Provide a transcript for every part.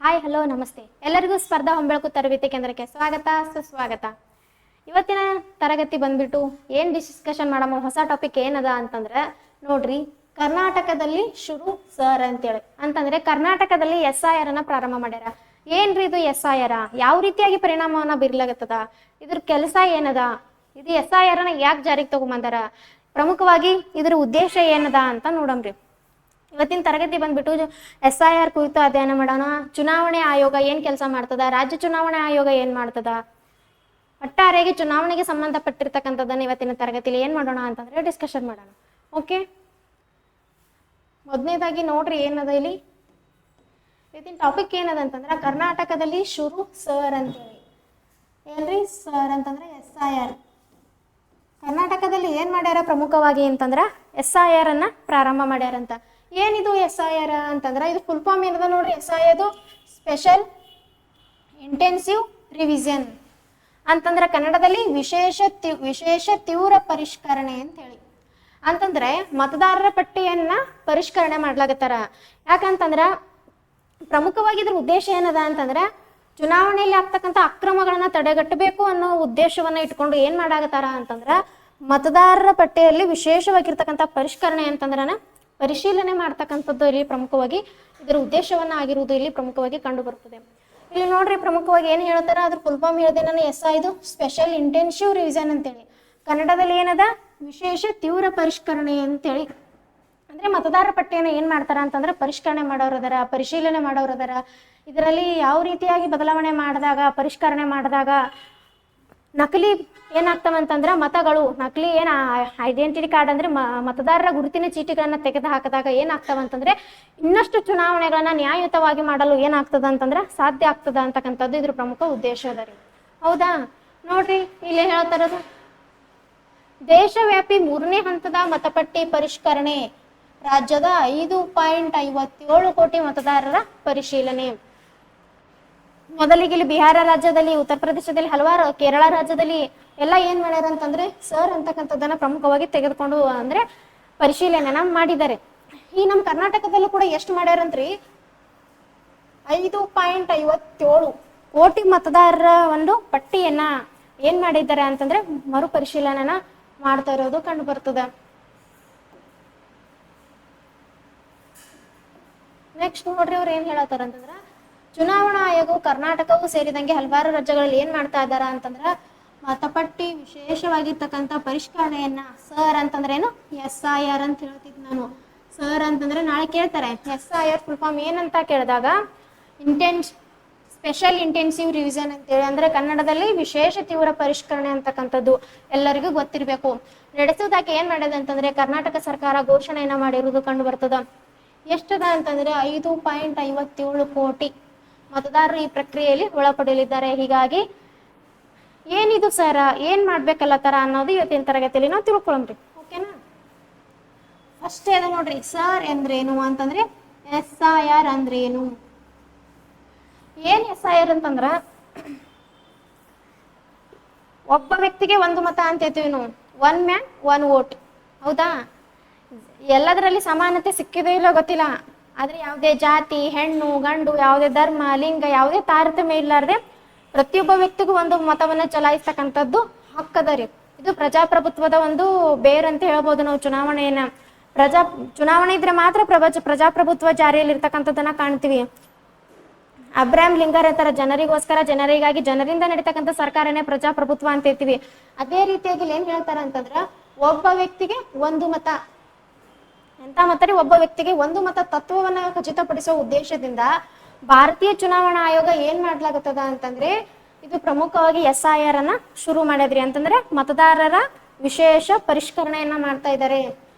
Hi hello ನಮಸ್ತೆ ಎಲ್ಲರಿಗೂ ಸ್ಪರ್ಧಾ ಹೊಂಬೆಳಕು ತರಬೇತಿ ಕೇಂದ್ರಕ್ಕೆ ಸ್ವಾಗತ ಸುಸ್ವಾಗತ. ಇವತ್ತಿನ ತರಗತಿ ಬಂದ್ಬಿಟ್ಟು ಏನು ಡಿಸ್ಕಷನ್ ಮಾಡಮ್ಮ ಹೊಸ ಟಾಪಿಕ್ ಏನದ ಅಂತಂದ್ರೆ ನೋಡ್ರಿ, ಕರ್ನಾಟಕದಲ್ಲಿ ಶುರು ಸರ್ ಅಂತಂದ್ರೆ ಕರ್ನಾಟಕದಲ್ಲಿ SIR ಅನ್ನ ಪ್ರಾರಂಭ ಮಾಡ್ಯಾರ. ಏನ್ರಿ ಇದು SIR? ಯಾವ ರೀತಿಯಾಗಿ ಪರಿಣಾಮವನ್ನ ಬೀರ್ಲಾಗತ್ತದ? ಇದ್ರ ಕೆಲಸ ಏನದ? ಇದು SIR ಅನ್ನ ಯಾಕೆ ಜಾರಿಗೆ ತಗೊಂಬಂದಾರ? ಪ್ರಮುಖವಾಗಿ ಇದ್ರ ಉದ್ದೇಶ ಏನದ ಅಂತ ನೋಡಮ್ರಿ. ಇವತ್ತಿನ ತರಗತಿ ಬಂದ್ಬಿಟ್ಟು SIR ಕುರಿತು ಅಧ್ಯಯನ ಮಾಡೋಣ. ಚುನಾವಣೆ ಆಯೋಗ ಏನ್ ಕೆಲಸ ಮಾಡ್ತದ, ರಾಜ್ಯ ಚುನಾವಣೆ ಆಯೋಗ ಏನ್ ಮಾಡ್ತದ, ಒಟ್ಟಾರೆಯಾಗಿ ಚುನಾವಣೆಗೆ ಸಂಬಂಧಪಟ್ಟಿರ್ತಕ್ಕಂಥದ್ದನ್ನ ಇವತ್ತಿನ ತರಗತಿಯಲ್ಲಿ ಏನ್ ಮಾಡೋಣ ಅಂತಂದ್ರೆ ಡಿಸ್ಕಷನ್ ಮಾಡೋಣ. ಓಕೆ, ಮೊದಲನೇದಾಗಿ ನೋಡ್ರಿ ಏನದ ಇಲ್ಲಿ ಇವತ್ತಿನ ಟಾಪಿಕ್ ಏನದ ಅಂತಂದ್ರೆ ಕರ್ನಾಟಕದಲ್ಲಿ ಶುರು ಸರ್ ಅಂತೇಳಿ. ಏನ್ರಿ ಸರ್ ಅಂತಂದ್ರೆ SIR. ಕರ್ನಾಟಕದಲ್ಲಿ ಏನ್ ಮಾಡ್ಯಾರ ಪ್ರಮುಖವಾಗಿ ಅಂತಂದ್ರ SIR ಅನ್ನ ಪ್ರಾರಂಭ ಮಾಡ್ಯಾರಂತ. ಏನಿದು SIR ಅಂತಂದ್ರೆ ಇದು ಫುಲ್ ಫಾರ್ಮ್ ಏನದ ನೋಡ್ರಿ. SIR ಸ್ಪೆಷಲ್ ಇಂಟೆನ್ಸಿವ್ ರಿವಿಷನ್ ಅಂತಂದ್ರೆ ಕನ್ನಡದಲ್ಲಿ ವಿಶೇಷ ತೀವ್ರ ಪರಿಷ್ಕರಣೆ ಅಂತ ಹೇಳಿ. ಅಂತಂದ್ರೆ ಮತದಾರರ ಪಟ್ಟಿಯನ್ನ ಪರಿಷ್ಕರಣೆ ಮಾಡ್ಲಾಗತ್ತಾರ. ಯಾಕಂತಂದ್ರ ಪ್ರಮುಖವಾಗಿ ಇದ್ರ ಉದ್ದೇಶ ಏನದ ಅಂತಂದ್ರೆ ಚುನಾವಣೆಯಲ್ಲಿ ಆಗ್ತಕ್ಕಂಥ ಅಕ್ರಮಗಳನ್ನ ತಡೆಗಟ್ಟಬೇಕು ಅನ್ನೋ ಉದ್ದೇಶವನ್ನ ಇಟ್ಕೊಂಡು ಏನ್ ಮಾಡಾಗತ್ತಾರ ಅಂತಂದ್ರ ಮತದಾರರ ಪಟ್ಟಿಯಲ್ಲಿ ವಿಶೇಷವಾಗಿರ್ತಕ್ಕಂಥ ಪರಿಷ್ಕರಣೆ ಅಂತಂದ್ರನ ಪರಿಶೀಲನೆ ಮಾಡ್ತಕ್ಕಂಥದ್ದು ಇಲ್ಲಿ ಪ್ರಮುಖವಾಗಿ ಇದರ ಉದ್ದೇಶವನ್ನ ಆಗಿರುವುದು ಇಲ್ಲಿ ಪ್ರಮುಖವಾಗಿ ಕಂಡು ಬರ್ತದೆ. ಇಲ್ಲಿ ನೋಡ್ರಿ ಪ್ರಮುಖವಾಗಿ ಏನ್ ಹೇಳ್ತಾರ, ಅದ್ರ ಫುಲ್ ಫಾರ್ಮ್ ಹೇಳಿದೆ ನಾನು. ಇದು ಸ್ಪೆಷಲ್ ಇಂಟೆನ್ಸಿವ್ ರಿವಿಷನ್ ಅಂತೇಳಿ. ಕನ್ನಡದಲ್ಲಿ ಏನದ ವಿಶೇಷ ತೀವ್ರ ಪರಿಷ್ಕರಣೆ ಅಂತೇಳಿ. ಅಂದ್ರೆ ಮತದಾರರ ಪಟ್ಟಿಯನ್ನು ಏನ್ ಮಾಡ್ತಾರ ಅಂತಂದ್ರೆ ಪರಿಷ್ಕರಣೆ ಮಾಡೋರದಾರ, ಪರಿಶೀಲನೆ ಮಾಡೋರದಾರ. ಇದರಲ್ಲಿ ಯಾವ ರೀತಿಯಾಗಿ ಬದಲಾವಣೆ ಮಾಡಿದಾಗ, ಪರಿಷ್ಕರಣೆ ಮಾಡಿದಾಗ ನಕಲಿ ಏನಾಗ್ತವಂತಂದ್ರ ಮತಗಳು ನಕಲಿ ಏನ್ ಐಡೆಂಟಿಟಿ ಕಾರ್ಡ್ ಅಂದ್ರೆ ಮತದಾರರ ಗುರುತಿನ ಚೀಟಿಗಳನ್ನ ತೆಗೆದು ಹಾಕಿದಾಗ ಏನಾಗ್ತವಂತಂದ್ರೆ ಇನ್ನಷ್ಟು ಚುನಾವಣೆಗಳನ್ನ ನ್ಯಾಯಯುತವಾಗಿ ಮಾಡಲು ಏನಾಗ್ತದ ಅಂತಂದ್ರೆ ಸಾಧ್ಯ ಆಗ್ತದ ಅಂತಕ್ಕಂಥದ್ದು ಇದ್ರ ಪ್ರಮುಖ ಉದ್ದೇಶ ಅದ ರೀ. ಹೌದಾ, ನೋಡ್ರಿ ಇಲ್ಲಿ ಹೇಳ್ತಾರದು ದೇಶವ್ಯಾಪಿ 3ನೇ ಹಂತದ ಮತಪಟ್ಟಿ ಪರಿಷ್ಕರಣೆ, ರಾಜ್ಯದ 5.57 ಕೋಟಿ ಮತದಾರರ ಪರಿಶೀಲನೆ. ಮೊದಲಿಗೆ ಇಲ್ಲಿ ಬಿಹಾರ ರಾಜ್ಯದಲ್ಲಿ, ಉತ್ತರ ಪ್ರದೇಶದಲ್ಲಿ, ಹಲವಾರು ಕೇರಳ ರಾಜ್ಯದಲ್ಲಿ ಎಲ್ಲ ಏನ್ ಮಾಡ್ಯಾರ ಅಂತಂದ್ರೆ ಸರ್ ಅಂತಕ್ಕಂಥದ್ದನ್ನ ಪ್ರಮುಖವಾಗಿ ತೆಗೆದುಕೊಂಡು ಅಂದ್ರೆ ಪರಿಶೀಲನೆನ ಮಾಡಿದ್ದಾರೆ. ಈ ನಮ್ಮ ಕರ್ನಾಟಕದಲ್ಲೂ ಕೂಡ ಎಷ್ಟು ಮಾಡ್ಯಾರಂತ್ರಿ 5.57 ಕೋಟಿ ಮತದಾರರ ಒಂದು ಪಟ್ಟಿಯನ್ನ ಏನ್ ಮಾಡಿದ್ದಾರೆ ಅಂತಂದ್ರೆ ಮರು ಪರಿಶೀಲನೆನ ಮಾಡ್ತಾ ಇರೋದು ಕಂಡು ಬರ್ತದ. ನೆಕ್ಸ್ಟ್ ನೋಡ್ರಿ ಅವ್ರು ಏನ್ ಹೇಳತ್ತಾರ ಅಂತಂದ್ರ ಚುನಾವಣಾ ಆಯೋಗವು ಕರ್ನಾಟಕವು ಸೇರಿದಂಗೆ ಹಲವಾರು ರಾಜ್ಯಗಳಲ್ಲಿ ಏನ್ ಮಾಡ್ತಾ ಇದಾರ ಅಂತಂದ್ರ ಮತಪಟ್ಟಿ ವಿಶೇಷವಾಗಿರ್ತಕ್ಕಂಥ ಪರಿಷ್ಕರಣೆಯನ್ನ ಸರ್ ಅಂತಂದ್ರೆ ಏನು SIR ಅಂತ ಹೇಳ್ತಿದ್ ನಾನು. ಸರ್ ಅಂತಂದ್ರೆ ನಾಳೆ ಕೇಳ್ತಾರೆ SIR ಫುಲ್ ಫಾರ್ಮ್ ಏನಂತ ಕೇಳಿದಾಗ ಸ್ಪೆಷಲ್ ಇಂಟೆನ್ಸಿವ್ ರಿವಿಷನ್ ಅಂತೇಳಿ. ಅಂದ್ರೆ ಕನ್ನಡದಲ್ಲಿ ವಿಶೇಷ ತೀವ್ರ ಪರಿಷ್ಕರಣೆ ಅಂತಕ್ಕಂಥದ್ದು ಎಲ್ಲರಿಗೂ ಗೊತ್ತಿರ್ಬೇಕು. ನಡೆಸೋದಕ್ಕೆ ಏನ್ ಮಾಡಿದೆ ಅಂತಂದ್ರೆ ಕರ್ನಾಟಕ ಸರ್ಕಾರ ಘೋಷಣೆಯನ್ನ ಮಾಡಿರುವುದು ಕಂಡು ಬರ್ತದ. ಎಷ್ಟದ ಅಂತಂದ್ರೆ 5.57 ಕೋಟಿ ಮತದಾರರು ಈ ಪ್ರಕ್ರಿಯೆಯಲ್ಲಿ ಒಳಪಡಲಿದ್ದಾರೆ. ಹೀಗಾಗಿ ಏನಿದು ಸರ, ಏನ್ ಮಾಡ್ಬೇಕಲ್ಲ ತರ ಅನ್ನೋದು ಇವತ್ತಿನ ತರಗತಿಯಲ್ಲಿ ನಾವು ತಿಳ್ಕೊಳಮ್ರಿ. ಓಕೆನಾ, ಫಸ್ಟ್ ಅದ ನೋಡ್ರಿ ಸರ್ ಅಂದ್ರೇನು ಅಂತಂದ್ರೆ SIR ಅಂದ್ರೇನು. ಏನ್ SIR ಅಂತಂದ್ರ ಒಬ್ಬ ವ್ಯಕ್ತಿಗೆ ಒಂದು ಮತ ಅಂತ ಹೇಳ್ತೀವಿ ನಾವು, 1 man 1 vote. ಹೌದಾ, ಎಲ್ಲದರಲ್ಲಿ ಸಮಾನತೆ ಸಿಕ್ಕಿದೋ ಇಲ್ಲೋ ಗೊತ್ತಿಲ್ಲ, ಆದ್ರೆ ಯಾವುದೇ ಜಾತಿ, ಹೆಣ್ಣು ಗಂಡು, ಯಾವುದೇ ಧರ್ಮ, ಲಿಂಗ, ಯಾವುದೇ ತಾರತಮ್ಯ ಇಲ್ಲಾರ್ದೆ ಪ್ರತಿಯೊಬ್ಬ ವ್ಯಕ್ತಿಗೂ ಒಂದು ಮತವನ್ನ ಚಲಾಯಿಸ್ತಕ್ಕಂಥದ್ದು ಹಕ್ಕದ ರೀ. ಇದು ಪ್ರಜಾಪ್ರಭುತ್ವದ ಒಂದು ಬೇರ್ ಅಂತ ಹೇಳ್ಬೋದು ನಾವು. ಚುನಾವಣೆಯನ್ನ ಚುನಾವಣೆ ಇದ್ರೆ ಮಾತ್ರ ಪ್ರಜಾಪ್ರಭುತ್ವ ಜಾರಿಯಲ್ಲಿ ಇರ್ತಕ್ಕಂಥದ್ದನ್ನ ಕಾಣ್ತೀವಿ. ಅಬ್ರಾಹಂ ಲಿಂಗರ್ ಅಂತಾರ, ಜನರಿಗೋಸ್ಕರ ಜನರಿಗಾಗಿ ಜನರಿಂದ ನಡೀತಕ್ಕಂಥ ಸರ್ಕಾರನೇ ಪ್ರಜಾಪ್ರಭುತ್ವ ಅಂತ ಹೇಳ್ತೀವಿ. ಅದೇ ರೀತಿಯಾಗಿ ಏನ್ ಹೇಳ್ತಾರ ಅಂತಂದ್ರ ಒಬ್ಬ ವ್ಯಕ್ತಿಗೆ ಒಂದು ಮತ ಎಂತ ಮತ, ಒಬ್ಬ ವ್ಯಕ್ತಿಗೆ ಒಂದು ಮತ ತತ್ವವನ್ನ ಖಚಿತಪಡಿಸುವ ಉದ್ದೇಶದಿಂದ ಭಾರತೀಯ ಚುನಾವಣಾ ಆಯೋಗ ಏನ್ ಮಾಡ್ಲಾಗತ್ತದ ಅಂತಂದ್ರೆ ಇದು ಪ್ರಮುಖವಾಗಿ SIR ಅನ್ನ ಶುರು ಮಾಡಿದ್ರಿ. ಅಂತಂದ್ರೆ ಮತದಾರರ ವಿಶೇಷ ಪರಿಷ್ಕರಣೆಯನ್ನ ಮಾಡ್ತಾ ಇದ್ದಾರೆ.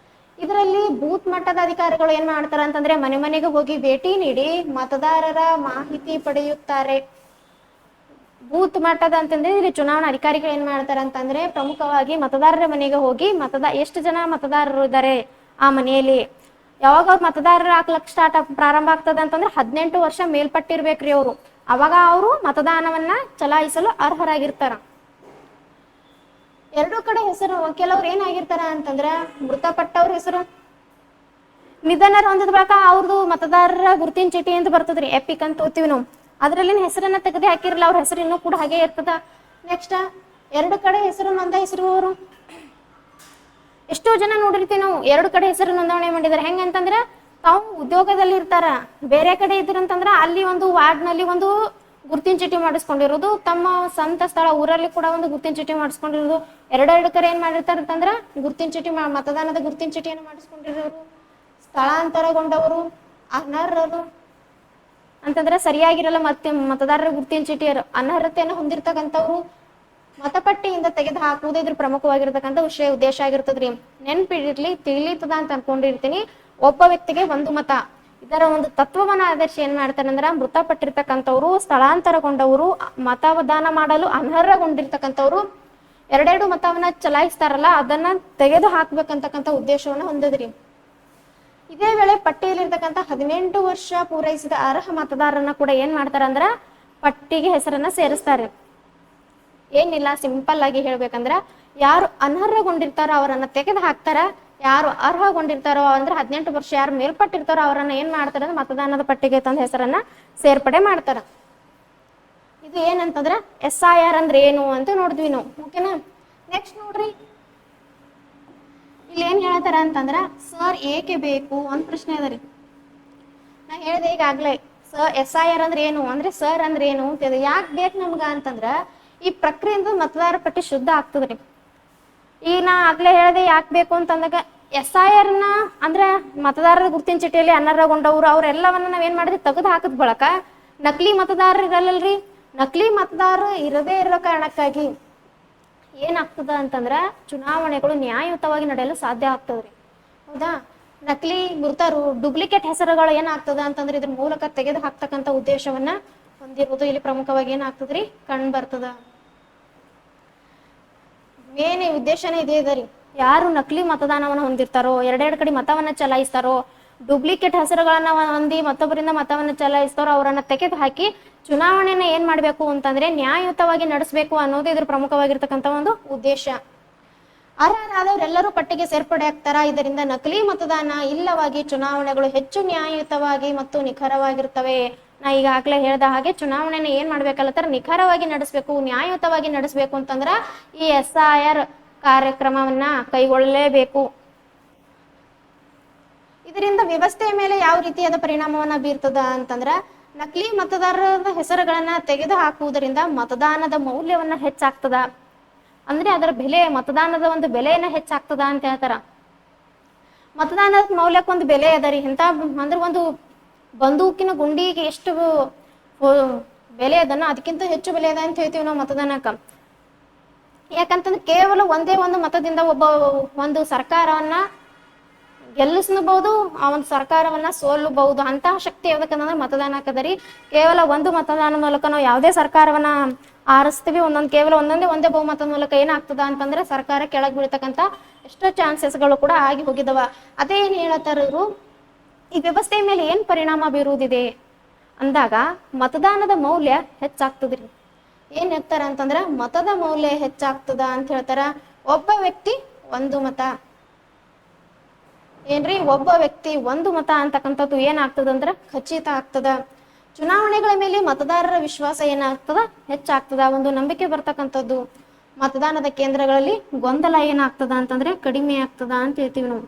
ಇದರಲ್ಲಿ ಬೂತ್ ಮಟ್ಟದ ಅಧಿಕಾರಿಗಳು ಏನ್ ಮಾಡ್ತಾರ ಅಂತಂದ್ರೆ ಮನೆ ಮನೆಗೆ ಹೋಗಿ ಭೇಟಿ ನೀಡಿ ಮತದಾರರ ಮಾಹಿತಿ ಪಡೆಯುತ್ತಾರೆ. ಬೂತ್ ಮಟ್ಟದ ಅಂತಂದ್ರೆ ಇಲ್ಲಿ ಚುನಾವಣಾ ಅಧಿಕಾರಿಗಳು ಏನ್ ಮಾಡ್ತಾರ ಅಂತಂದ್ರೆ ಪ್ರಮುಖವಾಗಿ ಮತದಾರರ ಮನೆಗೆ ಹೋಗಿ ಎಷ್ಟು ಜನ ಮತದಾರರು ಇದ್ದಾರೆ ಆ ಮನೆಯಲ್ಲಿ, ಯಾವಾಗ ಅವ್ರು ಮತದಾರರ ಹಾಕ್ಲಕ್ ಪ್ರಾರಂಭ ಆಗ್ತದ ಅಂತಂದ್ರೆ 18 ವರ್ಷ ಮೇಲ್ಪಟ್ಟಿರ್ಬೇಕ್ರಿ ಅವರು. ಅವಾಗ ಅವರು ಮತದಾನವನ್ನ ಚಲಾಯಿಸಲು ಅರ್ಹರಾಗಿರ್ತಾರ. ಎರಡೂ ಕಡೆ ಹೆಸರು ಕೆಲವ್ರು ಏನಾಗಿರ್ತಾರ ಅಂತಂದ್ರ ಮೃತಪಟ್ಟವ್ರ ಹೆಸರು, ನಿಧನರ ಹೊಂದಿದ ಬಳಿಕ ಅವ್ರದ್ದು ಮತದಾರರ ಗುರುತಿನ ಚೀಟಿ ಅಂತ ಬರ್ತದ್ರಿ, ಎಪಿಕ್ ಅಂತ ಓದ್ತೀವಿ ನಾವು. ಅದರಲ್ಲಿ ಹೆಸರನ್ನ ತೆಗೆದು ಹಾಕಿರಲ್ಲ, ಅವ್ರ ಹೆಸರು ಇನ್ನೂ ಕೂಡ ಹಾಗೆ ಇರ್ತದ. ನೆಕ್ಸ್ಟ್ 2 ಕಡೆ ಹೆಸರು ನೋಂದಾಯಿಸಿರುವವರು ಎಷ್ಟೋ ಜನ ನೋಡಿರ್ತೀವಿ ನಾವು, 2 ಕಡೆ ಹೆಸರು ನೋಂದಣಿ ಮಾಡಿದಾರೆ. ಹೆಂಗಂತಂದ್ರೆ ತಾವು ಉದ್ಯೋಗದಲ್ಲಿ ಇರ್ತಾರ, ಬೇರೆ ಕಡೆ ಇದ್ರಂತಂದ್ರ ಅಲ್ಲಿ ಒಂದು ವಾರ್ಡ್ನಲ್ಲಿ ಒಂದು ಗುರುತಿನ ಚೀಟಿ ಮಾಡಿಸ್ಕೊಂಡಿರೋದು, ತಮ್ಮ ಸ್ವಂತ ಸ್ಥಳ ಊರಲ್ಲಿ ಕೂಡ ಒಂದು ಗುರುತಿನ ಚೀಟಿ ಮಾಡಿಸ್ಕೊಂಡಿರೋದು. 2 ಕಡೆ ಏನ್ ಮಾಡಿರ್ತಾರ ಅಂತಂದ್ರ ಗುರುತಿನ ಚೀಟಿ, ಮತದಾನದ ಗುರುತಿನ ಚೀಟಿಯನ್ನು ಮಾಡಿಸ್ಕೊಂಡಿರೋರು, ಸ್ಥಳಾಂತರಗೊಂಡವರು, ಅನರ್ಹರು ಅಂತಂದ್ರೆ ಸರಿಯಾಗಿರಲ್ಲ ಮತ್ತೆ ಮತದಾರರ ಗುರುತಿನ ಚೀಟಿಯರು, ಅನರ್ಹತೆಯನ್ನು ಹೊಂದಿರ್ತಕ್ಕಂಥವ್ರು ಮತಪಟ್ಟಿಯಿಂದ ತೆಗೆದು ಹಾಕುವುದು ಇದ್ರ ಪ್ರಮುಖವಾಗಿರ್ತಕ್ಕಂಥ ಉದ್ದೇಶ ಆಗಿರ್ತದ್ರಿ. ನೆನ್ಪಿಡಿರ್ಲಿ, ತಿಳಿತದ ಅಂತ ಅನ್ಕೊಂಡಿರ್ತೀನಿ. ಒಬ್ಬ ವ್ಯಕ್ತಿಗೆ ಒಂದು ಮತ, ಇದರ ಒಂದು ತತ್ವವನ್ನ ಆದರ್ಶ ಏನ್ ಮಾಡ್ತಾರೆ ಅಂದ್ರ, ಮೃತಪಟ್ಟಿರ್ತಕ್ಕಂಥವ್ರು, ಸ್ಥಳಾಂತರಗೊಂಡವರು, ಮತದಾನ ಮಾಡಲು ಅನರ್ಹಗೊಂಡಿರ್ತಕ್ಕಂಥವ್ರು 2 ಮತವನ್ನ ಚಲಾಯಿಸ್ತಾರಲ್ಲ, ಅದನ್ನ ತೆಗೆದು ಹಾಕ್ಬೇಕಂತಕ್ಕಂಥ ಉದ್ದೇಶವನ್ನ ಹೊಂದಿದ್ರಿ. ಇದೇ ವೇಳೆ ಪಟ್ಟಿಯಲ್ಲಿರ್ತಕ್ಕಂಥ 18 ವರ್ಷ ಪೂರೈಸಿದ ಅರ್ಹ ಮತದಾರರನ್ನ ಕೂಡ ಏನ್ ಮಾಡ್ತಾರ ಅಂದ್ರ ಪಟ್ಟಿಗೆ ಹೆಸರನ್ನ ಸೇರಿಸ್ತಾರೆ. ಏನಿಲ್ಲ, ಸಿಂಪಲ್ ಆಗಿ ಹೇಳ್ಬೇಕಂದ್ರ ಯಾರು ಅನರ್ಹಗೊಂಡಿರ್ತಾರೋ ಅವರನ್ನ ತೆಗೆದು ಹಾಕ್ತಾರ, ಯಾರು ಅರ್ಹಗೊಂಡಿರ್ತಾರೋ ಅಂದ್ರೆ 18 ವರ್ಷ ಯಾರು ಮೇಲ್ಪಟ್ಟಿರ್ತಾರೋ ಅವರನ್ನ ಏನ್ ಮಾಡ್ತಾರ ಅಂದ್ರೆ ಮತದಾನದ ಪಟ್ಟಿಗೆ ತಂದ ಹೆಸರನ್ನ ಸೇರ್ಪಡೆ ಮಾಡ್ತಾರ. ಇದು ಏನಂತಂದ್ರ SIR ಅಂದ್ರೆ ಏನು ಅಂತ ನೋಡಿದ್ವಿ ನಾವು, ಓಕೆನಾ. ನೆಕ್ಸ್ಟ್ ನೋಡ್ರಿ, ಇಲ್ಲಿ ಏನ್ ಹೇಳ್ತಾರ ಅಂತಂದ್ರ ಸರ್ ಏಕೆ ಬೇಕು ಅಂತ ಪ್ರಶ್ನೆ ಅದ ರೀ. ನಾ ಹೇಳಿದೆ ಈಗಾಗ್ಲೇ, SIR ಅಂದ್ರೆ ಏನು ಅಂದ್ರೆ ಸರ್ ಅಂದ್ರೆ ಏನು ಅಂತ. ಯಾಕೆ ಬೇಕು ನಮ್ಗ ಅಂತಂದ್ರ ಈ ಪ್ರಕ್ರಿಯೆಯಿಂದ ಮತದಾರ ಪಟ್ಟಿ ಶುದ್ಧ ಆಗ್ತದ್ರಿ. ಈಗ ನಾ ಆಗ್ಲೇ ಹೇಳಿದೆ ಯಾಕೆ ಬೇಕು ಅಂತಂದಾಗ, SIR ನ ಅಂದ್ರೆ ಮತದಾರರ ಗುರುತಿನ ಚೀಟಿಯಲ್ಲಿ ಅನರ್ಹಗೊಂಡವರು ಅವ್ರೆಲ್ಲವನ್ನ ನಾವೇನ್ ಮಾಡಿದ್ವಿ ತೆಗೆದು ಹಾಕದ್ ಬಳಕ ನಕಲಿ ಮತದಾರರು ಇರಲ್ಲಲ್ರಿ. ನಕಲಿ ಮತದಾರರು ಇರದೇ ಇರೋ ಕಾರಣಕ್ಕಾಗಿ ಏನಾಗ್ತದ ಅಂತಂದ್ರ ಚುನಾವಣೆಗಳು ನ್ಯಾಯಯುತವಾಗಿ ನಡೆಯಲು ಸಾಧ್ಯ ಆಗ್ತದ್ರಿ, ಹೌದಾ. ನಕಲಿ ಮೃತರು, ಡೂಪ್ಲಿಕೇಟ್ ಹೆಸರುಗಳು ಏನಾಗ್ತದ ಅಂತಂದ್ರೆ ಇದ್ರ ಮೂಲಕ ತೆಗೆದು ಹಾಕ್ತಕ್ಕಂಥ ಉದ್ದೇಶವನ್ನ ಹೊಂದಿರುವುದು ಇಲ್ಲಿ ಪ್ರಮುಖವಾಗಿ ಏನಾಗ್ತದ್ರಿ ಕಂಡು ಬರ್ತದ. ಮೇನ್ ಉದ್ದೇಶನೇ ಇದೇ ಇದರಿ. ಯಾರು ನಕಲಿ ಮತದಾನವನ್ನ ಹೊಂದಿರ್ತಾರೋ, 2 ಕಡೆ ಮತವನ್ನ ಚಲಾಯಿಸ್ತಾರೋ, ಡೂಪ್ಲಿಕೇಟ್ ಹೆಸರುಗಳನ್ನ ಹೊಂದಿ ಮತ್ತೊಬ್ಬರಿಂದ ಮತವನ್ನ ಚಲಾಯಿಸ್ತಾರೋ ಅವರನ್ನ ತೆಗೆದು ಹಾಕಿ ಚುನಾವಣೆನ ಏನ್ ಮಾಡ್ಬೇಕು ಅಂತಂದ್ರೆ ನ್ಯಾಯಯುತವಾಗಿ ನಡೆಸಬೇಕು ಅನ್ನೋದು ಇದ್ರ ಪ್ರಮುಖವಾಗಿರ್ತಕ್ಕಂಥ ಒಂದು ಉದ್ದೇಶ. ಅರ್ಹರಾದವರೆಲ್ಲರೂ ಪಟ್ಟಿಗೆ ಸೇರ್ಪಡೆ ಆಗ್ತಾರ. ಇದರಿಂದ ನಕಲಿ ಮತದಾನ ಇಲ್ಲವಾಗಿ ಚುನಾವಣೆಗಳು ಹೆಚ್ಚು ನ್ಯಾಯಯುತವಾಗಿ ಮತ್ತು ನಿಖರವಾಗಿರ್ತವೆ. ನಾ ಈಗಾಗಲೇ ಹೇಳ್ದ ಹಾಗೆ ಚುನಾವಣೆನ ಏನ್ ಮಾಡ್ಬೇಕಲ್ಲತ್ತಾರ, ನಿಖರವಾಗಿ ನಡೆಸಬೇಕು, ನ್ಯಾಯಯುತವಾಗಿ ನಡೆಸಬೇಕು ಅಂತಂದ್ರ ಈ SIR ಕಾರ್ಯಕ್ರಮವನ್ನ ಕೈಗೊಳ್ಳಲೇಬೇಕು. ಇದರಿಂದ ವ್ಯವಸ್ಥೆಯ ಮೇಲೆ ಯಾವ ರೀತಿಯಾದ ಪರಿಣಾಮವನ್ನ ಬೀರ್ತದ ಅಂತಂದ್ರ, ನಕಲಿ ಮತದಾರರ ಹೆಸರುಗಳನ್ನ ತೆಗೆದು ಹಾಕುವುದರಿಂದ ಮತದಾನದ ಮೌಲ್ಯವನ್ನ ಹೆಚ್ಚಾಗ್ತದ. ಅಂದ್ರೆ ಅದರ ಬೆಲೆ, ಮತದಾನದ ಒಂದು ಬೆಲೆಯನ್ನ ಹೆಚ್ಚಾಗ್ತದ ಅಂತ ಹೇಳ್ತಾರ. ಮತದಾನದ ಮೌಲ್ಯಕ್ಕೊಂದು ಬೆಲೆ ಅದರಿ. ಎಂತ ಅಂದ್ರೆ ಒಂದು ಬಂದೂಕಿನ ಗುಂಡಿಗೆ ಎಷ್ಟು ಬೆಲೆ ಅದನ್ನ ಅದಕ್ಕಿಂತ ಹೆಚ್ಚು ಬೆಲೆ ಅದ ಅಂತ ಹೇಳ್ತೀವಿ ನಾವು ಮತದಾನಕ್ಕ. ಯಾಕಂತಂದ್ರೆ ಕೇವಲ ಒಂದೇ ಒಂದು ಮತದಿಂದ ಒಂದು ಸರ್ಕಾರವನ್ನ ಗೆಲ್ಲಿಸಬಹುದು, ಆ ಒಂದು ಸರ್ಕಾರವನ್ನ ಸೋಲಬಹುದು. ಅಂತಹ ಶಕ್ತಿ ಯಾವ್ದಕ್ಕಂದ್ರೆ ಮತದಾನಕ್ಕದರಿ. ಕೇವಲ ಒಂದು ಮತದಾನ ಮೂಲಕ ನಾವು ಯಾವುದೇ ಸರ್ಕಾರವನ್ನ ಆರಿಸ್ತೀವಿ, ಕೇವಲ ಒಂದೇ ಬಹುಮತದ ಮೂಲಕ ಏನಾಗ್ತದ ಅಂತಂದ್ರೆ ಸರ್ಕಾರ ಕೆಳಗೆ ಬೀಳ್ತಕ್ಕಂಥ ಎಷ್ಟೋ ಚಾನ್ಸಸ್ಗಳು ಕೂಡ ಆಗಿ ಹೋಗಿದವ. ಅದೇ ಏನ್ ಹೇಳತ್ತಾರ ಇವರು, ಈ ವ್ಯವಸ್ಥೆಯ ಮೇಲೆ ಏನ್ ಪರಿಣಾಮ ಬೀರುವುದಿದೆ ಅಂದಾಗ ಮತದಾನದ ಮೌಲ್ಯ ಹೆಚ್ಚಾಗ್ತದ್ರಿ. ಏನ್ ಹೇಳ್ತಾರ ಅಂತಂದ್ರ ಮತದ ಮೌಲ್ಯ ಹೆಚ್ಚಾಗ್ತದ ಅಂತ ಹೇಳ್ತಾರ. ಒಬ್ಬ ವ್ಯಕ್ತಿ ಒಂದು ಮತ, ಏನ್ರಿ ಒಬ್ಬ ವ್ಯಕ್ತಿ ಒಂದು ಮತ ಅಂತಕ್ಕಂಥದ್ದು ಏನಾಗ್ತದಂದ್ರ ಖಚಿತ ಆಗ್ತದ. ಚುನಾವಣೆಗಳ ಮೇಲೆ ಮತದಾರರ ವಿಶ್ವಾಸ ಏನಾಗ್ತದ, ಹೆಚ್ಚಾಗ್ತದ, ಒಂದು ನಂಬಿಕೆ ಬರ್ತಕ್ಕಂಥದ್ದು. ಮತದಾನದ ಕೇಂದ್ರಗಳಲ್ಲಿ ಗೊಂದಲ ಏನಾಗ್ತದ ಅಂತಂದ್ರೆ ಕಡಿಮೆ ಆಗ್ತದ ಅಂತ ಹೇಳ್ತೀವಿ ನಾವು.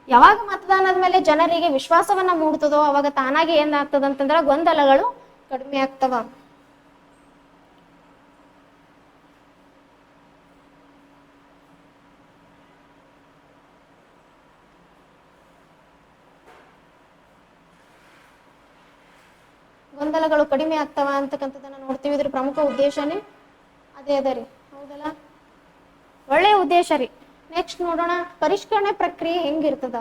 ಯಾವಾಗ ಮತದಾನದ ಮೇಲೆ ಜನರಿಗೆ ವಿಶ್ವಾಸವನ್ನ ಮೂಡ್ತದೋ ಅವಾಗ ತಾನಾಗಿ ಏನಾಗ್ತದ ಅಂತಂದ್ರ ಗೊಂದಲಗಳು ಕಡಿಮೆ ಆಗ್ತವ. ಗೊಂದಲಗಳು ಕಡಿಮೆ ಆಗ್ತಾವ ಅಂತಕ್ಕಂಥದ್ದನ್ನ ನೋಡ್ತೀವಿ. ಇದ್ರ ಪ್ರಮುಖ ಉದ್ದೇಶನೇ ಅದೇ ಅದ ರೀ, ಹೌದಲ್ಲ, ಒಳ್ಳೆಯ ಉದ್ದೇಶ ರೀ. ನೆಕ್ಸ್ಟ್ ನೋಡೋಣ, ಪರಿಷ್ಕರಣೆ ಪ್ರಕ್ರಿಯೆ ಹೆಂಗಿರ್ತದ.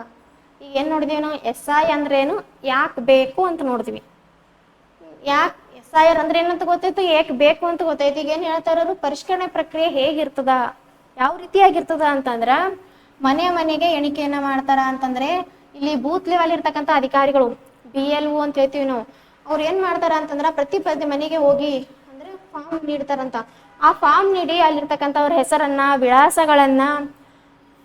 ಈಗ ಏನ್ ನೋಡಿದೀವಿ ನಾವು, SI ಅಂದ್ರೆ ಏನು, ಯಾಕೆ ಬೇಕು ಅಂತ ನೋಡಿದ್ವಿ. ಯಾಕೆ SIR ಅಂದ್ರೆ ಏನಂತ ಗೊತ್ತಾಯ್ತು, ಏಕ್ ಬೇಕು ಅಂತ ಗೊತ್ತಾಯ್ತು. ಈಗ ಏನ್ ಹೇಳ್ತಾರ, ಪರಿಷ್ಕರಣೆ ಪ್ರಕ್ರಿಯೆ ಹೇಗಿರ್ತದ, ಯಾವ ರೀತಿಯಾಗಿರ್ತದ ಅಂತಂದ್ರ ಮನೆ ಮನೆಗೆ ಎಣಿಕೆಯನ್ನ ಮಾಡ್ತಾರ ಅಂತಂದ್ರೆ ಇಲ್ಲಿ ಬೂತ್ ಲೆವೆಲ್ ಇರ್ತಕ್ಕಂಥ ಅಧಿಕಾರಿಗಳು BLO ಅಂತ ಹೇಳ್ತೀವಿ ನಾವು. ಅವ್ರು ಏನ್ ಮಾಡ್ತಾರ ಅಂತಂದ್ರ ಪ್ರತಿ ಮನೆಗೆ ಹೋಗಿ ಅಂದ್ರೆ ಫಾರ್ಮ್ ನೀಡ್ತಾರಂತ. ಆ ಫಾರ್ಮ್ ನೀಡಿ ಅಲ್ಲಿರ್ತಕ್ಕಂಥ ಅವ್ರ ಹೆಸರನ್ನ, ವಿಳಾಸಗಳನ್ನ,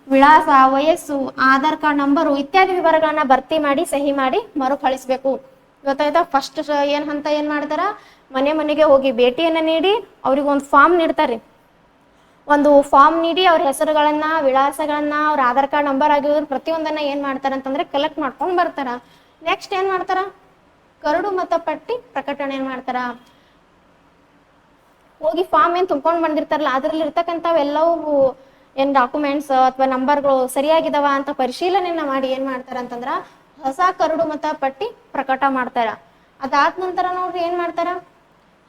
ವಿಳಾಸ, ವಯಸ್ಸು, ಆಧಾರ್ ಕಾರ್ಡ್ ನಂಬರು ಇತ್ಯಾದಿ ವಿವರಗಳನ್ನ ಭರ್ತಿ ಮಾಡಿ ಸಹಿ ಮಾಡಿ ಮರುಕಳಿಸ್ಬೇಕು. ಗೊತ್ತಾಯ್ತಾ? ಫಸ್ಟ್ ಏನ್ ಹಂತ ಏನ್ ಮಾಡ್ತಾರ, ಮನೆ ಮನೆಗೆ ಹೋಗಿ ಭೇಟಿಯನ್ನ ನೀಡಿ ಅವ್ರಿಗೆ ಒಂದು ಫಾರ್ಮ್ ನೀಡ್ತಾರೆ. ಒಂದು ಫಾರ್ಮ್ ನೀಡಿ ಅವ್ರ ಹೆಸರುಗಳನ್ನ, ವಿಳಾಸಗಳನ್ನ, ಅವ್ರ ಆಧಾರ್ ಕಾರ್ಡ್ ನಂಬರ್ ಆಗಿರೋದು ಪ್ರತಿಯೊಂದನ್ನ ಏನ್ ಮಾಡ್ತಾರ ಅಂತಂದ್ರೆ ಕಲೆಕ್ಟ್ ಮಾಡ್ಕೊಂಡ್ ಬರ್ತಾರ. ನೆಕ್ಸ್ಟ್ ಏನ್ ಮಾಡ್ತಾರ, ಕರಡು ಮತ ಪಟ್ಟಿ ಪ್ರಕಟಣೆ ಏನ್ ಮಾಡ್ತಾರ, ಹೋಗಿ ಫಾರ್ಮ್ ಏನ್ ತುಂಬ್ಕೊಂಡ್ ಬಂದಿರ್ತಾರಲ್ಲ ಅದ್ರಲ್ಲಿ ಇರ್ತಕ್ಕಂಥವೆಲ್ಲವೂ ಏನ್ ಡಾಕ್ಯುಮೆಂಟ್ಸ್ ಅಥವಾ ನಂಬರ್ಗಳು ಸರಿಯಾಗಿದಾವ ಅಂತ ಪರಿಶೀಲನೆಯನ್ನ ಮಾಡಿ ಏನ್ ಮಾಡ್ತಾರ ಅಂತಂದ್ರ ಹೊಸ ಕರಡು ಮತ ಪಟ್ಟಿ ಪ್ರಕಟ ಮಾಡ್ತಾರ. ಅದಾದ ನಂತರ ನೋಡ್ರಿ ಏನ್ ಮಾಡ್ತಾರ,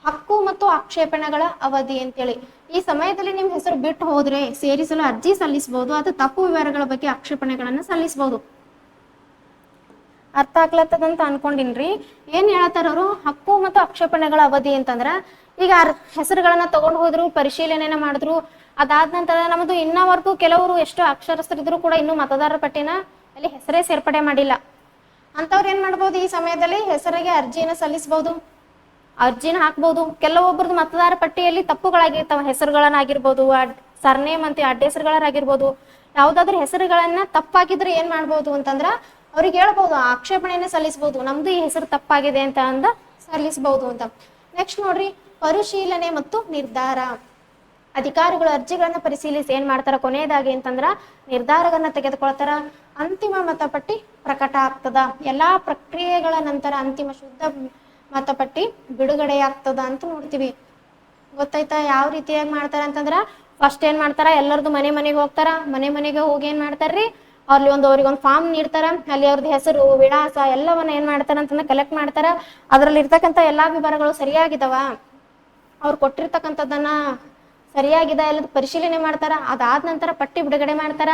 ಹಕ್ಕು ಮತ್ತು ಆಕ್ಷೇಪಣೆಗಳ ಅವಧಿ ಅಂತೇಳಿ, ಈ ಸಮಯದಲ್ಲಿ ನಿಮ್ ಹೆಸರು ಬಿಟ್ಟು ಹೋದ್ರೆ ಸೇರಿಸಲು ಅರ್ಜಿ ಸಲ್ಲಿಸಬಹುದು ಅಥವಾ ತಪ್ಪು ವಿವರಗಳ ಬಗ್ಗೆ ಆಕ್ಷೇಪಣೆಗಳನ್ನ ಸಲ್ಲಿಸಬಹುದು. ಅರ್ಥ ಆಗ್ಲತ್ತದಂತ ಅನ್ಕೊಂಡಿನ್ರಿ. ಏನ್ ಹೇಳತ್ತಾರ ಅವರು, ಹಕ್ಕು ಮತ್ತು ಆಕ್ಷೇಪಣೆಗಳ ಅವಧಿ ಅಂತಂದ್ರ ಈಗ ಹೆಸರುಗಳನ್ನ ತಗೊಂಡು ಹೋದ್ರು, ಪರಿಶೀಲನೆಯನ್ನ ಮಾಡಿದ್ರು, ಅದಾದ ನಂತರ ನಮ್ದು ಇನ್ನವರೆಗೂ ಕೆಲವರು ಎಷ್ಟು ಅಕ್ಷರಸ್ಥರಿದ್ರು ಕೂಡ ಇನ್ನು ಮತದಾರರ ಪಟ್ಟಿನ ಅಲ್ಲಿ ಹೆಸರೇ ಸೇರ್ಪಡೆ ಮಾಡಿಲ್ಲ ಅಂತವ್ರು ಏನ್ ಮಾಡ್ಬೋದು, ಈ ಸಮಯದಲ್ಲಿ ಹೆಸರಿಗೆ ಅರ್ಜಿಯನ್ನ ಸಲ್ಲಿಸಬಹುದು, ಅರ್ಜಿನ ಹಾಕ್ಬಹುದು. ಕೆಲವೊಬ್ಬರದ್ದು ಮತದಾರ ಪಟ್ಟಿಯಲ್ಲಿ ತಪ್ಪುಗಳಾಗಿರ್ತಾವ, ಹೆಸರುಗಳನ್ನಾಗಿರ್ಬೋದು, ಸರ್ನೇಮ್ ಅಂತ ಅಡ್ಡ ಹೆಸರುಗಳಾಗಿರ್ಬೋದು, ಯಾವ್ದಾದ್ರು ಹೆಸರುಗಳನ್ನ ತಪ್ಪಾಗಿದ್ರೆ ಏನ್ ಮಾಡ್ಬೋದು ಅಂತಂದ್ರ ಅವ್ರಿಗೆ ಹೇಳ್ಬೋದು, ಆಕ್ಷೇಪಣೆಯನ್ನ ಸಲ್ಲಿಸಬಹುದು, ನಮ್ದು ಈ ಹೆಸರು ತಪ್ಪಾಗಿದೆ ಅಂತ ಸಲ್ಲಿಸಬಹುದು ಅಂತ. ನೆಕ್ಸ್ಟ್ ನೋಡ್ರಿ, ಪರಿಶೀಲನೆ ಮತ್ತು ನಿರ್ಧಾರ. ಅಧಿಕಾರಿಗಳು ಅರ್ಜಿಗಳನ್ನ ಪರಿಶೀಲಿಸಿ ಏನ್ ಮಾಡ್ತಾರ, ಕೊನೆಯದಾಗಿ ಅಂತಂದ್ರ ನಿರ್ಧಾರಗಳನ್ನ ತೆಗೆದುಕೊಳ್ತಾರ. ಅಂತಿಮ ಮತಪಟ್ಟಿ ಪ್ರಕಟ ಆಗ್ತದ. ಎಲ್ಲಾ ಪ್ರಕ್ರಿಯೆಗಳ ನಂತರ ಅಂತಿಮ ಶುದ್ಧ ಮತಪಟ್ಟಿ ಬಿಡುಗಡೆ ಆಗ್ತದ ಅಂತ ನೋಡ್ತೀವಿ. ಗೊತ್ತಾಯ್ತಾ? ಯಾವ ರೀತಿಯಾಗಿ ಮಾಡ್ತಾರ ಅಂತಂದ್ರ ಫಸ್ಟ್ ಏನ್ ಮಾಡ್ತಾರ, ಎಲ್ಲರದು ಮನೆ ಮನೆಗೆ ಹೋಗ್ತಾರ. ಮನೆ ಮನೆಗೆ ಹೋಗಿ ಏನ್ ಮಾಡ್ತಾರ್ರಿ, ಅಲ್ಲಿ ಅವ್ರಿಗೆ ಒಂದು ಫಾರ್ಮ್ ನೀಡ್ತಾರ. ಅಲ್ಲಿ ಅವ್ರದ್ದು ಹೆಸರು, ವಿಳಾಸ ಎಲ್ಲವನ್ನ ಏನ್ ಮಾಡ್ತಾರ ಅಂತಂದ್ರೆ ಕಲೆಕ್ಟ್ ಮಾಡ್ತಾರ. ಅದ್ರಲ್ಲಿ ಇರ್ತಕ್ಕಂಥ ಎಲ್ಲಾ ವಿವರಗಳು ಸರಿಯಾಗಿದಾವ, ಅವ್ರು ಕೊಟ್ಟಿರ್ತಕ್ಕಂಥದ್ದನ್ನ ಸರಿಯಾಗಿದೆ ಎಲ್ಲ ಪರಿಶೀಲನೆ ಮಾಡ್ತಾರ. ಅದಾದ ನಂತರ ಪಟ್ಟಿ ಬಿಡುಗಡೆ ಮಾಡ್ತಾರ.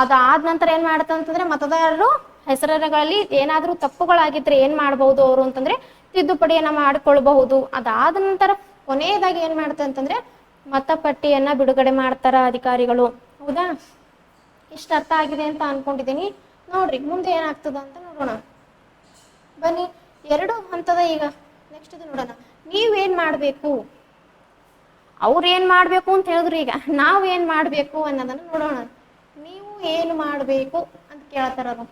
ಅದಾದ ನಂತರ ಏನ್ ಮಾಡ್ತಾರ ಅಂತಂದ್ರೆ ಮತದಾರರು ಹೆಸರುಗಳಲ್ಲಿ ಏನಾದ್ರೂ ತಪ್ಪುಗಳಾಗಿದ್ರೆ ಏನ್ ಮಾಡ್ಬಹುದು ಅವರು ಅಂತಂದ್ರೆ ತಿದ್ದುಪಡಿಯನ್ನ ಮಾಡಿಕೊಳ್ಬಹುದು. ಅದಾದ ನಂತರ ಕೊನೆಯದಾಗಿ ಏನ್ ಮಾಡ್ತಾರೆ ಅಂತಂದ್ರೆ ಮತಪಟ್ಟಿಯನ್ನ ಬಿಡುಗಡೆ ಮಾಡ್ತಾರ ಅಧಿಕಾರಿಗಳು. ಹೌದಾ? ಇಷ್ಟ ಅರ್ಥ ಆಗಿದೆ ಅಂತ ಅನ್ಕೊಂಡಿದ್ದೀನಿ. ನೋಡ್ರಿ ಮುಂದೆ ಏನಾಗ್ತದ ಅಂತ ನೋಡೋಣ ಬನ್ನಿ. 2 ಹಂತದ ಈಗ ನೆಕ್ಸ್ಟ್ ಇದು ನೋಡೋಣ. ನೀವೇನ್ ಮಾಡ್ಬೇಕು, ಅವ್ರು ಏನ್ ಮಾಡ್ಬೇಕು ಅಂತ ಹೇಳಿದ್ರು, ಈಗ ನಾವ್ ಏನ್ ಮಾಡ್ಬೇಕು ಅನ್ನೋದನ್ನ ನೋಡೋಣ. ನೀವು ಏನ್ ಮಾಡ್ಬೇಕು ಅಂತ ಕೇಳ್ತಾರ ಅವರು.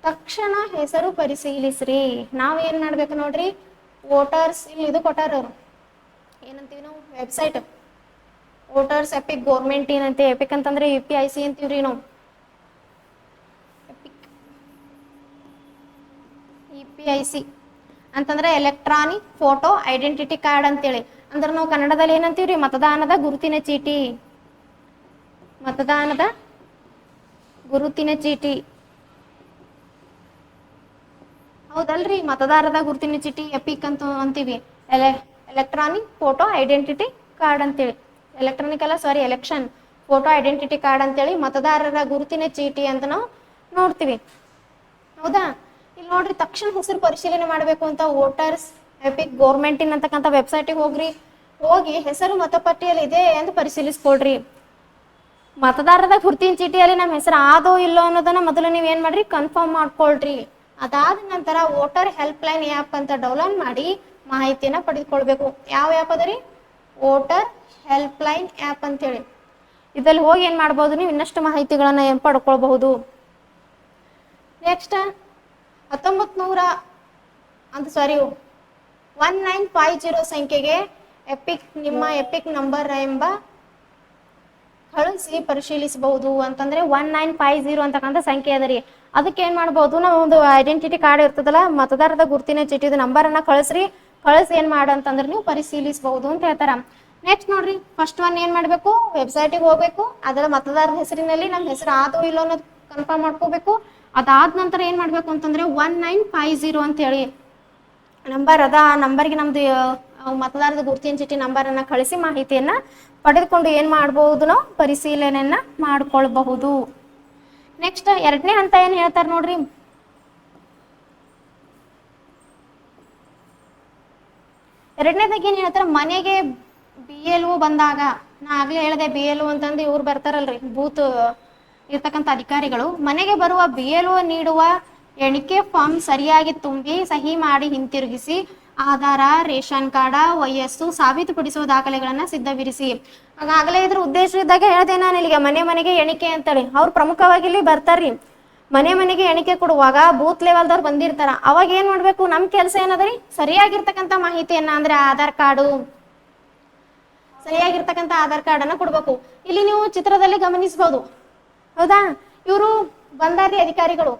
ತಕ್ಷಣ ಹೆಸರು ಪರಿಶೀಲಿಸ್ರಿ. ನಾವ್ ಏನ್ ಮಾಡ್ಬೇಕು ನೋಡ್ರಿ, ವೋಟರ್ಸ್ ಇಲ್ಲಿ ಇದು ಕೊಟ್ಟಾರ ಅವರು, ಏನಂತೀವಿ ನಾವು ವೆಬ್ಸೈಟ್, ವೋಟರ್ಸ್ ಎಪಿಕ್ ಗೌರ್ಮೆಂಟ್ ಏನಂತೆ. ಎಪಿಕ್ ಅಂತಂದ್ರೆ UPIC ಅಂತೀವ್ರಿ ನಾವು. UPIC ಅಂತಂದ್ರೆ ಎಲೆಕ್ಟ್ರಾನಿಕ್ ಫೋಟೋ ಐಡೆಂಟಿಟಿ ಕಾರ್ಡ್ ಅಂತೇಳಿ. ಅಂದ್ರೆ ನಾವು ಕನ್ನಡದಲ್ಲಿ ಏನಂತೀವ್ರಿ, ಮತದಾನದ ಗುರುತಿನ ಚೀಟಿ. ಮತದಾನದ ಗುರುತಿನ ಚೀಟಿ ಹೌದಲ್ರಿ, ಮತದಾರರ ಗುರುತಿನ ಚೀಟಿ ಎಪಿಕ್ ಅಂತ ಅಂತೀವಿ. ಎಲೆಕ್ಟ್ರಾನಿಕ್ ಫೋಟೋ ಐಡೆಂಟಿಟಿ ಕಾರ್ಡ್ ಅಂತೇಳಿ, ಎಲೆಕ್ಟ್ರಾನಿಕ್ ಅಲ್ಲ ಸಾರಿ, ಎಲೆಕ್ಷನ್ ಫೋಟೋ ಐಡೆಂಟಿಟಿ ಕಾರ್ಡ್ ಅಂತೇಳಿ ಮತದಾರರ ಗುರುತಿನ ಚೀಟಿ ಅಂತ ನಾವು ನೋಡ್ತೀವಿ. ಹೌದಾ? ಇಲ್ಲಿ ನೋಡ್ರಿ, ತಕ್ಷಣ ಹೆಸರು ಪರಿಶೀಲನೆ ಮಾಡಬೇಕು ಅಂತ ವೋಟರ್ಸ್ ಎಪಿಕ್ ಗೌರ್ಮೆಂಟ್ ಅಂತಕ್ಕಂಥ ವೆಬ್ಸೈಟಿಗೆ ಹೋಗ್ರಿ. ಹೋಗಿ ಹೆಸರು ಮತಪಟ್ಟಿಯಲ್ಲಿ ಇದೆ ಅಂತ ಪರಿಶೀಲಿಸ್ಕೊಳ್ರಿ. ಮತದಾರರ ಗುರುತಿನ ಚೀಟಿಯಲ್ಲಿ ನಮ್ಮ ಹೆಸರು ಆದೋ ಇಲ್ಲೋ ಅನ್ನೋದನ್ನ ಮೊದಲು ನೀವು ಏನ್ ಮಾಡ್ರಿ, ಕನ್ಫರ್ಮ್ ಮಾಡ್ಕೊಳ್ರಿ. ಅದಾದ ನಂತರ ವೋಟರ್ ಹೆಲ್ಪ್ ಲೈನ್ ಆ್ಯಪ್ ಅಂತ ಡೌನ್ಲೋಡ್ ಮಾಡಿ ಮಾಹಿತಿಯನ್ನ ಪಡೆದುಕೊಳ್ಬೇಕು. ಯಾವ ಆ್ಯಪ್ ಅದರಿ? ವೋಟರ್ ಹೆಲ್ಪ್ ಲೈನ್ ಆ್ಯಪ್ ಅಂತೇಳಿ. ಇದ್ರಲ್ಲಿ ಹೋಗಿ ಏನ್ ಮಾಡ್ಬೋದು, ನೀವು ಇನ್ನಷ್ಟು ಮಾಹಿತಿಗಳನ್ನ ಪಡ್ಕೊಳ್ಬಹುದು. ನೆಕ್ಸ್ಟ್ 1950 ಸಂಖ್ಯೆಗೆ ನಿಮ್ಮ ಎಪಿಕ್ ನಂಬರ್ ಎಂಬ ಕಳಿಸಿ ಪರಿಶೀಲಿಸಬಹುದು. ಅಂತಂದ್ರೆ 1950 ಅಂತಕ್ಕಂಥ ಸಂಖ್ಯೆ ಅದರಿ. ಅದಕ್ಕೆ ಏನ್ ಮಾಡ್ಬೋದು, ನಾವು ಒಂದು ಐಡೆಂಟಿಟಿ ಕಾರ್ಡ್ ಇರ್ತದಲ್ಲ, ಮತದಾರರ ಗುರುತಿನ ಚೀಟಿದ ನಂಬರ್ ಅನ್ನ ಕಳಿಸಿ ಏನ್ ಮಾಡಂತಂದ್ರೆ ನೀವು ಪರಿಶೀಲಿಸಬಹುದು ಅಂತ ಹೇಳ್ತಾರ. ನೆಕ್ಸ್ಟ್ ನೋಡ್ರಿ, ಫಸ್ಟ್ ಒನ್ ಏನ್ ಮಾಡ್ಬೇಕು, ವೆಬ್ಸೈಟಿಗೆ ಹೋಗ್ಬೇಕು. ಅದರ ಮತದಾರರ ಹೆಸರಿನಲ್ಲಿ ನಮ್ಮ ಹೆಸರು ಆದೋ ಇಲ್ಲೋ ಅನ್ನೋದು ಕನ್ಫರ್ಮ್ ಮಾಡ್ಕೋಬೇಕು. ಅದಾದ ನಂತರ ಏನ್ ಮಾಡ್ಬೇಕು ಅಂತಂದ್ರೆ 1950 ಅಂತ ಹೇಳಿ ನಂಬರ್ ಅದ, ಆ ನಂಬರ್ಗೆ ನಮ್ದು ಮತದಾರರ ಗುರುತಿನ ಚೀಟಿ ನಂಬರ್ ಅನ್ನ ಕಳಿಸಿ ಮಾಹಿತಿಯನ್ನ ಪಡೆದುಕೊಂಡು ಏನ್ ಮಾಡಬಹುದು, ನಾವು ಪರಿಶೀಲನೆಯನ್ನ ಮಾಡ್ಕೊಳ್ಬಹುದು. ನೆಕ್ಸ್ಟ್ 2ನೇ ಹಂತ ಏನ್ ಹೇಳ್ತಾರ ನೋಡ್ರಿ, ಎರಡನೇದಾಗಿ ಏನ್ ಹೇಳ್ತಾರ, ಮನೆಗೆ BLO ಬಂದಾಗ, ನಾ ಆಗ್ಲೇ ಹೇಳಿದೆ BLO ಅಂತಂದು ಇವ್ರು ಬರ್ತಾರಲ್ರಿ, ಬೂತ್ ಇರ್ತಕ್ಕಂಥ ಅಧಿಕಾರಿಗಳು. ಮನೆಗೆ ಬರುವ BLO ನೀಡುವ ಎಣಿಕೆ ಫಾರ್ಮ್ ಸರಿಯಾಗಿ ತುಂಬಿ ಸಹಿ ಮಾಡಿ ಹಿಂತಿರುಗಿಸಿ ಆಧಾರ, ರೇಷನ್ ಕಾರ್ಡ, ವಯಸ್ಸು ಸಾಬೀತುಪಡಿಸುವ ದಾಖಲೆಗಳನ್ನ ಸಿದ್ಧವಿರಿಸಿ. ಆಗಾಗಲೇ ಇದ್ರ ಉದ್ದೇಶ ಇದ್ದಾಗ ಹೇಳ್ದೆ ನಾನು ಇಲ್ಲಿಗೆ ಮನೆ ಮನೆಗೆ ಎಣಿಕೆ ಅಂತೇಳಿ. ಅವ್ರು ಪ್ರಮುಖವಾಗಿ ಇಲ್ಲಿ ಬರ್ತಾರ್ರಿ. ಮನೆ ಮನೆಗೆ ಎಣಿಕೆ ಕೊಡುವಾಗ ಬೂತ್ ಲೆವೆಲ್ದವ್ರು ಬಂದಿರ್ತಾರ. ಅವಾಗ ಏನ್ ಮಾಡ್ಬೇಕು, ನಮ್ ಕೆಲಸ ಏನದರಿ, ಸರಿಯಾಗಿರ್ತಕ್ಕಂಥ ಮಾಹಿತಿಯನ್ನ ಅಂದ್ರೆ ಸರಿಯಾಗಿರ್ತಕ್ಕಂಥ ಆಧಾರ್ ಕಾರ್ಡ್ ಅನ್ನ ಕೊಡ್ಬೇಕು. ಇಲ್ಲಿ ನೀವು ಚಿತ್ರದಲ್ಲಿ ಗಮನಿಸಬಹುದು, ಹೌದಾ? ಇವರು ಬಂದಾರಿ ಅಧಿಕಾರಿಗಳು.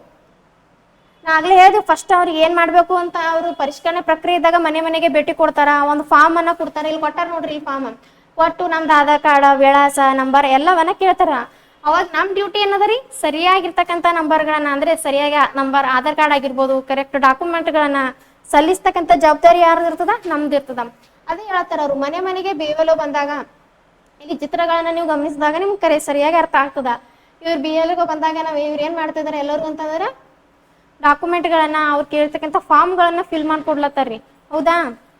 ನಾ ಆಗ್ಲೇ ಹೇಳಿದೆ ಫಸ್ಟ್ ಅವ್ರಿಗೆ ಏನ್ ಮಾಡ್ಬೇಕು ಅಂತ. ಅವರು ಪರಿಷ್ಕರಣೆ ಪ್ರಕ್ರಿಯೆ ಇದ್ದಾಗ ಮನೆ ಮನೆಗೆ ಭೇಟಿ ಕೊಡ್ತಾರ, ಒಂದು ಫಾರ್ಮ್ ಅನ್ನ ಕೊಡ್ತಾರ. ಇಲ್ಲಿ ಕೊಟ್ಟಾರ ನೋಡ್ರಿ, ಈ ಫಾರ್ಮ್ ಕೊಟ್ಟು ನಮ್ದು ಆಧಾರ್ ಕಾರ್ಡ್, ವಿಳಾಸ, ನಂಬರ್ ಎಲ್ಲವನ್ನ ಕೇಳ್ತಾರ. ಅವಾಗ ನಮ್ ಡ್ಯೂಟಿ ಏನದರಿ, ಸರಿಯಾಗಿರ್ತಕ್ಕಂಥ ನಂಬರ್ಗಳನ್ನ ಅಂದ್ರೆ ಸರಿಯಾಗಿ ನಂಬರ್ ಆಧಾರ್ ಕಾರ್ಡ್ ಆಗಿರ್ಬೋದು, ಕರೆಕ್ಟ್ ಡಾಕ್ಯುಮೆಂಟ್ಗಳನ್ನ ಸಲ್ಲಿಸ್ತಕ್ಕಂಥ ಜವಾಬ್ದಾರಿ ಯಾರ್ದು ಇರ್ತದ, ನಮ್ದು ಇರ್ತದ. ಅದೇ ಹೇಳ್ತಾರ ಅವ್ರು. ಮನೆ ಮನೆಗೆ BLO ಬಂದಾಗ ಇಲ್ಲಿ ಚಿತ್ರಗಳನ್ನ ನೀವು ಗಮನಿಸಿದಾಗ ನಿಮ್ಗೆ ಸರಿಯಾಗಿ ಅರ್ಥ ಆಗ್ತದ. ಇವ್ರು BLO ಬಂದಾಗ ಇವ್ರು ಏನ್ ಮಾಡ್ತಿದಾರೆ ಎಲ್ಲರಿಗೂ ಅಂತಂದ್ರೆ ಡಾಕ್ಯುಮೆಂಟ್ಗಳನ್ನ, ಅವ್ರು ಕೇಳ್ತಕ್ಕಂಥ ಫಾರ್ಮ್ಗಳನ್ನ ಫಿಲ್ ಮಾಡ್ಕೊಡ್ಲತ್ತಾರ್ರಿ, ಹೌದಾ?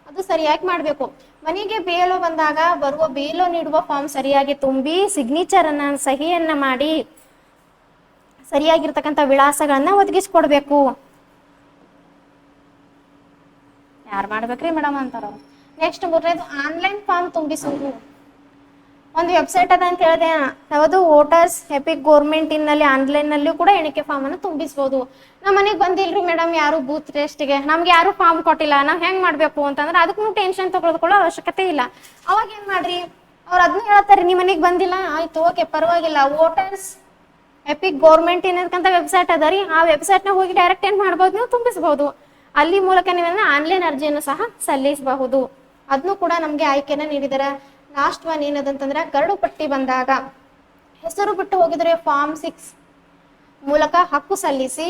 ಅದು ಸರಿಯಾಗಿ ಮಾಡ್ಬೇಕು. ಮನೆಗೆ BLO ಬಂದಾಗ ಬರುವ BLO ನೀಡುವ ಫಾರ್ಮ್ ಸರಿಯಾಗಿ ತುಂಬಿ ಸಿಗ್ನೇಚರ್ ಅನ್ನ, ಸಹಿಯನ್ನ ಮಾಡಿ ಸರಿಯಾಗಿರ್ತಕ್ಕಂಥ ವಿಳಾಸಗಳನ್ನ ಒದಗಿಸ್ಕೊಡ್ಬೇಕು. ಯಾರು ಮಾಡ್ಬೇಕ್ರಿ ಮೇಡಮ್ ಅಂತಾರ. ನೆಕ್ಸ್ಟ್ ಮೂರನೇದು ಆನ್ಲೈನ್ ಫಾರ್ಮ್ ತುಂಬಿಸುವುದು. ಒಂದು ವೆಬ್ಸೈಟ್ ಅದ ಅಂತ ಹೇಳಿದೆ, ಯಾವುದು ವೋಟರ್ಸ್ ಎಪಿಕ್ ಗೌರ್ಮೆಂಟ್ ಇನ್ನಲ್ಲಿ ಆನ್ಲೈನ್ ನಲ್ಲೂ ಕೂಡ ಎಣಿಕೆ ಫಾರ್ಮ್ ಅನ್ನು ತುಂಬಿಸಬಹುದು. ನಮ್ಮ ಮನೆಗೆ ಬಂದಿಲ್ರಿ ಮೇಡಮ್ ಯಾರು ಬೂತ್ ಟೆಸ್ಟ್ಗೆ, ನಮ್ಗೆ ಯಾರು ಫಾರ್ಮ್ ಕೊಟ್ಟಿಲ್ಲ, ನಾವ್ ಹೆಂಗ್ ಮಾಡ್ಬೇಕು ಅಂತಂದ್ರೆ ಅದಕ್ಕೂ ಟೆನ್ಷನ್ ತಗೊಳ್ಕೊಳ್ಳೋ ಅವಶ್ಯಕತೆ ಇಲ್ಲ. ಅವಾಗ ಏನ್ ಮಾಡ್ರಿ, ಅವ್ರು ಅದನ್ನ ಹೇಳ್ತಾರೆ, ನಿಮ್ಮ ಮನೆಗೆ ಬಂದಿಲ್ಲ, ಆಯ್ತು ಓಕೆ ಪರವಾಗಿಲ್ಲ, ವೋಟರ್ಸ್ ಎಪಿಕ್ ಗೌರ್ಮೆಂಟ್ ಏನಕ್ಕಂತ ವೆಬ್ಸೈಟ್ ಅದ ರೀ, ಆ ವೆಬ್ಸೈಟ್ ನ ಹೋಗಿ ಡೈರೆಕ್ಟ್ ಏನ್ ಮಾಡ್ಬೋದು, ನೀವು ತುಂಬಿಸಬಹುದು. ಅಲ್ಲಿ ಮೂಲಕ ನೀವೇನ ಆನ್ಲೈನ್ ಅರ್ಜಿಯನ್ನು ಸಹ ಸಲ್ಲಿಸಬಹುದು. ಅದನ್ನು ಕೂಡ ನಮ್ಗೆ ಆಯ್ಕೆನ ನೀಡಿದಾರೆ. ಲಾಸ್ಟ್ ಒನ್ ಏನದಂತಂದ್ರೆ ಕರಡು ಪಟ್ಟಿ ಬಂದಾಗ ಹೆಸರು ಬಿಟ್ಟು ಹೋಗಿದ್ರೆ ಫಾರ್ಮ್ 6 ಮೂಲಕ ಹಕ್ಕು ಸಲ್ಲಿಸಿ,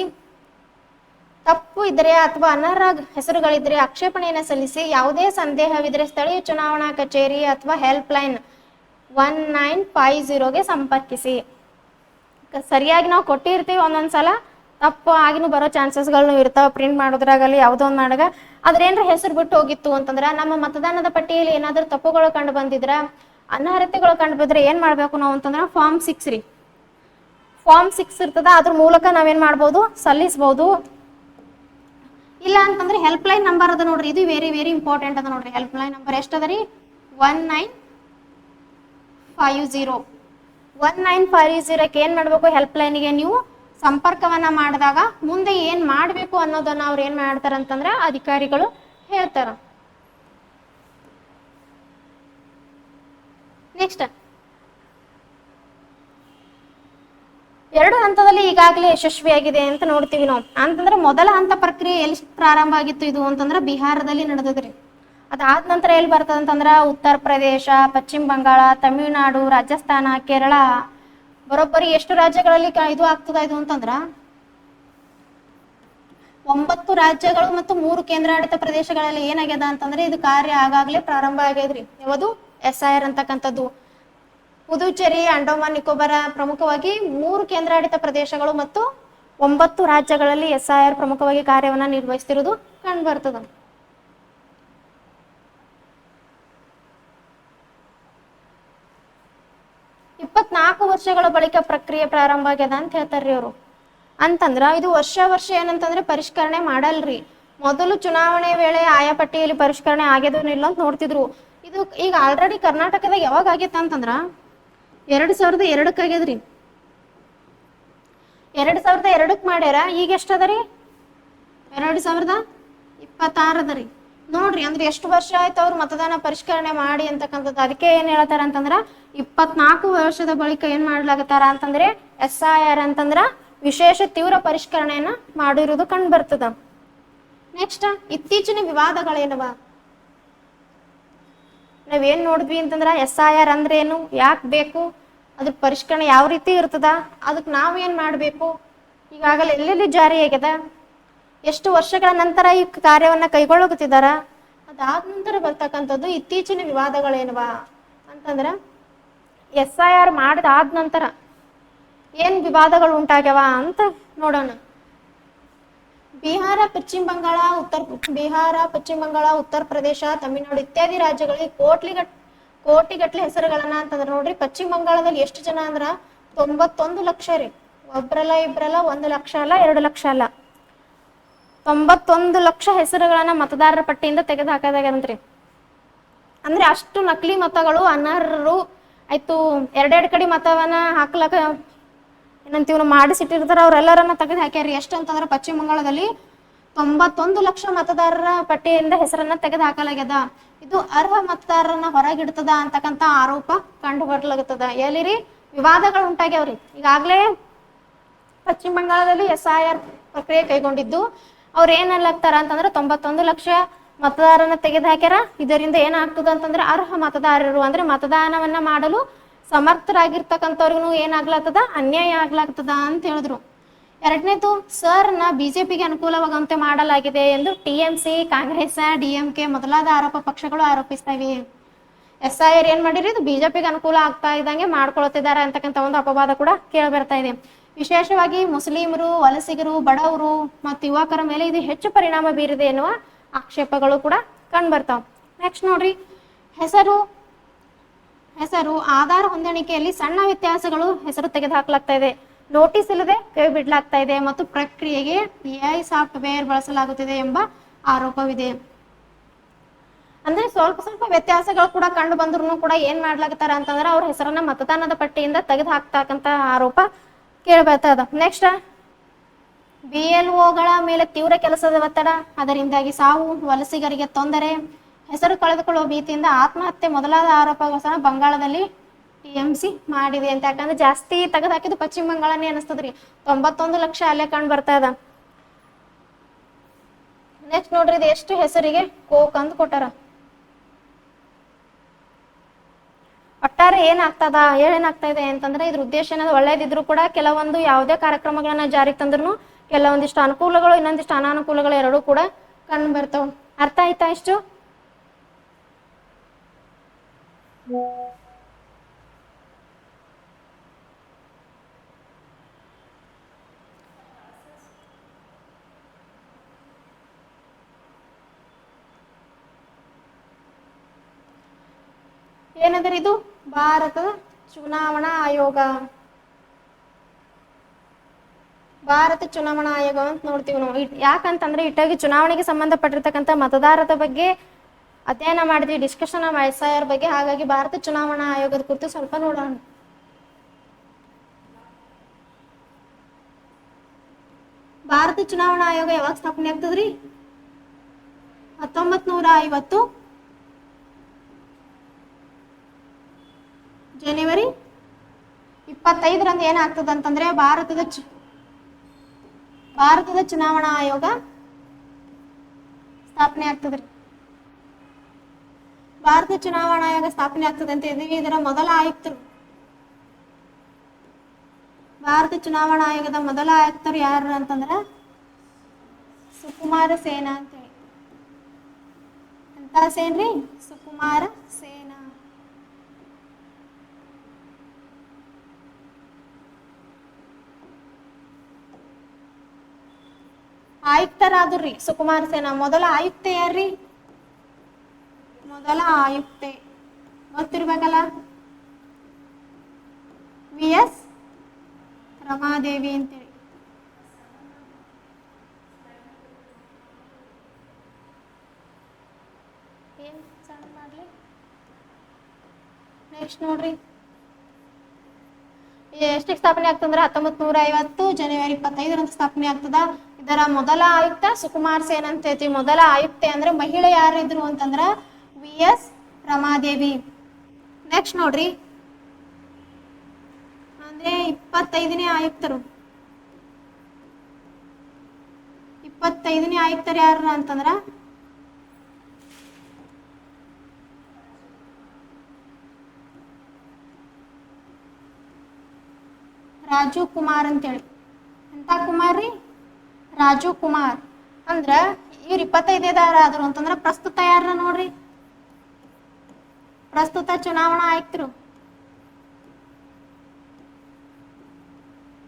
ತಪ್ಪು ಇದ್ರೆ ಅಥವಾ ಅನರ್ಹ ಹೆಸರುಗಳಿದ್ರೆ ಆಕ್ಷೇಪಣೆಯನ್ನು ಸಲ್ಲಿಸಿ, ಯಾವುದೇ ಸಂದೇಹವಿದ್ರೆ ಸ್ಥಳೀಯ ಚುನಾವಣಾ ಕಚೇರಿ ಅಥವಾ ಹೆಲ್ಪ್ ಲೈನ್ 1950ಗೆ ಸಂಪರ್ಕಿಸಿ. ಸರಿಯಾಗಿ ನಾವು ಕೊಟ್ಟಿರ್ತೀವಿ, ಒಂದೊಂದ್ಸಲ ತಪ್ಪು ಆಗಿನೂ ಬರೋ ಚಾನ್ಸಸ್ಗಳು ಇರ್ತಾವ. ಪ್ರಿಂಟ್ ಮಾಡೋದ್ರಾಗಲಿ ಯಾವುದೋ ಒಂದು ಮಾಡಾಗ ಅದ್ರೇನ್ರ ಹೆಸರು ಬಿಟ್ಟು ಹೋಗಿತ್ತು ಅಂತಂದ್ರೆ, ನಮ್ಮ ಮತದಾನದ ಪಟ್ಟಿಯಲ್ಲಿ ಏನಾದ್ರೂ ತಪ್ಪುಗಳು ಕಂಡು ಬಂದಿದ್ರ, ಅನರ್ಹತೆಗಳು ಕಂಡು ಬಂದ್ರೆ ಏನ್ ಮಾಡ್ಬೇಕು ನಾವು ಅಂತಂದ್ರೆ ಫಾರ್ಮ್ 6 ರೀ, ಫಾರ್ಮ್ 6 ಇರ್ತದ, ಅದ್ರ ಮೂಲಕ ನಾವೇನ್ ಮಾಡ್ಬೋದು, ಸಲ್ಲಿಸಬಹುದು. ಇಲ್ಲ ಅಂತಂದ್ರೆ ಹೆಲ್ಪ್ ಲೈನ್ ನಂಬರ್ ಅದ ನೋಡ್ರಿ, ಇದು ವೆರಿ ವೆರಿ ಇಂಪಾರ್ಟೆಂಟ್ ಅದ ನೋಡ್ರಿ. ಹೆಲ್ಪ್ ಲೈನ್ ನಂಬರ್ ಎಷ್ಟದ ರೀ, 1950ಕ್ಕೆ ಏನ್ ಮಾಡ್ಬೇಕು, ಹೆಲ್ಪ್ ಲೈನ್ಗೆ ನೀವು ಸಂಪರ್ಕವನ್ನ ಮಾಡಿದಾಗ ಮುಂದೆ ಏನ್ ಮಾಡ್ಬೇಕು ಅನ್ನೋದನ್ನ ಅವ್ರು ಏನ್ ಮಾಡ್ತಾರ ಅಂತಂದ್ರೆ ಅಧಿಕಾರಿಗಳು ಹೇಳ್ತಾರ. ನೆಕ್ಸ್ಟ್ 2 ಹಂತದಲ್ಲಿ ಈಗಾಗಲೇ ಯಶಸ್ವಿಯಾಗಿದೆ ಅಂತ ನೋಡ್ತೀವಿ ನಾವು. ಅಂತಂದ್ರೆ ಮೊದಲ ಹಂತ ಪ್ರಕ್ರಿಯೆ ಎಲ್ಲಿ ಪ್ರಾರಂಭ ಆಗಿತ್ತು ಇದು ಅಂತಂದ್ರೆ ಬಿಹಾರದಲ್ಲಿ ನಡೆದದ್ರಿ. ಅದಾದ ನಂತರ ಎಲ್ಲಿ ಬರ್ತದ ಅಂತಂದ್ರ ಉತ್ತರ ಪ್ರದೇಶ, ಪಶ್ಚಿಮ ಬಂಗಾಳ, ತಮಿಳುನಾಡು, ರಾಜಸ್ಥಾನ, ಕೇರಳ, ಬರೋಬ್ಬರಿ ಎಷ್ಟು ರಾಜ್ಯಗಳಲ್ಲಿ ಇದು ಆಗ್ತದ ಇದು ಅಂತಂದ್ರ 9 ರಾಜ್ಯಗಳು ಮತ್ತು 3 ಕೇಂದ್ರಾಡಳಿತ ಪ್ರದೇಶಗಳಲ್ಲಿ ಏನಾಗ್ಯದ ಅಂತಂದ್ರೆ ಇದು ಕಾರ್ಯ ಆಗಾಗ್ಲೇ ಪ್ರಾರಂಭ ಆಗ್ಯದ್ರಿ. ಯಾವುದು SIR ಅಂತಕ್ಕಂಥದ್ದು. ಪುದುಚೇರಿ, ಅಂಡಮಾನ್ ನಿಕೋಬಾರ ಪ್ರಮುಖವಾಗಿ 3 ಕೇಂದ್ರಾಡಳಿತ ಪ್ರದೇಶಗಳು ಮತ್ತು 9 ರಾಜ್ಯಗಳಲ್ಲಿ SIR ಪ್ರಮುಖವಾಗಿ ಕಾರ್ಯವನ್ನ ನಿರ್ವಹಿಸ್ತಿರೋದು ಕಂಡು ಬರ್ತದ. ಇಪ್ಪತ್ನಾಲ್ಕು ವರ್ಷಗಳ ಬಳಿಕ ಪ್ರಕ್ರಿಯೆ ಪ್ರಾರಂಭ ಆಗ್ಯದ ಅಂತ ಹೇಳ್ತಾರ್ರಿ ಅವರು. ಅಂತಂದ್ರ ಇದು ವರ್ಷ ಏನಂತಂದ್ರೆ ಪರಿಷ್ಕರಣೆ ಮಾಡಲ್ರಿ. ಮೊದಲು ಚುನಾವಣೆ ವೇಳೆ ಆಯಾ ಪಟ್ಟಿಯಲ್ಲಿ ಪರಿಷ್ಕರಣೆ ಆಗ್ಯದೇನಿಲ್ಲ ಅಂತ ನೋಡ್ತಿದ್ರು. ಇದು ಈಗ ಆಲ್ರೆಡಿ ಕರ್ನಾಟಕದಾಗ ಯಾವಾಗ ಆಗೈತೆ ಅಂತಂದ್ರ 2002ಕ್ಕೆ ಆಗ್ಯದ್ರಿ. 2002ಕ್ಕೆ ಮಾಡ್ಯಾರ. ಈಗ ಎಷ್ಟದ ರೀ, 2026 ಅದ ರೀ. ನೋಡ್ರಿ ಅಂದ್ರೆ ಎಷ್ಟು ವರ್ಷ ಆಯ್ತು ಅವ್ರು ಮತದಾನ ಪರಿಷ್ಕರಣೆ ಮಾಡಿ ಅಂತಕ್ಕಂಥದ್ದು. ಅದಕ್ಕೆ ಏನ್ ಹೇಳ್ತಾರ ಅಂತಂದ್ರ 24 ವರ್ಷದ ಬಳಿಕ ಏನ್ ಮಾಡ್ಲಾಗತ್ತಾರ ಅಂತಂದ್ರೆ SIR ಅಂತಂದ್ರ ವಿಶೇಷ ತೀವ್ರ ಪರಿಷ್ಕರಣೆಯನ್ನ ಮಾಡಿರುವುದು ಕಂಡು ಬರ್ತದ. ನೆಕ್ಸ್ಟ್ ಇತ್ತೀಚಿನ ವಿವಾದಗಳೇನವ ನಾವೇನ್ ನೋಡಿದ್ವಿ ಅಂತಂದ್ರ SIR ಅಂದ್ರೆ ಏನು, ಯಾಕೆ ಬೇಕು, ಅದ್ರ ಪರಿಷ್ಕರಣೆ ಯಾವ ರೀತಿ ಇರ್ತದ, ಅದಕ್ಕೆ ನಾವೇನ್ ಮಾಡ್ಬೇಕು, ಈಗಾಗಲೇ ಎಲ್ಲೆಲ್ಲಿ ಜಾರಿ ಆಗ್ಯದ, ಎಷ್ಟು ವರ್ಷಗಳ ನಂತರ ಈ ಕಾರ್ಯವನ್ನ ಕೈಗೊಳ್ಳಗುತ್ತಿದಾರ, ಅದಾದ ನಂತರ ಬರ್ತಕ್ಕಂಥದ್ದು ಇತ್ತೀಚಿನ ವಿವಾದಗಳೇನವ ಅಂತಂದ್ರ SIR ಮಾಡಿದಾದ ನಂತರ ಏನ್ ವಿವಾದಗಳು ಉಂಟಾಗ್ಯವ ಅಂತ ನೋಡೋಣ. ಬಿಹಾರ, ಪಶ್ಚಿಮ ಬಂಗಾಳ, ಉತ್ತರ ಪ್ರದೇಶ, ತಮಿಳುನಾಡು ಇತ್ಯಾದಿ ರಾಜ್ಯಗಳಿಗೆ ಕೋಟಿಗಟ್ಟಲೆ ಹೆಸರುಗಳನ್ನ ಅಂತಂದ್ರೆ ನೋಡ್ರಿ. ಪಶ್ಚಿಮ ಬಂಗಾಳದಲ್ಲಿ ಎಷ್ಟು ಜನ ಅಂದ್ರ 91 ಲಕ್ಷ ರೀ. ಒಬ್ರಲ್ಲ ಇಬ್ರಲ್ಲ, 1 ಲಕ್ಷ ಅಲ್ಲ, 2 ಲಕ್ಷ ಅಲ್ಲ, 91 ಲಕ್ಷ ಹೆಸರುಗಳನ್ನ ಮತದಾರರ ಪಟ್ಟಿಯಿಂದ ತೆಗೆದು ಹಾಕದಾಗಂತ್ರಿ. ಅಂದ್ರೆ ಅಷ್ಟು ನಕಲಿ ಮತಗಳು ಅನರ್ಹರು ಆಯ್ತು ಎರಡೆರಡು ಕಡೆ ಮತವನ್ನ ಹಾಕ್ಲಕ್ಕ ಏನಂತೀವ್ ಮಾಡಿಸಿಟ್ಟಿರ್ತಾರ ಅವ್ರೆಲ್ಲರನ್ನ ತೆಗೆದು ಹಾಕ್ಯಾರಿ. ಎಷ್ಟು ಅಂತಂದ್ರೆ ಪಶ್ಚಿಮ ಬಂಗಾಳದಲ್ಲಿ 91 ಲಕ್ಷ ಮತದಾರರ ಪಟ್ಟಿಯಿಂದ ಹೆಸರನ್ನ ತೆಗೆದು ಹಾಕಲಾಗ್ಯದ. ಇದು ಅರ್ಹ ಮತದಾರರನ್ನ ಹೊರಗಿಡ್ತದ ಅಂತಕ್ಕಂತ ಆರೋಪ ಕಂಡು ಬರ್ಲಾಗತ್ತದ. ಎಲ್ಲಿರಿ ವಿವಾದಗಳು ಉಂಟಾಗ್ಯಾವ್ರಿ. ಈಗಾಗ್ಲೇ ಪಶ್ಚಿಮ ಬಂಗಾಳದಲ್ಲಿ SIR ಪ್ರಕ್ರಿಯೆ ಕೈಗೊಂಡಿದ್ದು ಅವ್ರು ಏನಲ್ಲಾಗ್ತಾರ ಅಂತಂದ್ರೆ 91 ಲಕ್ಷ ಮತದಾರನ ತೆಗೆದು ಹಾಕ್ಯಾರ. ಇದರಿಂದ ಏನಾಗ್ತದ ಅಂತಂದ್ರೆ ಅರ್ಹ ಮತದಾರರು ಅಂದ್ರೆ ಮತದಾನವನ್ನ ಮಾಡಲು ಸಮರ್ಥರಾಗಿರ್ತಕ್ಕಂಥವ್ರಿಗೂ ಏನಾಗ್ಲಾಗ್ತದ ಅನ್ಯಾಯ ಆಗ್ಲಾಗ್ತದ ಅಂತ ಹೇಳಿದ್ರು. ಎರಡನೇದು ಸರ್ನ ಬಿಜೆಪಿಗೆ ಅನುಕೂಲವಾಗುವಂತೆ ಮಾಡಲಾಗಿದೆ ಎಂದು TMC, ಕಾಂಗ್ರೆಸ್, DMK ಮೊದಲಾದ ಆರೋಪ ಪಕ್ಷಗಳು ಆರೋಪಿಸ್ತಾ ಇವೆ. SIR ಏನ್ ಮಾಡಿರಿ ಇದು ಬಿಜೆಪಿಗೆ ಅನುಕೂಲ ಆಗ್ತಾ ಇದ್ದಂಗೆ ಮಾಡ್ಕೊಳ್ತಿದ್ದಾರೆ ಅಂತಕ್ಕಂಥ ಒಂದು ಅಪವಾದ ಕೂಡ ಕೇಳಿ ಬರ್ತಾ ಇದೆ. ವಿಶೇಷವಾಗಿ ಮುಸ್ಲಿಮರು, ವಲಸಿಗರು, ಬಡವರು ಮತ್ತು ಯುವಕರ ಮೇಲೆ ಇದು ಹೆಚ್ಚು ಪರಿಣಾಮ ಬೀರಿದೆ ಎನ್ನುವ ಆಕ್ಷೇಪಗಳು ಕೂಡ ಕಂಡು ಬರ್ತಾವ. ನೆಕ್ಸ್ಟ್ ನೋಡ್ರಿ, ಹೆಸರು ಆಧಾರ್ ಹೊಂದಾಣಿಕೆಯಲ್ಲಿ ಸಣ್ಣ ವ್ಯತ್ಯಾಸಗಳು ಹೆಸರು ತೆಗೆದುಹಾಕಲಾಗ್ತಾ ಇದೆ, ನೋಟಿಸ್ ಇಲ್ಲದೆ ಕೈ ಬಿಡಲಾಗ್ತಾ ಇದೆ ಮತ್ತು ಪ್ರಕ್ರಿಯೆಗೆ AI ಸಾಫ್ಟ್ವೇರ್ ಬಳಸಲಾಗುತ್ತಿದೆ ಎಂಬ ಆರೋಪವಿದೆ. ಅಂದ್ರೆ ಸ್ವಲ್ಪ ವ್ಯತ್ಯಾಸಗಳು ಕೂಡ ಕಂಡು ಬಂದ್ರು ಕೂಡ ಏನ್ ಮಾಡ್ಲಾಗ್ತಾರ ಅಂತಂದ್ರೆ ಅವ್ರ ಹೆಸರನ್ನ ಮತದಾನದ ಪಟ್ಟಿಯಿಂದ ತೆಗೆದು ಹಾಕ್ತಕ್ಕಂತ ಆರೋಪ ಕೇಳಿ ಬರ್ತಾ ಇದೆ. ನೆಕ್ಸ್ಟ್ BLOಗಳ ಮೇಲೆ ತೀವ್ರ ಕೆಲಸದ ಒತ್ತಡ, ಅದರಿಂದಾಗಿ ಸಾವು, ವಲಸಿಗರಿಗೆ ತೊಂದರೆ, ಹೆಸರು ಕಳೆದುಕೊಳ್ಳುವ ಭೀತಿಯಿಂದ ಆತ್ಮಹತ್ಯೆ ಮೊದಲಾದ ಆರೋಪಗೋಸ್ಕರ ಬಂಗಾಳದಲ್ಲಿ TMC ಮಾಡಿದೆ ಅಂತ. ಯಾಕಂದ್ರೆ ಜಾಸ್ತಿ ತೆಗೆದು ಹಾಕಿದ್ದು ಪಶ್ಚಿಮ ಬಂಗಾಳನೇ ಅನಿಸ್ತದ್ರಿ. 91 ಲಕ್ಷ ಅಲ್ಲೇ ಕಂಡು ಬರ್ತಾ ಇದ. ನೆಕ್ಸ್ಟ್ ನೋಡ್ರಿ, ಇದು ಎಷ್ಟು ಹೆಸರಿಗೆ ಕೋಕ್ ಅಂತ ಕೊಟ್ಟಾರ. ಒಟ್ಟಾರೆ ಏನಾಗ್ತಾ ಇದೆ ಅಂತಂದ್ರೆ ಇದ್ರ ಉದ್ದೇಶ ಏನದು ಒಳ್ಳೇದಿದ್ರು ಕೂಡ ಕೆಲವೊಂದು ಯಾವುದೇ ಕಾರ್ಯಕ್ರಮಗಳನ್ನ ಜಾರಿಗೆ ತಂದ್ರು ಕೆಲವೊಂದಿಷ್ಟು ಅನುಕೂಲಗಳು ಇನ್ನೊಂದಿಷ್ಟು ಅನಾನುಕೂಲಗಳು ಎರಡೂ ಕೂಡ ಕಂಡು ಬರ್ತಾವ. ಅರ್ಥ ಆಯ್ತಾ ಇಷ್ಟು? ಏನಂದ್ರೆ ಇದು ಭಾರತದ ಚುನಾವಣಾ ಆಯೋಗ. ಭಾರತ ಚುನಾವಣಾ ಆಯೋಗ ಅಂತ ನೋಡ್ತೀವಿ ನಾವು. ಯಾಕಂತಂದ್ರೆ ಇಟ್ಟಾಗಿ ಚುನಾವಣೆಗೆ ಸಂಬಂಧಪಟ್ಟಿರ್ತಕ್ಕಂಥ ಮತದಾರರ ಬಗ್ಗೆ ಅಧ್ಯಯನ ಮಾಡಿದ್ವಿ, ಡಿಸ್ಕಷನ್ SIR ಬಗ್ಗೆ. ಹಾಗಾಗಿ ಭಾರತ ಚುನಾವಣಾ ಆಯೋಗದ ಕುರಿತು ಸ್ವಲ್ಪ ನೋಡೋಣ. ಭಾರತ ಚುನಾವಣಾ ಆಯೋಗ ಯಾವಾಗ ಸ್ಥಾಪನೆ ಆಗ್ತದ್ರಿ? 1950 ಜನವರಿ 25ರಂದು ಏನಾಗ್ತದ ಅಂತಂದ್ರೆ ಭಾರತದ ಚುನಾವಣಾ ಆಯೋಗ ಸ್ಥಾಪನೆ ಆಗ್ತದ್ರಿ. ಭಾರತ ಚುನಾವಣಾ ಆಯೋಗ ಸ್ಥಾಪನೆ ಆಗ್ತದೆ ಅಂತ ಇದೀವಿ. ಇದರ ಮೊದಲ ಆಯುಕ್ತರು, ಭಾರತ ಚುನಾವಣಾ ಆಯೋಗದ ಮೊದಲ ಆಯುಕ್ತರು ಯಾರು ಅಂತಂದ್ರ ಸುಕುಮಾರ ಸೇನಾ ಅಂತೇಳಿ. ಎಂತ ಸೇನ್ರಿ? ಸುಕುಮಾರ ಸೇನಾ. ಆಯುಕ್ತರಾದ್ರಿ ಸುಕುಮಾರ ಸೇನಾ. ಮೊದಲ ಆಯುಕ್ತೆ ಯಾರ್ರಿ? ಮೊದಲ ಆಯುಕ್ತೆ ಗೊತ್ತಿರ್ಬೇಕಲ್ಲ, VS ರಮಾದೇವಿ ಅಂತೇಳಿ. ನೆಕ್ಸ್ಟ್ ನೋಡ್ರಿ, ಎಷ್ಟಕ್ಕೆ ಸ್ಥಾಪನೆ ಆಗ್ತಂದ್ರೆ 1950 ಜನವರಿ 25ರಂದು ಸ್ಥಾಪನೆ ಆಗ್ತದ. ಇದರ ಮೊದಲ ಆಯುಕ್ತ ಸುಕುಮಾರ್ ಸೇನ್ ಅಂತ ಹೇಳ್ತೀವಿ. ಮೊದಲ ಆಯುಕ್ತೆ ಅಂದ್ರೆ ಮಹಿಳೆ ಯಾರಿದ್ರು ಅಂತಂದ್ರ VS ರಮಾದೇವಿ. ನೆಕ್ಸ್ಟ್ ನೋಡ್ರಿ, ಅಂದ್ರೆ 25ನೇ ಆಯುಕ್ತರು. 25ನೇ ಆಯುಕ್ತರು ಯಾರು ಅಂತಂದ್ರ ರಾಜು ಕುಮಾರ್ ಅಂತೇಳಿ. ಎಂತ ಕುಮಾರ್ ರೀ? ರಾಜು ಕುಮಾರ್. ಅಂದ್ರ ಇವ್ರು 25ನೇದಾರಾದ್ರು ಅಂತಂದ್ರ ಪ್ರಸ್ತುತ ಯಾರ ನೋಡ್ರಿ? ಪ್ರಸ್ತುತ ಚುನಾವಣಾ ಆಯುಕ್ತರು.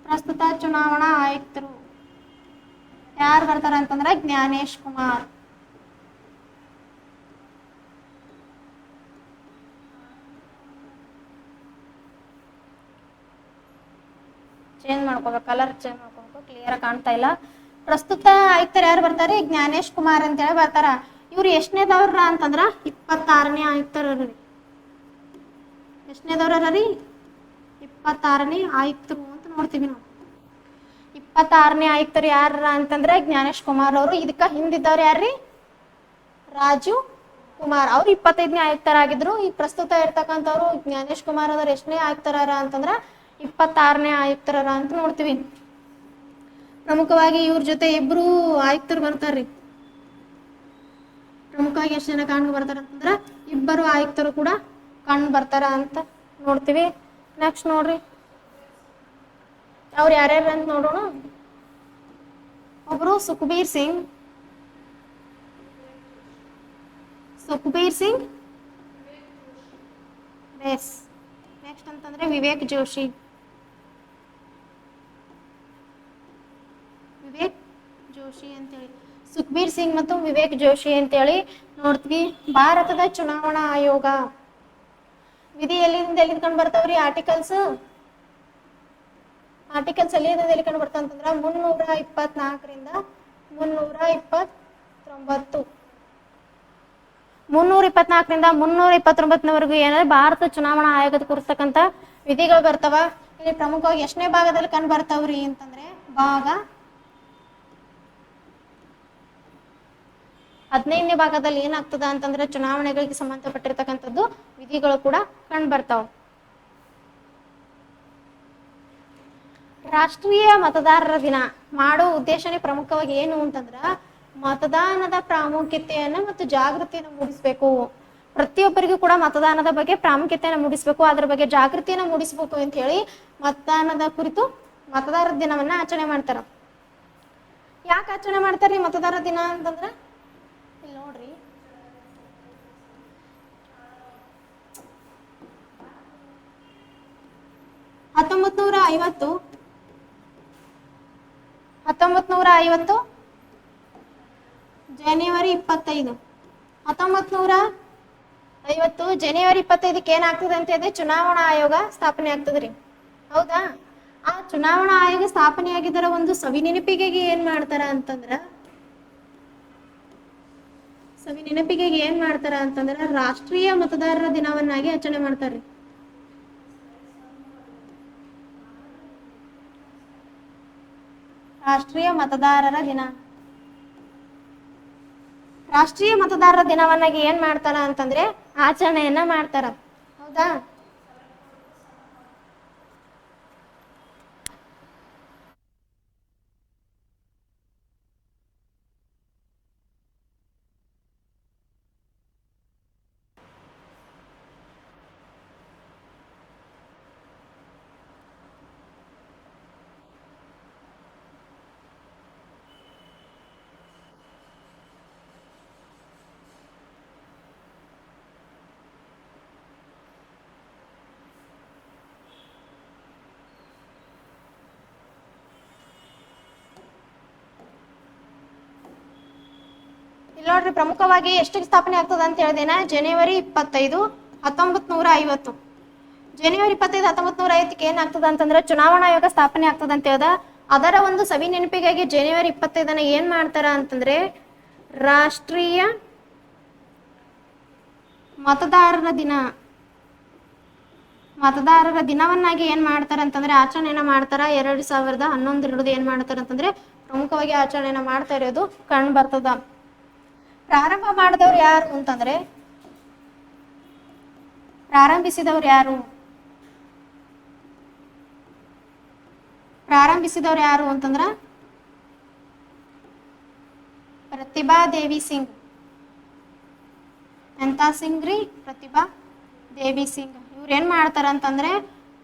ಪ್ರಸ್ತುತ ಚುನಾವಣಾ ಆಯುಕ್ತರು ಯಾರು ಬರ್ತಾರ ಅಂತಂದ್ರ ಜ್ಞಾನೇಶ್ ಕುಮಾರ್. ಚೇಂಜ್ ಮಾಡ್ಕೋಬೇಕು, ಕಲರ್ ಚೇಂಜ್ ಮಾಡ್ಕೋಬೇಕು, ಕ್ಲಿಯರ್ ಕಾಣ್ತಾ ಇಲ್ಲ. ಪ್ರಸ್ತುತ ಆಯುಕ್ತರು ಯಾರು ಬರ್ತಾರೆ? ಜ್ಞಾನೇಶ್ ಕುಮಾರ್ ಅಂತೇಳಿ ಬರ್ತಾರ. ಇವ್ರು ಎಷ್ಟನೇದವ್ರ ಅಂತಂದ್ರ 26ನೇ ಆಯುಕ್ತರ ರೀ. ಎಷ್ಟನೇದವ್ರ ರೀ? 26ನೇ ಆಯುಕ್ತರು ಅಂತ ನೋಡ್ತೀವಿ ನಾವು. 26ನೇ ಆಯುಕ್ತರು ಯಾರ ಅಂತಂದ್ರೆ ಜ್ಞಾನೇಶ್ ಕುಮಾರ್ ಅವರು. ಇದಕ್ಕ ಹಿಂದಿದ್ದವ್ರು ಯಾರ್ರಿ? ರಾಜು ಕುಮಾರ್. ಅವ್ರು 25ನೇ ಆಯುಕ್ತರಾಗಿದ್ರು. ಈಗ ಪ್ರಸ್ತುತ ಇರ್ತಕ್ಕಂಥವ್ರು ಜ್ಞಾನೇಶ್ ಕುಮಾರ್ ಅವ್ರು ಎಷ್ಟನೇ ಆಯುಕ್ತರಾರ ಅಂತಂದ್ರ 26ನೇ ಆಯುಕ್ತರಾರ ಅಂತ ನೋಡ್ತೀವಿ. ಪ್ರಮುಖವಾಗಿ ಇವ್ರ ಜೊತೆ ಇಬ್ರು ಆಯುಕ್ತರು ಬರ್ತಾರ್ರಿ. ಪ್ರಮುಖವಾಗಿ ಎಷ್ಟು ಜನ ಕಂಡು ಬರ್ತಾರ ಅಂತಂದ್ರ ಇಬ್ಬರು ಆಯುಕ್ತರು ಕೂಡ ಕಂಡು ಬರ್ತಾರ ಅಂತ ನೋಡ್ತೀವಿ. ನೆಕ್ಸ್ಟ್ ನೋಡ್ರಿ, ಅವ್ರು ಯಾರ್ಯಾರು ಅಂತ ನೋಡೋಣ. ಒಬ್ರು ಸುಖಬೀರ್ ಸಿಂಗ್ ಎಸ್. ನೆಕ್ಸ್ಟ್ ಅಂತಂದ್ರೆ ವಿವೇಕ್ ಜೋಶಿ ಅಂತೇಳಿ. ಸುಖಬೀರ್ ಸಿಂಗ್ ಮತ್ತು ವಿವೇಕ್ ಜೋಶಿ ಅಂತೇಳಿ ನೋಡ್ತೀವಿ. ಭಾರತದ ಚುನಾವಣಾ ಆಯೋಗ ವಿಧಿ ಎಲ್ಲಿಂದ ಎಲ್ಲಿ ಕಂಡು ಬರ್ತಾವ್ರಿ? ಆರ್ಟಿಕಲ್ಸ್ ಎಲ್ಲಿ ಕಂಡು ಬರ್ತಾವ ಅಂತಂದ್ರ 324ರಿಂದ 329. 324ರಿಂದ 329ನವರೆಗೂ ಏನಂದ್ರೆ ಭಾರತ ಚುನಾವಣಾ ಆಯೋಗದ ಕುರಿತಕ್ಕಂತ ವಿಧಿಗಳು ಬರ್ತಾವ. ಇಲ್ಲಿ ಪ್ರಮುಖವಾಗಿ ಎಷ್ಟನೇ ಭಾಗದಲ್ಲಿ ಕಂಡು ಬರ್ತಾವ್ರಿ ಅಂತಂದ್ರೆ ಭಾಗ 15ನೇ ಭಾಗದಲ್ಲಿ ಏನಾಗ್ತದ ಅಂತಂದ್ರೆ ಚುನಾವಣೆಗಳಿಗೆ ಸಂಬಂಧಪಟ್ಟಿರ್ತಕ್ಕಂಥದ್ದು ವಿಧಿಗಳು ಕೂಡ ಕಂಡು ಬರ್ತಾವ. ರಾಷ್ಟ್ರೀಯ ಮತದಾರರ ದಿನ ಮಾಡೋ ಉದ್ದೇಶನೇ ಪ್ರಮುಖವಾಗಿ ಏನು ಅಂತಂದ್ರ ಮತದಾನದ ಪ್ರಾಮುಖ್ಯತೆಯನ್ನ ಮತ್ತು ಜಾಗೃತಿಯನ್ನು ಮೂಡಿಸ್ಬೇಕು. ಪ್ರತಿಯೊಬ್ಬರಿಗೂ ಕೂಡ ಮತದಾನದ ಬಗ್ಗೆ ಪ್ರಾಮುಖ್ಯತೆಯನ್ನು ಮೂಡಿಸ್ಬೇಕು, ಅದ್ರ ಬಗ್ಗೆ ಜಾಗೃತಿಯನ್ನು ಮೂಡಿಸ್ಬೇಕು ಅಂತ ಹೇಳಿ ಮತದಾನದ ಕುರಿತು ಮತದಾರರ ದಿನವನ್ನ ಆಚರಣೆ ಮಾಡ್ತಾರ. ಯಾಕೆ ಆಚರಣೆ ಮಾಡ್ತಾರ್ರಿ ಮತದಾರರ ದಿನ ಅಂತಂದ್ರ? ಇಲ್ಲಿ ನೋಡ್ರಿ, ಹತ್ತೊಂಬತ್ನೂರ ಐವತ್ತು ಜನವರಿ 25. 1950 ಜನವರಿ 25ಕ್ಕೆ ಏನಾಗ್ತದೆ ಅಂತ ಹೇಳಿದ್ರೆ ಚುನಾವಣಾ ಆಯೋಗ ಸ್ಥಾಪನೆ ಆಗ್ತದ್ರಿ. ಹೌದಾ? ಆ ಚುನಾವಣಾ ಆಯೋಗ ಸ್ಥಾಪನೆ ಆಗಿದ್ದರ ಒಂದು ಸವಿನೆನಪಿಗೆ ಏನ್ ಮಾಡ್ತಾರ ಅಂತಂದ್ರ ರಾಷ್ಟ್ರೀಯ ಮತದಾರರ ದಿನವನ್ನಾಗಿ ಆಚರಣೆ ಮಾಡ್ತಾರ್ರಿ. ರಾಷ್ಟ್ರೀಯ ಮತದಾರರ ದಿನವನ್ನಾಗಿ ಏನ್ ಮಾಡ್ತಾರ ಅಂತಂದ್ರೆ ಆಚರಣೆಯನ್ನ ಮಾಡ್ತಾರ. ಹೌದಾ? ನೋಡ್ರಿ, ಪ್ರಮುಖವಾಗಿ ಎಷ್ಟಿಗೆ ಸ್ಥಾಪನೆ ಆಗ್ತದ ಅಂತ ಹೇಳ್ದೇನ? ಜನವರಿ 25, 1950. ಜನವರಿ 25, 1950ಕ್ಕೆ ಏನಾಗ್ತದ ಅಂತಂದ್ರೆ ಚುನಾವಣಾ ಆಯೋಗ ಸ್ಥಾಪನೆ ಆಗ್ತದ ಅಂತ ಹೇಳ್ದ. ಅದರ ಒಂದು ಸವಿ ನೆನಪಿಗಾಗಿ ಜನವರಿ 25 ಏನ್ ಮಾಡ್ತಾರ ಅಂತಂದ್ರೆ ರಾಷ್ಟ್ರೀಯ ಮತದಾರರ ದಿನವನ್ನಾಗಿ ಏನ್ ಮಾಡ್ತಾರ ಅಂತಂದ್ರೆ ಆಚರಣೆಯನ್ನ ಮಾಡ್ತಾರ. 2011 ಏನ್ ಮಾಡ್ತಾರ ಅಂತಂದ್ರೆ ಪ್ರಮುಖವಾಗಿ ಆಚರಣೆಯನ್ನ ಮಾಡ್ತಾ ಇರೋದು ಕಂಡು ಬರ್ತದ. ಪ್ರಾರಂಭ ಮಾಡಿದವ್ರು ಯಾರು ಅಂತಂದ್ರೆ ಪ್ರಾರಂಭಿಸಿದವ್ರು ಯಾರು ಅಂತಂದ್ರ ಪ್ರತಿಭಾ ದೇವಿ ಸಿಂಗ್. ಎಂತ ಸಿಂಗ್ ರೀ? ಪ್ರತಿಭಾ ದೇವಿ ಸಿಂಗ್. ಇವ್ರು ಏನ್ ಮಾಡ್ತಾರ ಅಂತಂದ್ರೆ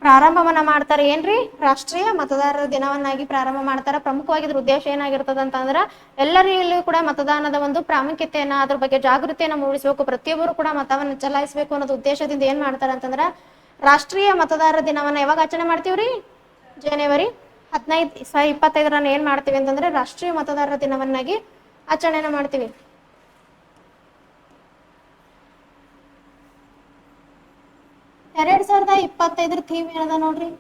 ಪ್ರಾರಂಭವನ್ನ ಮಾಡ್ತಾರೆ. ಏನ್ರಿ? ರಾಷ್ಟ್ರೀಯ ಮತದಾರರ ದಿನವನ್ನಾಗಿ ಪ್ರಾರಂಭ ಮಾಡ್ತಾರ. ಪ್ರಮುಖವಾಗಿ ಇದ್ರ ಉದ್ದೇಶ ಏನಾಗಿರ್ತದ ಅಂತಂದ್ರ ಎಲ್ಲರಿಗೂ ಕೂಡ ಮತದಾನದ ಒಂದು ಪ್ರಾಮುಖ್ಯತೆಯನ್ನ, ಅದ್ರ ಬಗ್ಗೆ ಜಾಗೃತಿಯನ್ನ ಮೂಡಿಸಬೇಕು, ಪ್ರತಿಯೊಬ್ಬರು ಕೂಡ ಮತವನ್ನ ಚಲಾಯಿಸಬೇಕು ಅನ್ನೋದು ಉದ್ದೇಶದಿಂದ ಏನ್ ಮಾಡ್ತಾರ ಅಂತಂದ್ರ ರಾಷ್ಟ್ರೀಯ ಮತದಾರರ ದಿನವನ್ನ ಯಾವಾಗ ಆಚರಣೆ ಮಾಡ್ತೀವ್ರಿ? ಜನವರಿ 25 ಏನ್ ಮಾಡ್ತೀವಿ ಅಂತಂದ್ರೆ ರಾಷ್ಟ್ರೀಯ ಮತದಾರರ ದಿನವನ್ನಾಗಿ ಆಚರಣೆಯನ್ನ ಮಾಡ್ತೀವಿ. 2025 ಥೀಮ್ ಏನದ ನೋಡ್ರಿ? 2025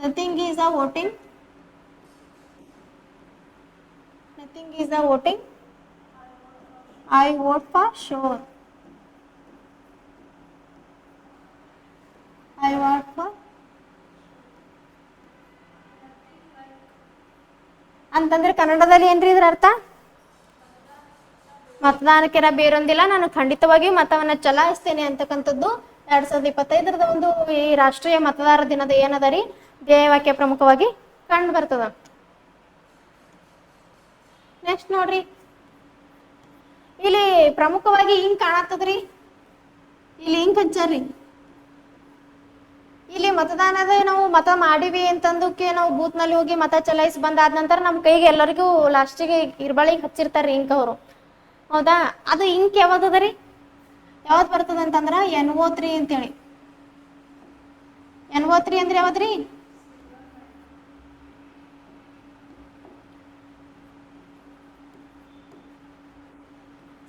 Nothing is a voting. Nothing is a voting. I vote for sure. I vote for. ಅಂತಂದ್ರೆ ಕನ್ನಡದಲ್ಲಿ ಏನ್ರಿ ಇದ್ರ ಅರ್ಥ? ಮತದಾನಕ್ಕೆರ ಬೇರೊಂದಿಲ್ಲ, ನಾನು ಖಂಡಿತವಾಗಿ ಮತವನ್ನ ಚಲಾಯಿಸ್ತೇನೆ ಅಂತಕ್ಕಂಥದ್ದು 2025ರದ ಒಂದು ಈ ರಾಷ್ಟ್ರೀಯ ಮತದಾರ ದಿನದ ಏನದ ರೀ ಧ್ಯೇಯವಾಕ್ಯ ಪ್ರಮುಖವಾಗಿ ಕಂಡು ಬರ್ತದ. ನೆಕ್ಸ್ಟ್ ನೋಡ್ರಿ, ಇಲ್ಲಿ ಪ್ರಮುಖವಾಗಿ ಹಿಂಗ್ ಕಾಣತ್ತದ್ರಿ, ಇಲ್ಲಿ ಹಿಂಗ್ ಹಚ್ಚಾರಿ. ಇಲ್ಲಿ ಮತದಾನದ ನಾವು ಮತ ಮಾಡಿವಿ ಅಂತಂದಕ್ಕೆ ನಾವು ಬೂತ್ ನಲ್ಲಿ ಹೋಗಿ ಮತ ಚಲಾಯಿಸಿ ಬಂದಾದ ನಂತರ ನಮ್ಮ ಕೈಗೆ ಎಲ್ಲರಿಗೂ ಲಾಸ್ಟಿಗೆ ಇರ್ಬಳಿಗೆ ಹಚ್ಚಿರ್ತಾರ್ರಿ ಇಂಕ್ ಅವರು, ಹೌದಾ? ಅದು ಇಂಕ್ ಯಾವ್ದದ ರೀ, ಯಾವ್ದು ಬರ್ತದ ಅಂತಂದ್ರ NO3 ಅಂತೇಳಿ. NO3 ಅಂದ್ರೆ ಯಾವದ್ರಿ?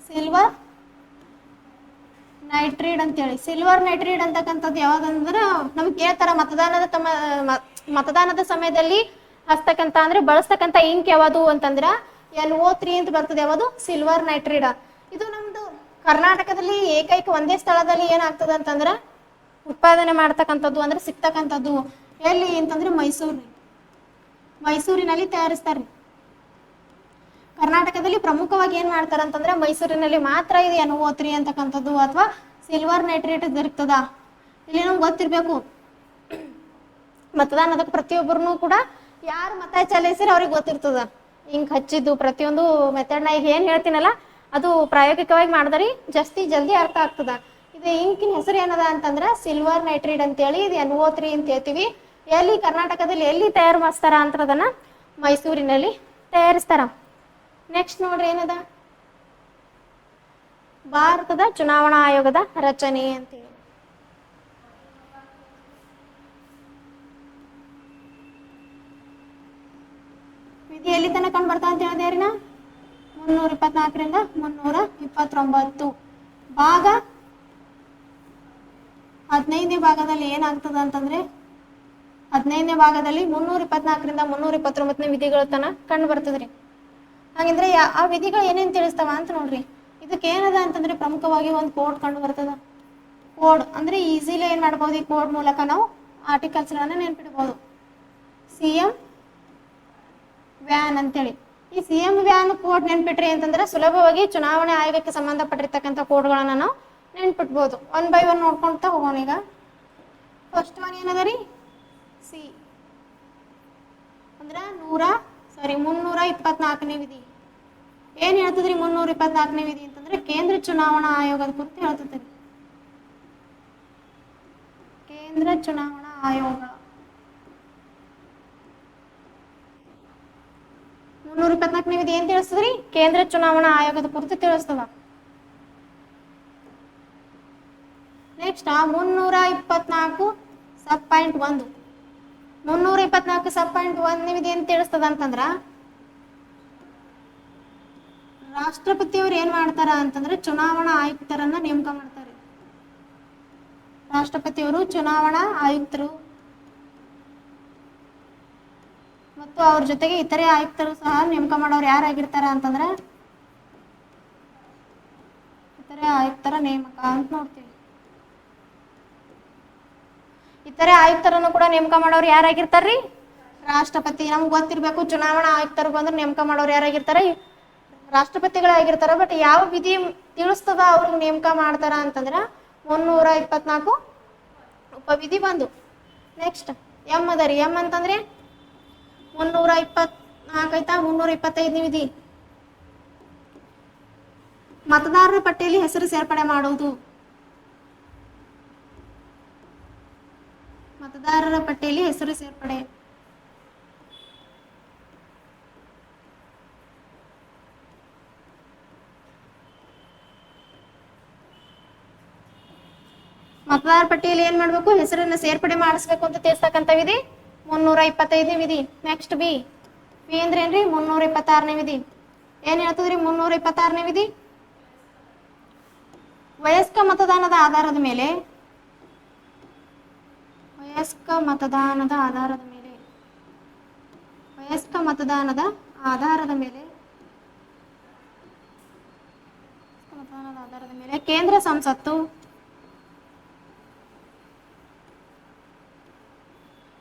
ಸಿಲ್ವರ್ ನೈಟ್ರೇಟ್ ಅಂತೇಳಿ. ಸಿಲ್ವರ್ ನೈಟ್ರೇಟ್ ಅಂತಕ್ಕಂಥದ್ದು ಯಾವ್ದಂದ್ರ ನಮ್ಗೆ ಕೇಳ್ತಾರ ಮತದಾನದ ಸಮಯದಲ್ಲಿ ಹಚ್ತಕ್ಕಂಥ ಅಂದ್ರೆ ಬಳಸ್ತಕ್ಕಂಥ ಇಂಕ್ ಯಾವುದು ಅಂತಂದ್ರ NO3 ಅಂತ ಬರ್ತದೆ. ಯಾವುದು? Silver nitrate. ಇದು ನಮ್ದು ಕರ್ನಾಟಕದಲ್ಲಿ ಏಕೈಕ ಒಂದೇ ಸ್ಥಳದಲ್ಲಿ ಏನಾಗ್ತದೆ ಅಂತಂದ್ರ ಉತ್ಪಾದನೆ ಮಾಡ್ತಕ್ಕಂಥದ್ದು ಅಂದ್ರೆ ಸಿಗ್ತಕ್ಕಂಥದ್ದು ಎಲ್ಲಿ ಅಂತಂದ್ರೆ ಮೈಸೂರಿನಲ್ಲಿ ತಯಾರಿಸ್ತಾರ್ರಿ. ಕರ್ನಾಟಕದಲ್ಲಿ ಪ್ರಮುಖವಾಗಿ ಏನ್ ಮಾಡ್ತಾರ ಅಂತಂದ್ರೆ ಮೈಸೂರಿನಲ್ಲಿ ಮಾತ್ರ ಇದು NO3 ಅಂತಕ್ಕಂಥದ್ದು ಅಥವಾ ಸಿಲ್ವರ್ ನೈಟ್ರೇಟ್ ದೊರಕ್ತದ. ಇಲ್ಲಿ ನಮ್ಗೆ ಗೊತ್ತಿರ್ಬೇಕು, ಮತದಾನದ ಪ್ರತಿಯೊಬ್ಬರನ್ನು ಕೂಡ ಯಾರು ಮತ ಚಲಾಯಿಸಿರ ಅವ್ರಿಗೆ ಗೊತ್ತಿರ್ತದ ಹಿಂಗ್ ಹಚ್ಚಿದ್ದು ಪ್ರತಿಯೊಂದು ಮೆಥಡ್. ನಾ ಈಗ ಏನ್ ಹೇಳ್ತೀನಲ್ಲ ಅದು ಪ್ರಾಯೋಗಿಕವಾಗಿ ಮಾಡಿದ್ರಿ ಜಲ್ದಿ ಅರ್ಥ ಆಗ್ತದ. ಇದು ಇಂಕಿನ ಹೆಸರು ಏನದ ಅಂತಂದ್ರ ಸಿಲ್ವರ್ ನೈಟ್ರೇಟ್ ಅಂತೇಳಿ, ಇದು NO3 ಅಂತ ಹೇಳ್ತೀವಿ. ಎಲ್ಲಿ ಕರ್ನಾಟಕದಲ್ಲಿ ಎಲ್ಲಿ ತಯಾರು ಮಾಡಿಸ್ತಾರ ಅಂತ ಅದನ್ನ ಮೈಸೂರಿನಲ್ಲಿ ತಯಾರಿಸ್ತಾರ. ನೆಕ್ಸ್ಟ್ ನೋಡ್ರಿ ಏನದ, ಭಾರತದ ಚುನಾವಣಾ ಆಯೋಗದ ರಚನೆ ಅಂತೇಳಿ. ವಿಧಿ ಎಲ್ಲಿ ತನಕ ಕಂಡು ಬರ್ತಾ ಅಂತ ಹೇಳಿದೇರಿನ 324ರಿಂದ 329. ಭಾಗ 15ನೇ ಭಾಗದಲ್ಲಿ ಏನಾಗ್ತದ ಅಂತಂದ್ರೆ 15ನೇ ಭಾಗದಲ್ಲಿ 324ರಿಂದ 329 ವಿಧಿಗಳ ತನಕ ಕಂಡು ಬರ್ತದ್ರಿ. ಹಾಗಂದ್ರೆ ಆ ವಿಧಿಗಳು ಏನೇನ್ ತಿಳಿಸ್ತಾವ ಅಂತ ನೋಡ್ರಿ. ಇದಕ್ಕೆ ಏನದ ಅಂತಂದ್ರೆ ಪ್ರಮುಖವಾಗಿ ಒಂದು ಕೋಡ್ ಕಂಡು ಬರ್ತದ. ಕೋಡ್ ಅಂದ್ರೆ ಈಸಿಲಿ ಏನ್ ಮಾಡ್ಬೋದು, ಈ ಕೋಡ್ ಮೂಲಕ ನಾವು ಆರ್ಟಿಕಲ್ಸ್ ಗಳನ್ನ ನೆನ್ಪಿಡ್ಬೋದು. CM ವ್ಯಾನ್ ಅಂತೇಳಿ. ಈ CM ವ್ಯಾನ್ ಕೋಡ್ ನೆನ್ಪಿಟ್ರಿ ಅಂತಂದ್ರೆ ಸುಲಭವಾಗಿ ಚುನಾವಣೆ ಆಯೋಗಕ್ಕೆ ಸಂಬಂಧಪಟ್ಟಿರ್ತಕ್ಕಂಥ ಕೋಡ್ಗಳನ್ನ ನಾವು ನೆನ್ಪಿಟ್ಬೋದು. 1 by 1 ನೋಡ್ಕೊಂತ ಹೋಗೋಣ. ಈಗ ಫಸ್ಟ್ ಒನ್ ಏನದ ರೀ, ಸಿ ಅಂದ್ರ 324ನೇ ವಿಧಿ. ಏನ್ ಹೇಳ್ತದ್ರಿ 324ನೇ ವಿಧಿ ಅಂತಂದ್ರೆ ಕೇಂದ್ರ ಚುನಾವಣಾ ಆಯೋಗದ ಕುರಿತು ಹೇಳ್ತದ್ರಿ. ಕೇಂದ್ರ ಚುನಾವಣಾ ಆಯೋಗ 324ನೇ ವಿಧಿ ಏನ್ ತಿಳಿಸ್ತದ್ರಿ, ಕೇಂದ್ರ ಚುನಾವಣಾ ಆಯೋಗದ ಕುರಿತು ತಿಳಿಸ್ತದ. ನೆಕ್ಸ್ಟ್ 324 ಸಬ್ ಪಾಯಿಂಟ್ 1. 324 ಸಬ್ ಪಾಯಿಂಟ್ 1 ವಿಧಿ ಏನ್ ತಿಳಿಸ್ತದ ಅಂತಂದ್ರ ರಾಷ್ಟ್ರಪತಿಯವರು ಏನ್ ಮಾಡ್ತಾರ ಅಂತಂದ್ರೆ ಚುನಾವಣಾ ಆಯುಕ್ತರನ್ನ ನೇಮಕ ಮಾಡ್ತಾರೆ. ರಾಷ್ಟ್ರಪತಿಯವರು ಚುನಾವಣಾ ಆಯುಕ್ತರು ಮತ್ತು ಅವ್ರ ಜೊತೆಗೆ ಇತರೆ ಆಯುಕ್ತರು ಸಹ ನೇಮಕ ಮಾಡೋರು ಯಾರಾಗಿರ್ತಾರ ಅಂತಂದ್ರೆ ಇತರೆ ಆಯುಕ್ತರ ನೇಮಕ ಅಂತ ನೋಡ್ತೀವಿ. ಇತರೆ ಆಯುಕ್ತರನ್ನು ಕೂಡ ನೇಮಕ ಮಾಡೋರು ಯಾರಾಗಿರ್ತಾರ್ರಿ, ರಾಷ್ಟ್ರಪತಿ. ನಮ್ಗೆ ಗೊತ್ತಿರ್ಬೇಕು ಚುನಾವಣಾ ಆಯುಕ್ತರು ಬಂದ್ರೆ ನೇಮಕ ಮಾಡೋರು ಯಾರಾಗಿರ್ತಾರೆ, ರಾಷ್ಟ್ರಪತಿಗಳಾಗಿರ್ತಾರ. ಬಟ್ ಯಾವ ವಿಧಿ ತಿಳಿಸ್ತದ ಅವ್ರಿಗೆ ನೇಮಕ ಮಾಡ್ತಾರ ಅಂತಂದ್ರ 324 ಉಪವಿಧಿ ಬಂದು. ನೆಕ್ಸ್ಟ್ ಎಂ ಅದ ರೀ. ಎಂ ಅಂತಂದ್ರೆ 324 ಐತಾ, 325ನೇ ವಿಧಿ ಮತದಾರರ ಪಟ್ಟಿಯಲ್ಲಿ ಹೆಸರು ಸೇರ್ಪಡೆ ಮಾಡುವುದು. ಮತದಾರರ ಪಟ್ಟಿಯಲ್ಲಿ ಹೆಸರು ಸೇರ್ಪಡೆ. ಮತದಾರರ ಪಟ್ಟಿಯಲ್ಲಿ ಏನ್ ಮಾಡ್ಬೇಕು, ಹೆಸರನ್ನ ಸೇರ್ಪಡೆ ಮಾಡಿಸ್ಬೇಕು ಅಂತ ತಿಳಿಸ್ತಕ್ಕಂಥ ವಿಧಿ 325ನೇ ವಿಧಿ. ನೆಕ್ಸ್ಟ್ ಬಿ ಅಂದ್ರೆ ಏನ್ರಿ 326ನೇ ವಿಧಿ. ಏನ್ ಹೇಳ್ತದ್ರಿ 326ನೇ ವಿಧಿ, ವಯಸ್ಕ ಮತದಾನದ ಆಧಾರದ ಮೇಲೆ ವಯಸ್ಕ ಮತದಾನದ ಆಧಾರದ ಮೇಲೆ ಕೇಂದ್ರ ಸಂಸತ್ತು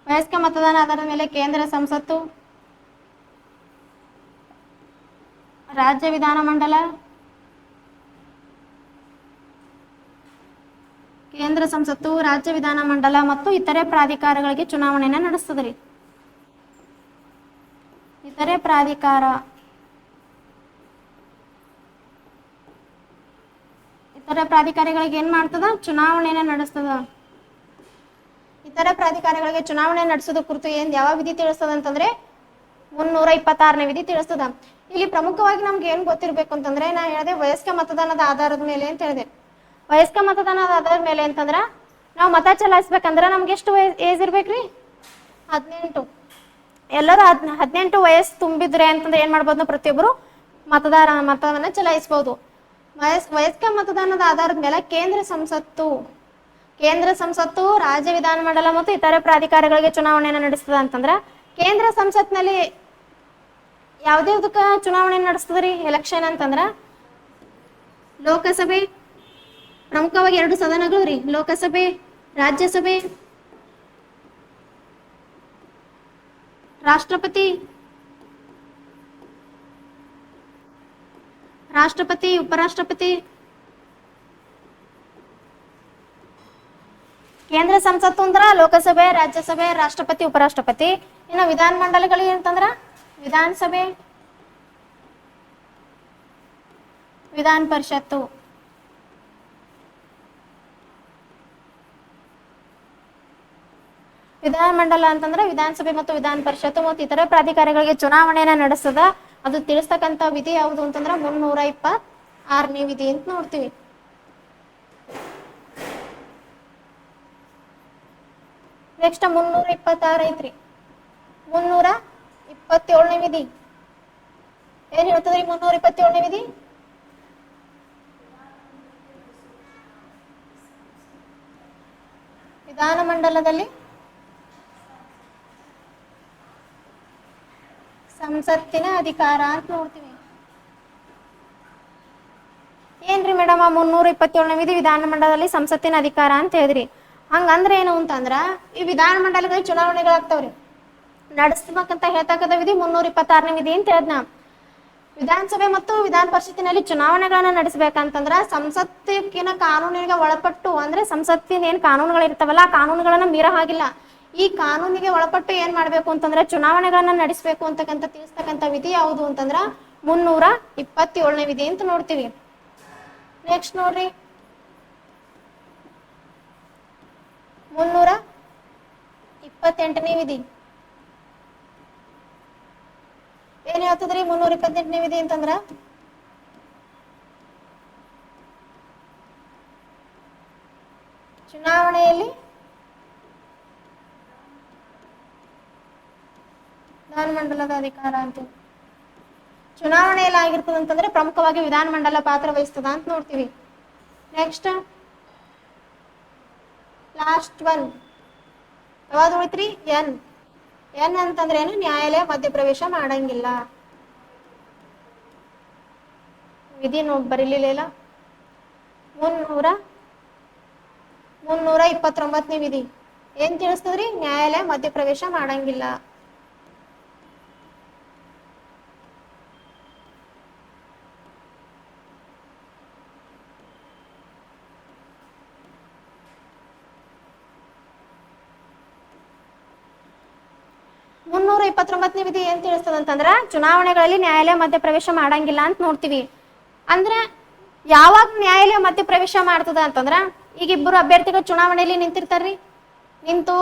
ವಯಸ್ಕ ಮತದಾನ ಆಧಾರದ ಮೇಲೆ ಕೇಂದ್ರ ಸಂಸತ್ತು, ರಾಜ್ಯ ವಿಧಾನಮಂಡಲ, ಕೇಂದ್ರ ಸಂಸತ್ತು, ರಾಜ್ಯ ವಿಧಾನಮಂಡಲ ಮತ್ತು ಇತರೆ ಪ್ರಾಧಿಕಾರಗಳಿಗೆ ಚುನಾವಣೆಯನ್ನು ನಡೆಸ್ತದ್ರಿ. ಇತರೆ ಪ್ರಾಧಿಕಾರ, ಇತರೆ ಪ್ರಾಧಿಕಾರಗಳಿಗೆ ಏನ್ ಮಾಡ್ತದ? ಚುನಾವಣೆಯನ್ನು ನಡೆಸ್ತದ. ಇತರೆ ಪ್ರಾಧಿಕಾರಗಳಿಗೆ ಚುನಾವಣೆ ನಡೆಸೋದು ಕುರಿತು ಯಾವ ವಿಧಿ ತಿಳಿಸ್ತದ ಅಂತಂದ್ರೆ 326ನೇ ವಿಧಿ ತಿಳಿಸ್ತದ. ಇಲ್ಲಿ ಪ್ರಮುಖವಾಗಿ ನಮ್ಗೆ ಏನ್ ಗೊತ್ತಿರ್ಬೇಕು ಅಂತಂದ್ರೆ, ನಾ ಹೇಳಿದೆ ವಯಸ್ಕ ಮತದಾನದ ಆಧಾರದ ಮೇಲೆ ಅಂತ ಹೇಳಿದೆ. ವಯಸ್ಕ ಮತದಾನದ ಆಧಾರದ ಮೇಲೆ ಅಂತಂದ್ರ ನಾವು ಮತ ಚಲಾಯಿಸ್ಬೇಕಂದ್ರ ನಮ್ಗೆ ಎಷ್ಟು ಏಜ್ ಇರ್ಬೇಕ್ರಿ? 18. ಎಲ್ಲರೂ 18 ವಯಸ್ಸು ತುಂಬಿದ್ರೆ ಅಂತಂದ್ರೆ ಏನ್ ಮಾಡ್ಬೋದು? ಪ್ರತಿಯೊಬ್ಬರು ಮತವನ್ನ ಚಲಾಯಿಸಬಹುದು. ವಯಸ್ಕ ಮತದಾನದ ಆಧಾರದ ಮೇಲೆ ಕೇಂದ್ರ ಸಂಸತ್ತು, ರಾಜ್ಯ ವಿಧಾನಮಂಡಲ ಮತ್ತು ಇತರೆ ಪ್ರಾಧಿಕಾರಗಳಿಗೆ ಚುನಾವಣೆಯನ್ನು ನಡೆಸ್ತದ ಅಂತಂದ್ರ, ಕೇಂದ್ರ ಸಂಸತ್ನಲ್ಲಿ ಯಾವ್ದಕ್ಕ ಚುನಾವಣೆ ನಡೆಸ್ತದ್ರಿ? ಎಲೆಕ್ಷನ್ ಅಂತಂದ್ರ ಲೋಕಸಭೆ, ಪ್ರಮುಖವಾಗಿ 2 ಸದನಗಳು ರೀ, ಲೋಕಸಭೆ, ರಾಜ್ಯಸಭೆ, ರಾಷ್ಟ್ರಪತಿ, ಉಪರಾಷ್ಟ್ರಪತಿ. ಕೇಂದ್ರ ಸಂಸತ್ತು ಅಂದ್ರ ಲೋಕಸಭೆ, ರಾಜ್ಯಸಭೆ, ರಾಷ್ಟ್ರಪತಿ, ಉಪರಾಷ್ಟ್ರಪತಿ. ಇನ್ನು ವಿಧಾನಮಂಡಲಗಳು ಏನಂತಂದ್ರ ವಿಧಾನಸಭೆ, ವಿಧಾನ ಪರಿಷತ್ತು. ವಿಧಾನಮಂಡಲ ಅಂತಂದ್ರೆ ವಿಧಾನಸಭೆ ಮತ್ತು ವಿಧಾನ ಪರಿಷತ್ತು ಮತ್ತು ಇತರ ಪ್ರಾಧಿಕಾರಗಳಿಗೆ ಚುನಾವಣೆಯನ್ನ ನಡೆಸ್ತದ. ಅದು ತಿಳಿಸ್ತಕ್ಕಂಥ ವಿಧಿ ಯಾವುದು ಅಂತಂದ್ರೆ 326ನೇ ವಿಧಿ ಅಂತ ನೋಡ್ತೀವಿ. ನೆಕ್ಸ್ಟ್ 326 ಐತ್ರಿ. 327ನೇ ವಿಧಿ ಏನ್ ಹೇಳ್ತದ್ರಿ? 327ನೇ ವಿಧಿ ವಿಧಾನಮಂಡಲದಲ್ಲಿ ಸಂಸತ್ತಿನ ಅಧಿಕಾರ ಅಂತ ನೋಡ್ತೀವಿ. ಏನ್ರಿ ಮೇಡಮ್ 327ನೇ ವಿಧಿ ವಿಧಾನಮಂಡಲದಲ್ಲಿ ಸಂಸತ್ತಿನ ಅಧಿಕಾರ ಅಂತ ಹೇಳಿದ್ರಿ. ಹಂಗಂದ್ರೆ ಏನು ಅಂತಂದ್ರ, ಈ ವಿಧಾನಮಂಡಲದಲ್ಲಿ ಚುನಾವಣೆಗಳಾಗ್ತಾವ್ರಿ, ನಡೆಸ್ಬೇಕಂತ ಹೇಳ್ತಕ್ಕಂಥ ವಿಧಿ 326ನೇ ವಿಧಿ ಅಂತ ಹೇಳಿದ್ನ. ವಿಧಾನಸಭೆ ಮತ್ತು ವಿಧಾನ ಪರಿಷತ್ತಿನಲ್ಲಿ ಚುನಾವಣೆಗಳನ್ನ ನಡೆಸಬೇಕಂತಂದ್ರ ಸಂಸತ್ತಿನ ಕಾನೂನಿಗೆ ಒಳಪಟ್ಟು, ಅಂದ್ರೆ ಸಂಸತ್ತಿನ ಏನ್ ಕಾನೂನುಗಳಿರ್ತಾವಲ್ಲ ಆ ಕಾನೂನುಗಳನ್ನ ಮೀರ ಹಾಗಿಲ್ಲ. ಈ ಕಾನೂನಿಗೆ ಒಳಪಟ್ಟು ಏನ್ ಮಾಡ್ಬೇಕು ಅಂತಂದ್ರೆ ಚುನಾವಣೆಗಳನ್ನ ನಡೆಸಬೇಕು ಅಂತಕ್ಕಂಥ ತಿಳಿಸ್ತಕ್ಕಂಥ ವಿಧಿ ಯಾವುದು ಅಂತಂದ್ರ 327ನೇ ವಿಧಿ ಅಂತ ನೋಡ್ತೀವಿ. ನೆಕ್ಸ್ಟ್ ನೋಡ್ರಿ 328ನೇ ವಿಧಿ ಏನ್ ಹೇಳ್ತದ್ರಿ? 328ನೇ ವಿಧಿ ಅಂತಂದ್ರ ಚುನಾವಣೆಯಲ್ಲಿ ವಿಧಾನಮಂಡಲದ ಅಧಿಕಾರ ಅಂತ. ಚುನಾವಣೆಯಲ್ಲಿ ಆಗಿರ್ತದ ಅಂತಂದ್ರೆ ಪ್ರಮುಖವಾಗಿ ವಿಧಾನಮಂಡಲ ಪಾತ್ರ ವಹಿಸ್ತದ ಅಂತ ನೋಡ್ತೀವಿ. ನೆಕ್ಸ್ಟ್ ಲಾಸ್ಟ್ ಒನ್ ಯಾವ್ದು ಉಳಿತ್ರಿ? ಎನ್ ಅಂತಂದ್ರೆ ಏನು? ನ್ಯಾಯಾಲಯ ಮಧ್ಯಪ್ರವೇಶ ಮಾಡಂಗಿಲ್ಲ. ವಿಧಿ ಬರೀಲಿಲ್ಲ. 329ನೇ ವಿಧಿ ಏನ್ ತಿಳಿಸ್ತದ್ರಿ? ನ್ಯಾಯಾಲಯ ಮಧ್ಯಪ್ರವೇಶ ಮಾಡಂಗಿಲ್ಲ. ಮುನ್ನೂರ 29ನೇ ವಿಧಿ ಏನ್ ತಿಳಿಸ್ತದ ಅಂತಂದ್ರ ಚುನಾವಣೆಗಳಲ್ಲಿ ನ್ಯಾಯಾಲಯ ಮಧ್ಯಪ್ರವೇಶ ಮಾಡಂಗಿಲ್ಲ ಅಂತ ನೋಡ್ತೀವಿ. ಅಂದ್ರೆ ಯಾವಾಗ ನ್ಯಾಯಾಲಯ ಮಧ್ಯಪ್ರವೇಶ ಮಾಡ್ತದ ಅಂತಂದ್ರ, ಈಗ ಇಬ್ಬರು ಅಭ್ಯರ್ಥಿಗಳು ಚುನಾವಣೆಯಲ್ಲಿ ನಿಂತಿರ್ತಾರ್ರಿ, ನಿಂತು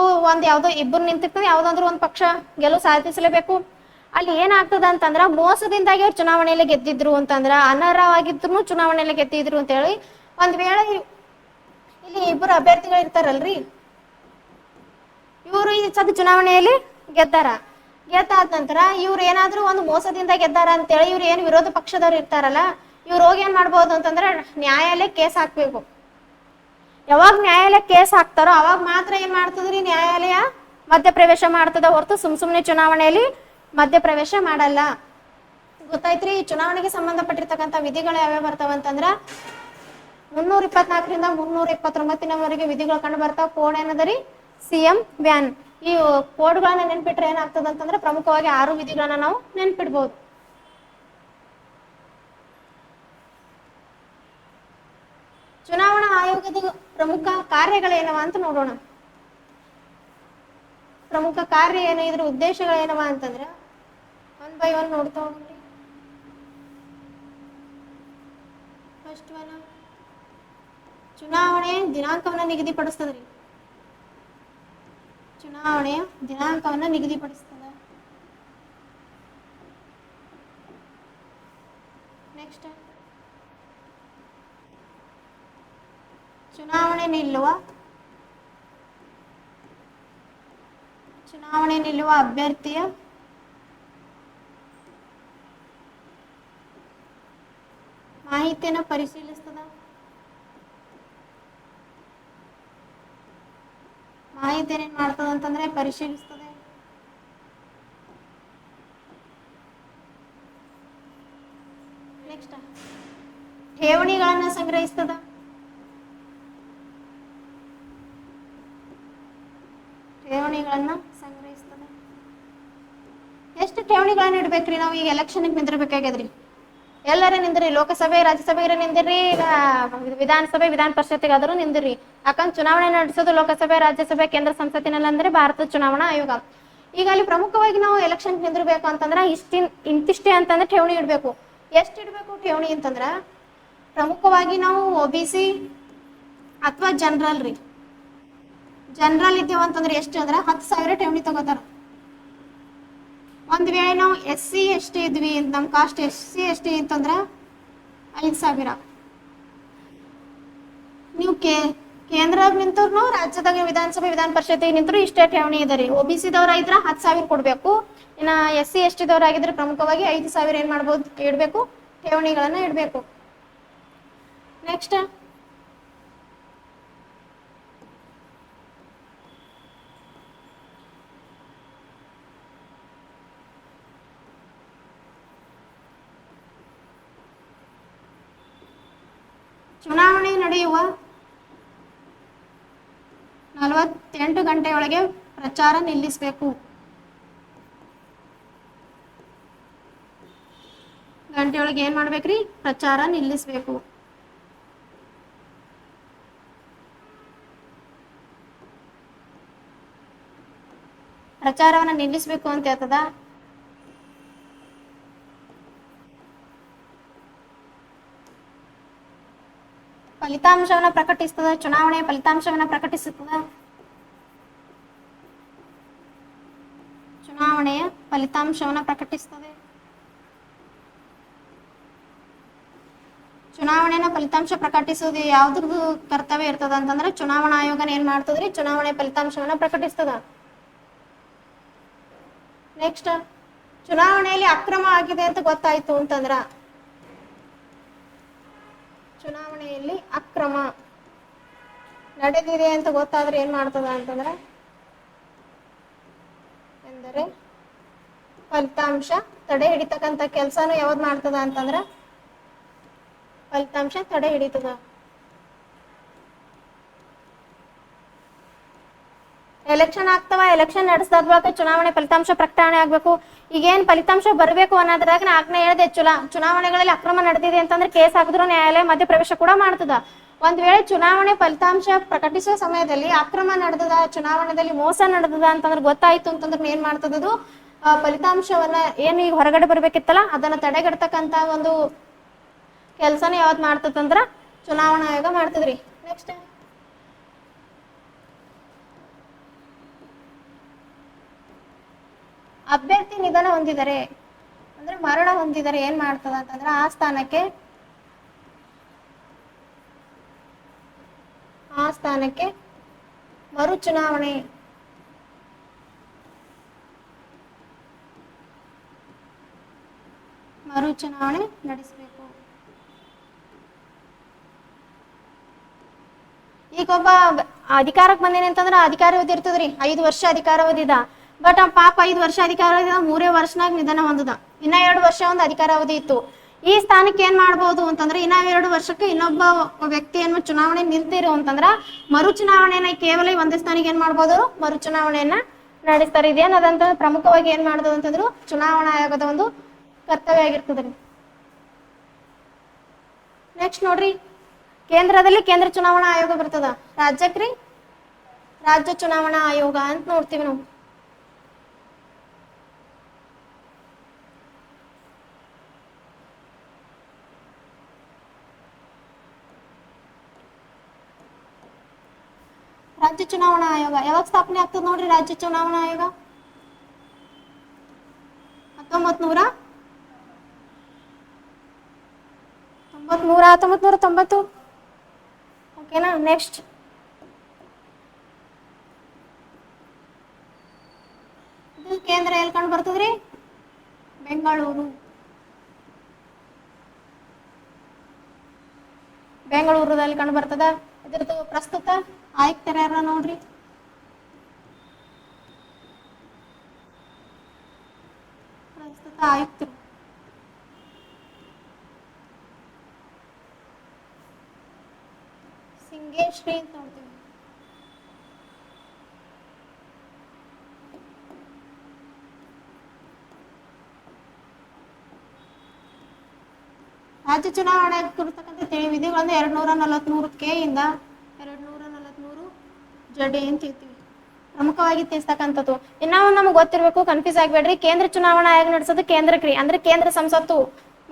ಇಬ್ಬರು ನಿಂತಿರ್ತದೆ, ಯಾವ್ದಂದ್ರು ಒಂದ್ ಪಕ್ಷ ಗೆಲುವು ಸಾಧಿಸಲೇಬೇಕು. ಅಲ್ಲಿ ಏನಾಗ್ತದ ಅಂತಂದ್ರ ಮೋಸದಿಂದಾಗಿ ಅವ್ರು ಚುನಾವಣೆಯಲ್ಲಿ ಗೆದ್ದಿದ್ರು ಅಂತಂದ್ರ, ಅನರ್ಹವಾಗಿದ್ರು ಚುನಾವಣೆಯಲ್ಲಿ ಗೆದ್ದಿದ್ರು ಅಂತ ಹೇಳಿ ಒಂದ್ ವೇಳೆ ಇಲ್ಲಿ ಇಬ್ಬರು ಅಭ್ಯರ್ಥಿಗಳು ಇರ್ತಾರಲ್ರಿ, ಇವರು ಈ ಸದ ಚುನಾವಣೆಯಲ್ಲಿ ಗೆದ್ದಾದ ನಂತರ ಇವ್ರು ಏನಾದ್ರು ಒಂದು ಮೋಸದಿಂದ ಗೆದ್ದಾರ ಅಂತೇಳಿ ಇವ್ರು ಏನ್ ವಿರೋಧ ಪಕ್ಷದವ್ರು ಇರ್ತಾರಲ್ಲ, ಇವ್ರು ಹೋಗಿ ಏನ್ ಮಾಡ್ಬೋದು ಅಂತಂದ್ರೆ ನ್ಯಾಯಾಲಯ ಕೇಸ್ ಹಾಕ್ಬೇಕು. ಯಾವಾಗ ನ್ಯಾಯಾಲಯ ಕೇಸ್ ಹಾಕ್ತಾರೋ ಅವಾಗ ಮಾತ್ರ ಏನ್ ಮಾಡ್ತದ್ರಿ ನ್ಯಾಯಾಲಯ ಮಧ್ಯಪ್ರವೇಶ ಮಾಡ್ತದ ಹೊರತು ಸುಮ್ನೆ ಚುನಾವಣೆಯಲ್ಲಿ ಮಧ್ಯಪ್ರವೇಶ ಮಾಡಲ್ಲ. ಗೊತ್ತಾಯ್ತ್ರಿ. ಚುನಾವಣೆಗೆ ಸಂಬಂಧಪಟ್ಟಿರ್ತಕ್ಕಂಥ ವಿಧಿಗಳು ಯಾವ್ಯಾವ ಬರ್ತಾವ ಅಂತಂದ್ರ 324ರಿಂದ 329ವರೆಗೆ ವಿಧಿಗಳು ಕಂಡು ಬರ್ತಾವ. ಕೋಡ್ ಏನದರಿ? CM van. ಈ ಕೋಡ್ಗಳನ್ನ ನೆನ್ಪಿಟ್ರೆ ಏನಾಗ್ತದ ಅಂತಂದ್ರೆ ಪ್ರಮುಖವಾಗಿ 6 ವಿಧಿಗಳನ್ನ ನಾವು ನೆನ್ಪಿಡ್ಬೋದು. ಚುನಾವಣಾ ಆಯೋಗದ ಪ್ರಮುಖ ಕಾರ್ಯಗಳೇನವ ಅಂತ ನೋಡೋಣ. ಪ್ರಮುಖ ಕಾರ್ಯ ಏನು, ಇದ್ರ ಉದ್ದೇಶಗಳೇನವ ಅಂತಂದ್ರೆ 1 by 1 ನೋಡ್ತಾ ಹೋಗ್ರಿ. ಫಸ್ಟ್ ಒನ್, ಚುನಾವಣೆ ದಿನಾಂಕವನ್ನ ನಿಗದಿಪಡಿಸ್ತದ್ರಿ. ಚುನಾವಣೆಯ ದಿನಾಂಕವನ್ನ ನಿಗದಿಪಡಿಸ್ತದ. ನೆಕ್ಸ್ಟ್, ಚುನಾವಣೆ ನಿಲ್ಲುವ ಅಭ್ಯರ್ಥಿಯ ಮಾಹಿತಿಯನ್ನು ಪರಿಶೀಲಿಸ್ತದ. ಮಾಹಿತಿಯನ್ನು ಏನ್ ಮಾಡ್ತದ ಅಂತಂದ್ರೆ ಪರಿಶೀಲಿಸ್ತದೆ. ನೆಕ್ಸ್ಟ್, ಠೇವಣಿಗಳನ್ನ ಸಂಗ್ರಹಿಸ್ತದ. ಠೇವಣಿಗಳನ್ನ ಸಂಗ್ರಹಿಸ್ತದೆ. ಎಷ್ಟು ಠೇವಣಿಗಳನ್ನ ಇಡ್ಬೇಕ್ರಿ ನಾವು? ಈಗ ಎಲೆಕ್ಷನ್ ನಿಂದಿರ್ಬೇಕಾಗ್ಯದ್ರಿ. ಎಲ್ಲರ ನಿಂದ್ರಿ, ಲೋಕಸಭೆ ರಾಜ್ಯಸಭೆಗೆ ನಿಂದಿರ್ರಿ, ಈಗ ವಿಧಾನಸಭೆ ವಿಧಾನ ಪರಿಷತ್ತಿಗಾದರೂ ನಿಂದಿರ್ರಿ. ಯಾಕಂದ್ರೆ ಚುನಾವಣೆ ನಡೆಸೋದು ಲೋಕಸಭೆ ರಾಜ್ಯಸಭೆ ಕೇಂದ್ರ ಸಂಸತ್ತಿನಲ್ಲಿ ಅಂದ್ರೆ ಭಾರತ ಚುನಾವಣಾ ಆಯೋಗ. ಈಗ ಅಲ್ಲಿ ಪ್ರಮುಖವಾಗಿ ನಾವು ಎಲೆಕ್ಷನ್ ನಿಂದಿರ್ಬೇಕು ಅಂತಂದ್ರ ಇಂತಿಷ್ಟೇ ಅಂತಂದ್ರೆ ಠೇವಣಿ ಇಡ್ಬೇಕು. ಎಷ್ಟು ಇಡ್ಬೇಕು ಠೇವಣಿ ಅಂತಂದ್ರ ಪ್ರಮುಖವಾಗಿ ನಾವು OBC ಅಥವಾ ಜನರಲ್ ರೀ. ಜನರಲ್ ಇದ್ದೇವ ಅಂತಂದ್ರೆ ಎಷ್ಟು ಅಂದ್ರ 10,000 ಠೇವಣಿ ತಗೋತಾರ. ಒಂದ್ ವೇಳೆ ನಾವು SC ST ಇದ್ವಿ, ನಮ್ ಕಾಸ್ಟ್ SC ST ಅಂತಂದ್ರ 5,000. ನೀವು ಕೇಂದ್ರದಾಗ ನಿಂತರು, ರಾಜ್ಯದಾಗ ವಿಧಾನಸಭೆ ವಿಧಾನ ಪರಿಷತ್ತಿಗೆ ನಿಂತರು ಇಷ್ಟೇ ಠೇವಣಿ ಇದೆ ರೀ. OBC ದವ್ರ ಇದ್ರ 10,000 ಕೊಡ್ಬೇಕು. ಇನ್ನ SC ST ದವ್ರ ಆಗಿದ್ರೆ ಪ್ರಮುಖವಾಗಿ 5,000 ಏನ್ ಮಾಡ್ಬೋದು, ಇಡ್ಬೇಕು, ಠೇವಣಿಗಳನ್ನ ಇಡ್ಬೇಕು. ನೆಕ್ಸ್ಟ್, ಚುನಾವಣೆ ನಡೆಯುವ 48 ಗಂಟೆಯೊಳಗೆ ಪ್ರಚಾರ ನಿಲ್ಲಿಸಬೇಕು. ಗಂಟೆಯೊಳಗೆ ಏನ್ ಮಾಡ್ಬೇಕ್ರಿ? ಪ್ರಚಾರ ನಿಲ್ಲಿಸಬೇಕು. ಪ್ರಚಾರವನ್ನ ನಿಲ್ಲಿಸಬೇಕು ಅಂತ ಹೇಳ್ತದ. ಫಲಿತಾಂಶವನ್ನ ಪ್ರಕಟಿಸ್ತದ. ಚುನಾವಣೆಯ ಫಲಿತಾಂಶವನ್ನ ಪ್ರಕಟಿಸುತ್ತದ. ಚುನಾವಣೆಯ ಫಲಿತಾಂಶವನ್ನ ಪ್ರಕಟಿಸ್ತದೆ. ಚುನಾವಣೆಯ ಫಲಿತಾಂಶ ಪ್ರಕಟಿಸುವುದು ಯಾವ್ದ್ರದ್ದು ಕರ್ತವ್ಯ ಇರ್ತದ ಅಂತಂದ್ರೆ ಚುನಾವಣಾ ಆಯೋಗನ ಏನ್ ಮಾಡ್ತದ್ರಿ? ಚುನಾವಣೆ ಫಲಿತಾಂಶವನ್ನ ಪ್ರಕಟಿಸ್ತದ. ನೆಕ್ಸ್ಟ್, ಚುನಾವಣೆಯಲ್ಲಿ ಅಕ್ರಮ ಆಗಿದೆ ಅಂತ ಗೊತ್ತಾಯ್ತು ಅಂತಂದ್ರ, ಚುನಾವಣೆಯಲ್ಲಿ ಅಕ್ರಮ ನಡೆದಿದೆ ಅಂತ ಗೊತ್ತಾದ್ರೆ ಏನ್ ಮಾಡ್ತದ ಅಂತಂದ್ರೆ ಎಂದರೆ ಫಲಿತಾಂಶ ತಡೆ ಹಿಡಿತಕ್ಕಂಥ ಕೆಲ್ಸಾನು ಯಾವ್ದು ಮಾಡ್ತದ ಅಂತಂದ್ರ ಫಲಿತಾಂಶ ತಡೆ ಹಿಡಿತದ. ಎಲೆಕ್ಷನ್ ಆಗ್ತಾವ, ಎಲೆಕ್ಷನ್ ನಡೆಸಿದಾಗ ಚುನಾವಣೆ ಫಲಿತಾಂಶ ಪ್ರಕಟಣೆ ಆಗ್ಬೇಕು. ಈಗೇನ್ ಫಲಿತಾಂಶ ಬರ್ಬೇಕು ಅನ್ನೋದ್ರಾಗ ನಾಲ್ಕನೇ ಹೇಳಿದೆ, ಚುನಾವಣೆಗಳಲ್ಲಿ ಅಕ್ರಮ ನಡೆದಿದೆ ಅಂತಂದ್ರೆ ಕೇಸ್ ಹಾಕಿದ್ರು ನ್ಯಾಯಾಲಯ ಮಧ್ಯಪ್ರವೇಶ ಕೂಡ ಮಾಡ್ತದ. ಒಂದ್ ವೇಳೆ ಚುನಾವಣೆ ಫಲಿತಾಂಶ ಪ್ರಕಟಿಸುವ ಸಮಯದಲ್ಲಿ ಅಕ್ರಮ ನಡೆದದ, ಚುನಾವಣೆಯಲ್ಲಿ ಮೋಸ ನಡೆದದ ಅಂತಂದ್ರೆ ಗೊತ್ತಾಯ್ತು ಅಂತಂದ್ರೆ ಏನ್ ಮಾಡ್ತದದು? ಫಲಿತಾಂಶವನ್ನ ಏನು ಈಗ ಹೊರಗಡೆ ಬರ್ಬೇಕಿತ್ತಲ್ಲ ಅದನ್ನ ತಡೆಗಟ್ಟತಕ್ಕಂತ ಒಂದು ಕೆಲ್ಸನ ಯಾವತ್ ಮಾಡ್ತದಂದ್ರ ಚುನಾವಣಾ ಆಯೋಗ ಮಾಡ್ತದ್ರಿ. ನೆಕ್ಸ್ಟ್, ಅಭ್ಯರ್ಥಿ ನಿಧನ ಹೊಂದಿದರೆ ಅಂದ್ರೆ ಮರಣ ಹೊಂದಿದರೆ ಏನ್ ಮಾಡ್ತದ ಅಂತಂದ್ರೆ ಆ ಸ್ಥಾನಕ್ಕೆ ಮರು ಚುನಾವಣೆ ನಡೆಸಬೇಕು. ಈಗ ಒಬ್ಬ ಅಧಿಕಾರಕ್ಕೆ ಬಂದೇನೆ ಅಂತಂದ್ರ ಅಧಿಕಾರಾವಧಿ ಇರ್ತದ್ರಿ, 5 ವರ್ಷ ಅಧಿಕಾರಾವಧಿ ಇದ. ಬಟ್ ಆ ಪಾಪ 5 ವರ್ಷ ಅಧಿಕಾರ 3 ವರ್ಷನಾಗ ನಿಧನ ಹೊಂದದ. ಇನ್ನ 2 ವರ್ಷ ಒಂದು ಅಧಿಕಾರಾವಧಿ ಇತ್ತು. ಈ ಸ್ಥಾನಕ್ಕೆ ಏನ್ ಮಾಡ್ಬೋದು ಅಂತಂದ್ರೆ ಇನ್ನ 2 ವರ್ಷಕ್ಕೆ ಇನ್ನೊಬ್ಬ ವ್ಯಕ್ತಿಯನ್ನು ಚುನಾವಣೆ ನಿಲ್ತಿರು ಅಂತಂದ್ರ ಮರು ಚುನಾವಣೆಯನ್ನ ಕೇವಲ ಒಂದೇ ಸ್ಥಾನಿಗೆ ಏನ್ ಮಾಡ್ಬೋದು, ಮರು ಚುನಾವಣೆಯನ್ನ ನಡೆಸ್ತಾರೆ. ಇದೇನದಂತ ಪ್ರಮುಖವಾಗಿ ಏನ್ ಮಾಡ್ಬೋದು ಅಂತಂದ್ರು ಚುನಾವಣಾ ಆಯೋಗದ ಒಂದು ಕರ್ತವ್ಯ ಆಗಿರ್ತದ್ರಿ. ನೆಕ್ಸ್ಟ್ ನೋಡ್ರಿ, ಕೇಂದ್ರದಲ್ಲಿ ಕೇಂದ್ರ ಚುನಾವಣಾ ಆಯೋಗ ಬರ್ತದ, ರಾಜ್ಯಕ್ರಿ ರಾಜ್ಯ ಚುನಾವಣಾ ಆಯೋಗ ಅಂತ ನೋಡ್ತೀವಿ ನಾವು. ರಾಜ್ಯ ಚುನಾವಣಾ ಆಯೋಗ ಯಾವಾಗ ಸ್ಥಾಪನೆ ಆಗ್ತದೆ ನೋಡ್ರಿ? ರಾಜ್ಯ ಚುನಾವಣಾ ಆಯೋಗ 1990. ಓಕೆನಾ? ನೆಕ್ಸ್ಟ್ ಇದು ಕೇಂದ್ರ ಎಲ್ಲಿ ಕಂಡು ಬರ್ತದ್ರಿ? ಬೆಂಗಳೂರು. ಬೆಂಗಳೂರಲ್ಲಿ ಕಂಡು ಬರ್ತದ. ಇದ್ರದ್ದು ಪ್ರಸ್ತುತ ಆಯುಕ್ತರ ಯಾರ ನೋಡ್ರಿ? ಪ್ರಸ್ತುತ ಆಯುಕ್ತರು ಸಿಂಗೇಶ್ರೀ ಅಂತ ನೋಡ್ತೀವಿ. ರಾಜ್ಯ ಚುನಾವಣೆ ಕುರಿತಕ್ಕಂಥ ವಿಧಿಗಳನ್ನು 243 ಇಂದ 243 ಜಡೆ ಅಂತ ಹೇಳ್ತೀವಿ. ಪ್ರಮುಖವಾಗಿ ತಿಳಿಸ್ತಕ್ಕಂಥದ್ದು. ಇನ್ನ ಒಂದು ನಮ್ಗೆ ಗೊತ್ತಿರ್ಬೇಕು, ಕನ್ಫ್ಯೂಸ್ ಆಗ್ಬೇಡ್ರಿ. ಕೇಂದ್ರ ಚುನಾವಣಾ ಆಯೋಗ ನಡೆಸೋದು ಕೇಂದ್ರಕ್ರಿ, ಅಂದ್ರೆ ಕೇಂದ್ರ ಸಂಸತ್ತು.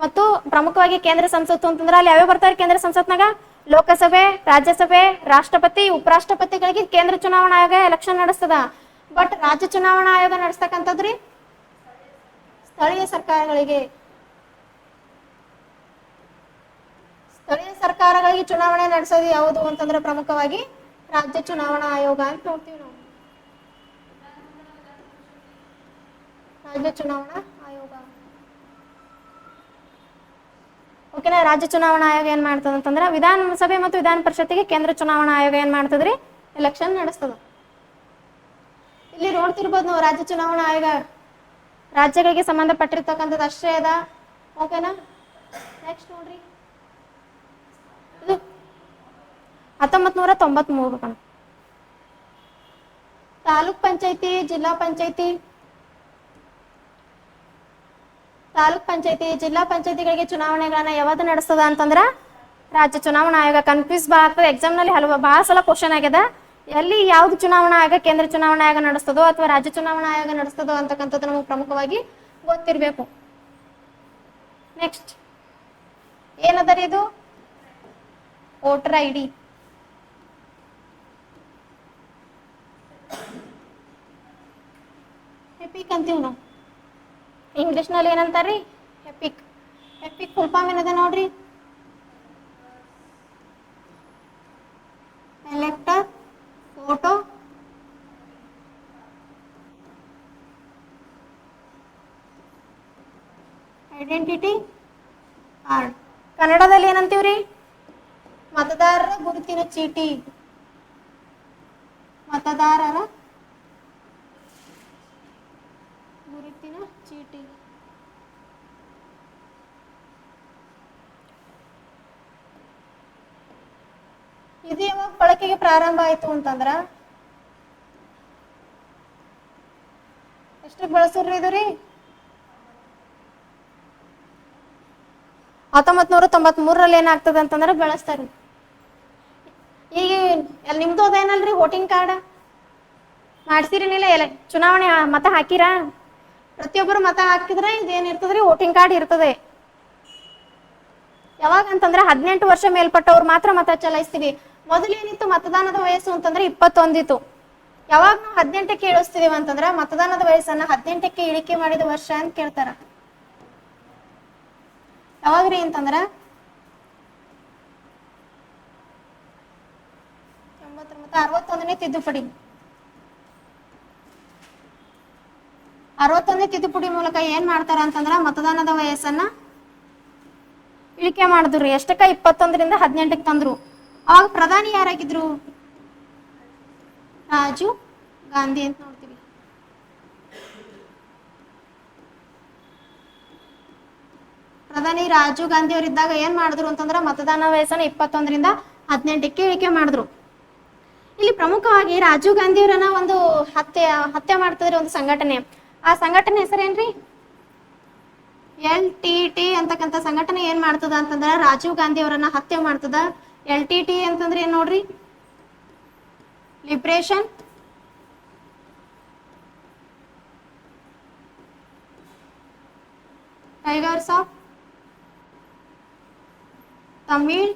ಮತ್ತು ಪ್ರಮುಖವಾಗಿ ಕೇಂದ್ರ ಸಂಸತ್ತು ಅಂತಂದ್ರೆ ಅಲ್ಲಿ ಯಾವ್ಯಾವ ಬರ್ತಾರೆ ಕೇಂದ್ರ ಸಂಸತ್ನಾಗ? ಲೋಕಸಭೆ, ರಾಜ್ಯಸಭೆ, ರಾಷ್ಟ್ರಪತಿ, ಉಪರಾಷ್ಟ್ರಪತಿಗಳಿಗೆ ಕೇಂದ್ರ ಚುನಾವಣಾ ಆಯೋಗ ಎಲೆಕ್ಷನ್ ನಡೆಸ್ತದ. ಬಟ್ ರಾಜ್ಯ ಚುನಾವಣಾ ಆಯೋಗ ನಡೆಸ್ತಕ್ಕಂಥದ್ರಿ ಸ್ಥಳೀಯ ಸರ್ಕಾರಗಳಿಗೆ. ಸ್ಥಳೀಯ ಸರ್ಕಾರಗಳಿಗೆ ಚುನಾವಣೆ ನಡೆಸೋದು ಯಾವುದು ಅಂತಂದ್ರೆ ಪ್ರಮುಖವಾಗಿ ರಾಜ್ಯ ಚುನಾವಣಾ ಆಯೋಗ ಅಂತ ನೋಡ್ತೀವಿ ನಾವು. ರಾಜ್ಯ ಚುನಾವಣಾ ಆಯೋಗ. ಓಕೆನಾ? ರಾಜ್ಯ ಚುನಾವಣಾ ಆಯೋಗ ಏನ್ ಮಾಡ್ತದ ಅಂತಂದ್ರೆ ವಿಧಾನಸಭೆ ಮತ್ತು ವಿಧಾನ ಪರಿಷತ್ತಿಗೆ ಕೇಂದ್ರ ಚುನಾವಣಾ ಆಯೋಗ ಏನ್ ಮಾಡ್ತದ್ರಿ? ಎಲೆಕ್ಷನ್ ನಡೆಸ್ತದ. ಇಲ್ಲಿ ನೋಡ್ತಿರ್ಬೋದು ನಾವು, ರಾಜ್ಯ ಚುನಾವಣಾ ಆಯೋಗ ರಾಜ್ಯಗಳಿಗೆ ಸಂಬಂಧಪಟ್ಟಿರ್ತಕ್ಕಂಥದ್ದು ಅಷ್ಟೇ ಅದ. ಓಕೆನಾ? ನೆಕ್ಸ್ಟ್ ನೋಡ್ರಿ, ಇದು 1993 ತಾಲೂಕ್ ಪಂಚಾಯತಿ, ಜಿಲ್ಲಾ ಪಂಚಾಯತಿ, ಜಿಲ್ಲಾ ಪಂಚಾಯತಿಗಳಿಗೆ ಚುನಾವಣೆಗಳನ್ನ ಯಾವಾಗ ನಡೆಸ್ತದ ಅಂತಂದ್ರ ರಾಜ್ಯ ಚುನಾವಣಾ ಆಯೋಗ. ಕನ್ಫ್ಯೂಸ್ ಆಗ್ತದೆ, ಎಕ್ಸಾಮ್ ನಲ್ಲಿ ಬಹಳ ಸಲ ಕ್ವಶನ್ ಆಗ್ಯದ. ಎಲ್ಲಿ ಯಾವ್ದು ಚುನಾವಣಾ ಆಯೋಗ ಕೇಂದ್ರ ಚುನಾವಣಾ ಆಯೋಗ ನಡೆಸ್ತದೋ ಅಥವಾ ರಾಜ್ಯ ಚುನಾವಣಾ ಆಯೋಗ ನಡೆಸ್ತದೋ ಅಂತಕ್ಕಂಥದ್ದು ನಮಗೆ ಪ್ರಮುಖವಾಗಿ ಗೊತ್ತಿರಬೇಕು. ನೆಕ್ಸ್ಟ್ ಏನದರಿ? ಇದು ವೋಟರ್ ID. ಎಪಿಕ್ ಅಂತೀವಿ ನಾವು. ಇಂಗ್ಲಿಷ್ ನಲ್ಲಿ ಏನಂತಾರ್ರಿ? ಎಪಿಕ್. ಎಪಿಕ್ ಫುಲ್ ಫಾರ್ಮ್ ಏನದ ನೋಡ್ರಿ? Elector photo identity card. ಕನ್ನಡದಲ್ಲಿ ಏನಂತೀವ್ರಿ? ಮತದಾರರ ಗುರುತಿನ ಚೀಟಿ. ಮತದಾರರ ಗುರುತಿನ ಚೀಟಿ. ಇದು ಯಾವಾಗ ಬಳಕೆಗೆ ಪ್ರಾರಂಭ ಆಯ್ತು ಅಂತಂದ್ರ ಎಷ್ಟು ಬಳಸ್ರಿ? ಇದು ರೀ 1993 ಏನಾಗ್ತದೆ ಅಂತಂದ್ರೆ ಬಳಸ್ತಾರೆ. ಈಗ ನಿಮ್ದು ಅದೇನಲ್ರಿ ವೋಟಿಂಗ್ ಕಾರ್ಡ್ ಮಾಡ್ಸಿರಿನಿಲ್ಲ? ಚುನಾವಣೆ ಮತ ಹಾಕಿರಾ? ಪ್ರತಿಯೊಬ್ಬರು ಮತ ಹಾಕಿದ್ರೆ ಇದೇನಿರ್ತದ್ರಿ? ವೋಟಿಂಗ್ ಕಾರ್ಡ್ ಇರ್ತದೆ. ಯಾವಾಗ ಅಂತಂದ್ರೆ 18 ವರ್ಷ ಮೇಲ್ಪಟ್ಟವ್ರು ಮಾತ್ರ ಮತ ಚಲಾಯಿಸ್ತೀವಿ. ಮೊದಲೇನಿತ್ತು ಮತದಾನದ ವಯಸ್ಸು ಅಂತಂದ್ರೆ 21 ಇತ್ತು. ಯಾವಾಗ ನಾವು 18ಕ್ಕೆ ಇಳಿಸ್ತಿದೀವಿ ಅಂತಂದ್ರೆ ಮತದಾನದ ವಯಸ್ಸನ್ನ 18ಕ್ಕೆ ಇಳಿಕೆ ಮಾಡಿದ ವರ್ಷ ಅಂತ ಕೇಳ್ತಾರ. ಯಾವಾಗ್ರಿ ಅಂತಂದ್ರ 61ನೇ ತಿದ್ದುಪಡಿ. 61ನೇ ತಿದ್ದುಪಡಿ ಮೂಲಕ ಏನ್ ಮಾಡ್ತಾರ ಅಂತಂದ್ರ ಮತದಾನದ ವಯಸ್ಸನ್ನ ಇಳಿಕೆ ಮಾಡಿದ್ರು. ಎಷ್ಟಕ್ಕ? 21ರಿಂದ 18ಕ್ಕೆ ತಂದ್ರು. ಅವಾಗ ಪ್ರಧಾನಿ ಯಾರಾಗಿದ್ರು? ರಾಜೀವ್ ಗಾಂಧಿ ಅಂತ ನೋಡ್ತೀವಿ. ಪ್ರಧಾನಿ ರಾಜೀವ್ ಗಾಂಧಿ ಅವರಿದ್ದಾಗ ಏನ್ ಮಾಡಿದ್ರು ಅಂತಂದ್ರೆ ಮತದಾನ ವಯಸ್ಸನ್ನ 21ರಿಂದ 18ಕ್ಕೆ ಇಳಿಕೆ ಮಾಡಿದ್ರು. ಇಲ್ಲಿ ಪ್ರಮುಖವಾಗಿ ರಾಜೀವ್ ಗಾಂಧಿ ಅವರನ್ನ ಒಂದು ಹತ್ಯೆ ಮಾಡ್ತಿದ್ರೆ ಒಂದು ಸಂಘಟನೆ. ಆ ಸಂಘಟನೆ ಹೆಸರೇನ್ರಿ? LTT ಅಂತಕ್ಕಂಥ ಸಂಘಟನೆ ಏನ್ ಮಾಡ್ತದ ಅಂತಂದ್ರ ರಾಜೀವ್ ಗಾಂಧಿ ಅವರನ್ನ ಹತ್ಯೆ ಮಾಡ್ತದ. LTT ಅಂತಂದ್ರೆ ಏನ್ ನೋಡ್ರಿ? ಲಿಬ್ರೇಷನ್ ಟೈಗರ್ಸ್ ಆಫ್ ತಮಿಳ್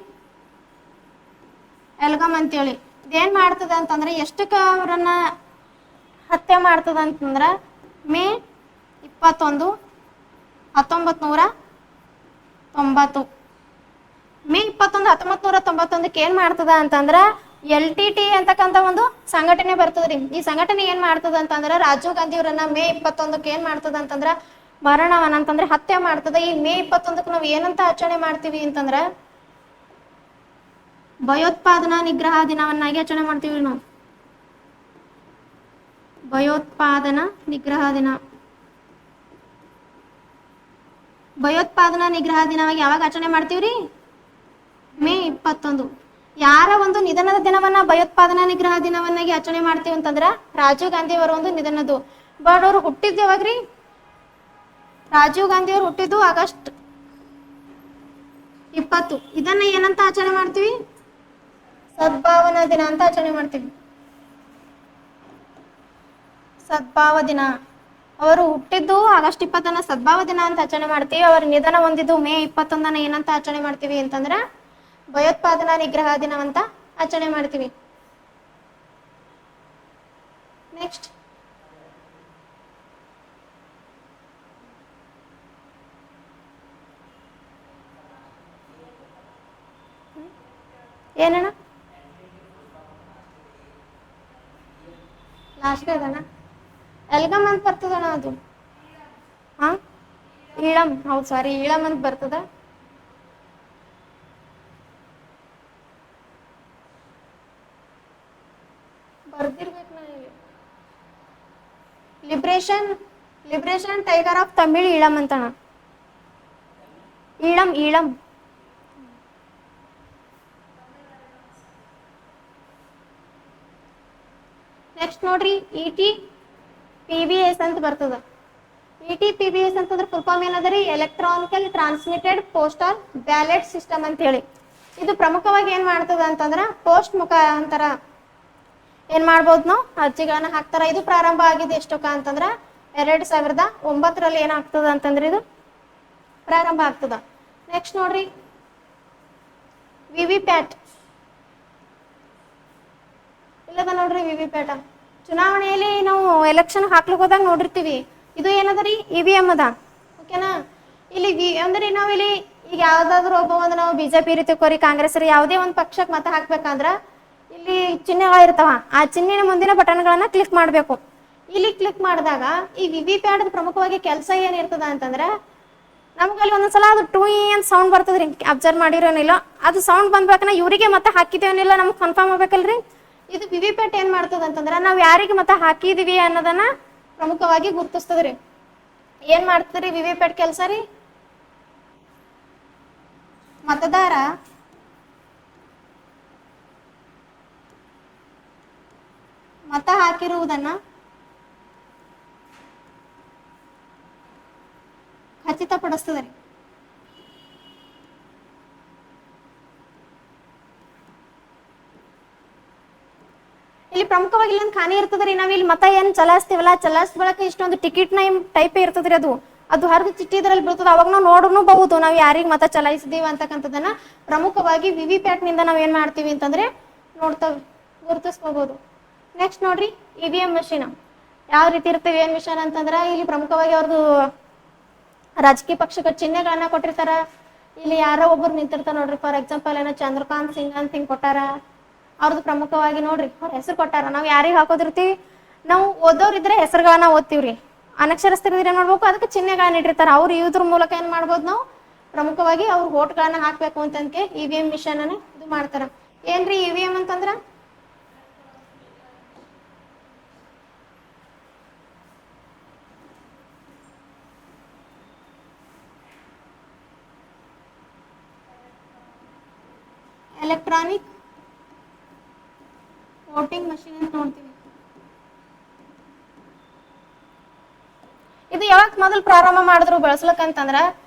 ಎಲ್ಗಮ್ ಅಂತೇಳಿ ಇದೇನ್ ಮಾಡ್ತದ ಅಂತಂದ್ರೆ ಎಷ್ಟಕ್ಕ ಅವರನ್ನ ಹತ್ಯೆ ಮಾಡ್ತದ ಅಂತಂದ್ರ ಮೇ 21, 1990. ಮೇ 21, 1991 ಏನ್ ಮಾಡ್ತದ ಅಂತಂದ್ರ LTT ಅಂತಕ್ಕಂಥ ಒಂದು ಸಂಘಟನೆ ಬರ್ತದ್ರಿ. ಈ ಸಂಘಟನೆ ಏನ್ ಮಾಡ್ತದ ಅಂತಂದ್ರ ರಾಜೀವ್ ಗಾಂಧಿ ಅವರನ್ನ ಮೇ 21ಕ್ಕೆ ಏನ್ ಮಾಡ್ತದ ಅಂತಂದ್ರ ಮರಣವನ್ನ ಅಂತಂದ್ರೆ ಹತ್ಯೆ ಮಾಡ್ತದ. ಈ ಮೇ 21ಕ್ಕೆ ನಾವು ಏನಂತ ಆಚರಣೆ ಮಾಡ್ತೀವಿ ಅಂತಂದ್ರ ಭಯೋತ್ಪಾದನಾ ನಿಗ್ರಹ ದಿನವನ್ನಾಗಿ ಆಚರಣೆ ಮಾಡ್ತೀವಿ ನಾವು. ಭಯೋತ್ಪಾದನಾ ನಿಗ್ರಹ ದಿನ. ಭಯೋತ್ಪಾದನಾ ನಿಗ್ರಹ ದಿನವಾಗಿ ಯಾವಾಗ ಆಚರಣೆ ಮಾಡ್ತೀವ್ರಿ? ಮೇ 21. ಯಾರ ಒಂದು ನಿಧನದ ದಿನವನ್ನ ಭಯೋತ್ಪಾದನಾ ನಿಗ್ರಹ ದಿನವನ್ನಾಗಿ ಆಚರಣೆ ಮಾಡ್ತೀವಿ ಅಂತಂದ್ರ ರಾಜೀವ್ ಗಾಂಧಿ ಅವರ ಒಂದು ನಿಧನದ್ದು. ಬಟ್ ಅವ್ರು ಹುಟ್ಟಿದ್ದು ಯಾವಾಗ್ರಿ? ರಾಜೀವ್ ಗಾಂಧಿ ಅವರು ಹುಟ್ಟಿದ್ದು ಆಗಸ್ಟ್ 20. ಇದನ್ನ ಏನಂತ ಆಚರಣೆ ಮಾಡ್ತೀವಿ? ಸದ್ಭಾವನಾ ದಿನ ಅಂತ ಆಚರಣೆ ಮಾಡ್ತೀವಿ. ಸದ್ಭಾವ ದಿನ. ಅವರು ಹುಟ್ಟಿದ್ದು ಆಗಸ್ಟ್ 20 ಸದ್ಭಾವ ದಿನ ಅಂತ ಆಚರಣೆ ಮಾಡ್ತೀವಿ. ಅವರ ನಿಧನ ಹೊಂದಿದ್ದು ಮೇ 21 ಏನಂತ ಆಚರಣೆ ಮಾಡ್ತೀವಿ ಅಂತಂದ್ರ ಭಯೋತ್ಪಾದನಾ ನಿಗ್ರಹ ದಿನವಂತ ಆಚರಣೆ ಮಾಡ್ತೀವಿ. ನೆಕ್ಸ್ಟ್ ಏನಣ್ಣ? ಲಾಸ್ಟ್ ಅದಣ್ಣ ಎಲ್ಗಮ್ ಅಂತ ಬರ್ತದಣ್ಣ ಅದು. ಹಾ ಈಳಂ, ಹೌದು ಸಾರಿ ಈಳಂ ಅಂತ ಬರ್ತದ. ಬರ್ದಿರ್ಬೇಕು ನಾ ಇಲ್ಲಿ. Liberation tiger of Tamil Eelam ಅಂತಣ. ಈಳಂ. ನೆಕ್ಸ್ಟ್ ನೋಡ್ರಿ ETPBS ಅಂತ ಬರ್ತದ. ETPBS ಅಂತಂದ್ರೆ ಫುಲ್ ಫಾರ್ಮ್ ಏನದರಿ? Electronical transmitted postal ballot system ಅಂತ ಹೇಳಿ. ಇದು ಪ್ರಮುಖವಾಗಿ ಏನ್ ಮಾಡ್ತದ ಅಂತಂದ್ರ ಪೋಸ್ಟ್ ಮುಖಾಂತರ ಏನ್ ಮಾಡ್ಬೋದು ನಾವು ಅರ್ಜಿಗಳನ್ನ ಹಾಕ್ತಾರ. ಇದು ಪ್ರಾರಂಭ ಆಗಿದೆ ಎಷ್ಟಕ್ಕ ಅಂತಂದ್ರ 2009 ಏನಾಗ್ತದ ಅಂತಂದ್ರೆ ಇದು ಪ್ರಾರಂಭ ಆಗ್ತದ. ನೆಕ್ಸ್ಟ್ ನೋಡ್ರಿ ವಿವಿಪ್ಯಾಟ್. ಇಲ್ಲದ ನೋಡ್ರಿ ವಿವಿಪ್ಯಾಟ. ಚುನಾವಣೆಯಲ್ಲಿ ನಾವು ಎಲೆಕ್ಷನ್ ಹಾಕ್ಲಿಕ್ಕೆ ಹೋದಾಗ ನೋಡಿರ್ತೀವಿ. ಇದು ಏನದರಿ? EVM ಅದ. ಓಕೆನಾ? ಇಲ್ಲಿ ಅಂದ್ರೆ ನಾವಿಲ್ಲಿ ಈಗ ಯಾವ್ದಾದ್ರು ಒಬ್ಬ ನಾವು BJP ಇರ್ತೀವಿ, ಕಾಂಗ್ರೆಸ್ ಯಾವುದೇ ಒಂದು ಪಕ್ಷಕ್ಕೆ ಮತ ಹಾಕ್ಬೇಕಂದ್ರ ಇಲ್ಲಿ ಚಿಹ್ನೆಗಳಿರ್ತಾವ. ಆ ಚಿಹ್ನೆಯ ಮುಂದಿನ ಬಟನ್ಗಳನ್ನ ಕ್ಲಿಕ್ ಮಾಡ್ಬೇಕು. ಇಲ್ಲಿ ಕ್ಲಿಕ್ ಮಾಡಿದಾಗ ಈ ವಿವಿಪ್ಯಾಟ್ ಪ್ರಮುಖವಾಗಿ ಕೆಲಸ ಏನಿರ್ತದ ಅಂತಂದ್ರ ನಮ್ಗಲ್ಲಿ ಒಂದೊಂದ್ಸಲ ಅದು ಟೂಯಿ ಅಂತ ಸೌಂಡ್ ಬರ್ತದ್ರಿ. ಅಬ್ಸರ್ವ್ ಮಾಡಿರೋನಿಲ್ಲ, ಅದು ಸೌಂಡ್ ಬಂದ್ಬೇಕನ್ನ ಇವರಿಗೆ ಮತ ಹಾಕಿದೇವನಿಲ್ಲ ನಮ್ಗೆ ಕನ್ಫರ್ಮ್ ಆಗ್ಬೇಕಲ್ರಿ. ಇದು ವಿವಿಪ್ಯಾಟ್ ಏನ್ ಮಾಡ್ತದ ಅಂತಂದ್ರ ನಾವ್ ಯಾರಿಗೆ ಮತ ಹಾಕಿದೀವಿ ಅನ್ನೋದನ್ನ ಪ್ರಮುಖವಾಗಿ ಗುರುತಿಸ್ತದ್ರಿ. ಏನ್ ಮಾಡ್ತದ್ರಿ ವಿವಿಪ್ಯಾಟ್ ಕೆಲಸ ರೀ? ಮತದಾರ ಮತ ಹಾಕಿರುವುದನ್ನ ಖಚಿತಪಡಿಸ್ತದ್ರಿ. ಇಲ್ಲಿ ಪ್ರಮುಖವಾಗಿ ಇಲ್ಲೊಂದು ಖಾನಿ ಇರ್ತದ್ರಿ. ನಾವ್ ಇಲ್ಲಿ ಮತ ಏನ್ ಚಲಾಯಿಸ್ತೀವಲ್ಲ, ಚಲಾಯಿಸ್ ಬಳಕ ಇಷ್ಟೊಂದು ಟಿಕೆಟ್ ಟೈಪ್ ಇರ್ತದ್ರಿ. ಅದು ಹರಿದು ಚಿಟ್ಟಿ ಇದ್ರಲ್ಲಿ ಬೀಳ್ತದ. ಅವಾಗ ನಾವು ನೋಡಬಹುದು ನಾವು ಯಾರಿಗೆ ಮತ ಚಲಾಯಿಸಿದೀವಿ ಅಂತಕ್ಕಂಥದ್ದನ್ನ ಪ್ರಮುಖವಾಗಿ ವಿವಿಪ್ಯಾಟ್ ನಿಂದ ನಾವ್ ಏನ್ ಮಾಡ್ತೀವಿ ಅಂತಂದ್ರೆ ಗುರುತಿಸ್ಕೋಬಹುದು. ನೆಕ್ಸ್ಟ್ ನೋಡ್ರಿ EVM ಮಿಷಿನ್ ಯಾವ ರೀತಿ ಇರ್ತವೆ ಏನ್ ಮಿಷನ್ ಅಂತಂದ್ರ ಇಲ್ಲಿ ಪ್ರಮುಖವಾಗಿ ಅವ್ರದ್ದು ರಾಜಕೀಯ ಪಕ್ಷಕ್ಕೆ ಚಿಹ್ನೆಗಳನ್ನ ಕೊಟ್ಟಿರ್ತಾರ. ಇಲ್ಲಿ ಯಾರೋ ಒಬ್ಬರು ನಿಂತಿರ್ತಾರ ನೋಡ್ರಿ. ಫಾರ್ ಎಕ್ಸಾಂಪಲ್ ಚಂದ್ರಕಾಂತ್ ಸಿಂಗ್ ಅಂತ ಹಿಂಗ್ ಕೊಟ್ಟಾರ. ಅವ್ರದ್ದು ಪ್ರಮುಖವಾಗಿ ನೋಡ್ರಿ ಅವ್ರ ಹೆಸರು ಕೊಟ್ಟಾರ. ನಾವ್ ಯಾರಿಗೆ ಹಾಕೋದಿರ್ತೀವಿ? ನಾವು ಓದೋರಿದ್ರೆ ಹೆಸರುಗಳನ್ನ ಓದ್ತೀವ್ರಿ. ಅನಕ್ಷರಸ್ಥರಿದ್ರೆ ಏನ್ ಮಾಡ್ಬೇಕು? ಅದಕ್ಕೆ ಚಿಹ್ನೆಗಳನ್ನ ಇಟ್ಟಿರ್ತಾರ. ಅವ್ರು ಇದ್ರ ಮೂಲಕ ಏನ್ ಮಾಡ್ಬೋದು ನಾವು ಪ್ರಮುಖವಾಗಿ ಅವ್ರ ವೋಟ್ಗಳನ್ನ ಹಾಕ್ಬೇಕು ಅಂತಂದ್ಕೆ EVM ಮಿಷನ್ ಅನ್ನ ಇದು ಮಾಡ್ತಾರ. ಏನ್ರಿ EVM ಅಂತಂದ್ರ? ಎಲೆಕ್ಟ್ರಾನಿಕ್ ವೋಟಿಂಗ್ ಮಷಿನ್ ಅಂತ ನೋಡ್ತೀವಿ. ಇದು ಯಾವಾಗ ಮೊದಲು ಪ್ರಾರಂಭ ಮಾಡಿದ್ರು ಬಳಸ್ಲಕ್ಕಂತಂದ್ರ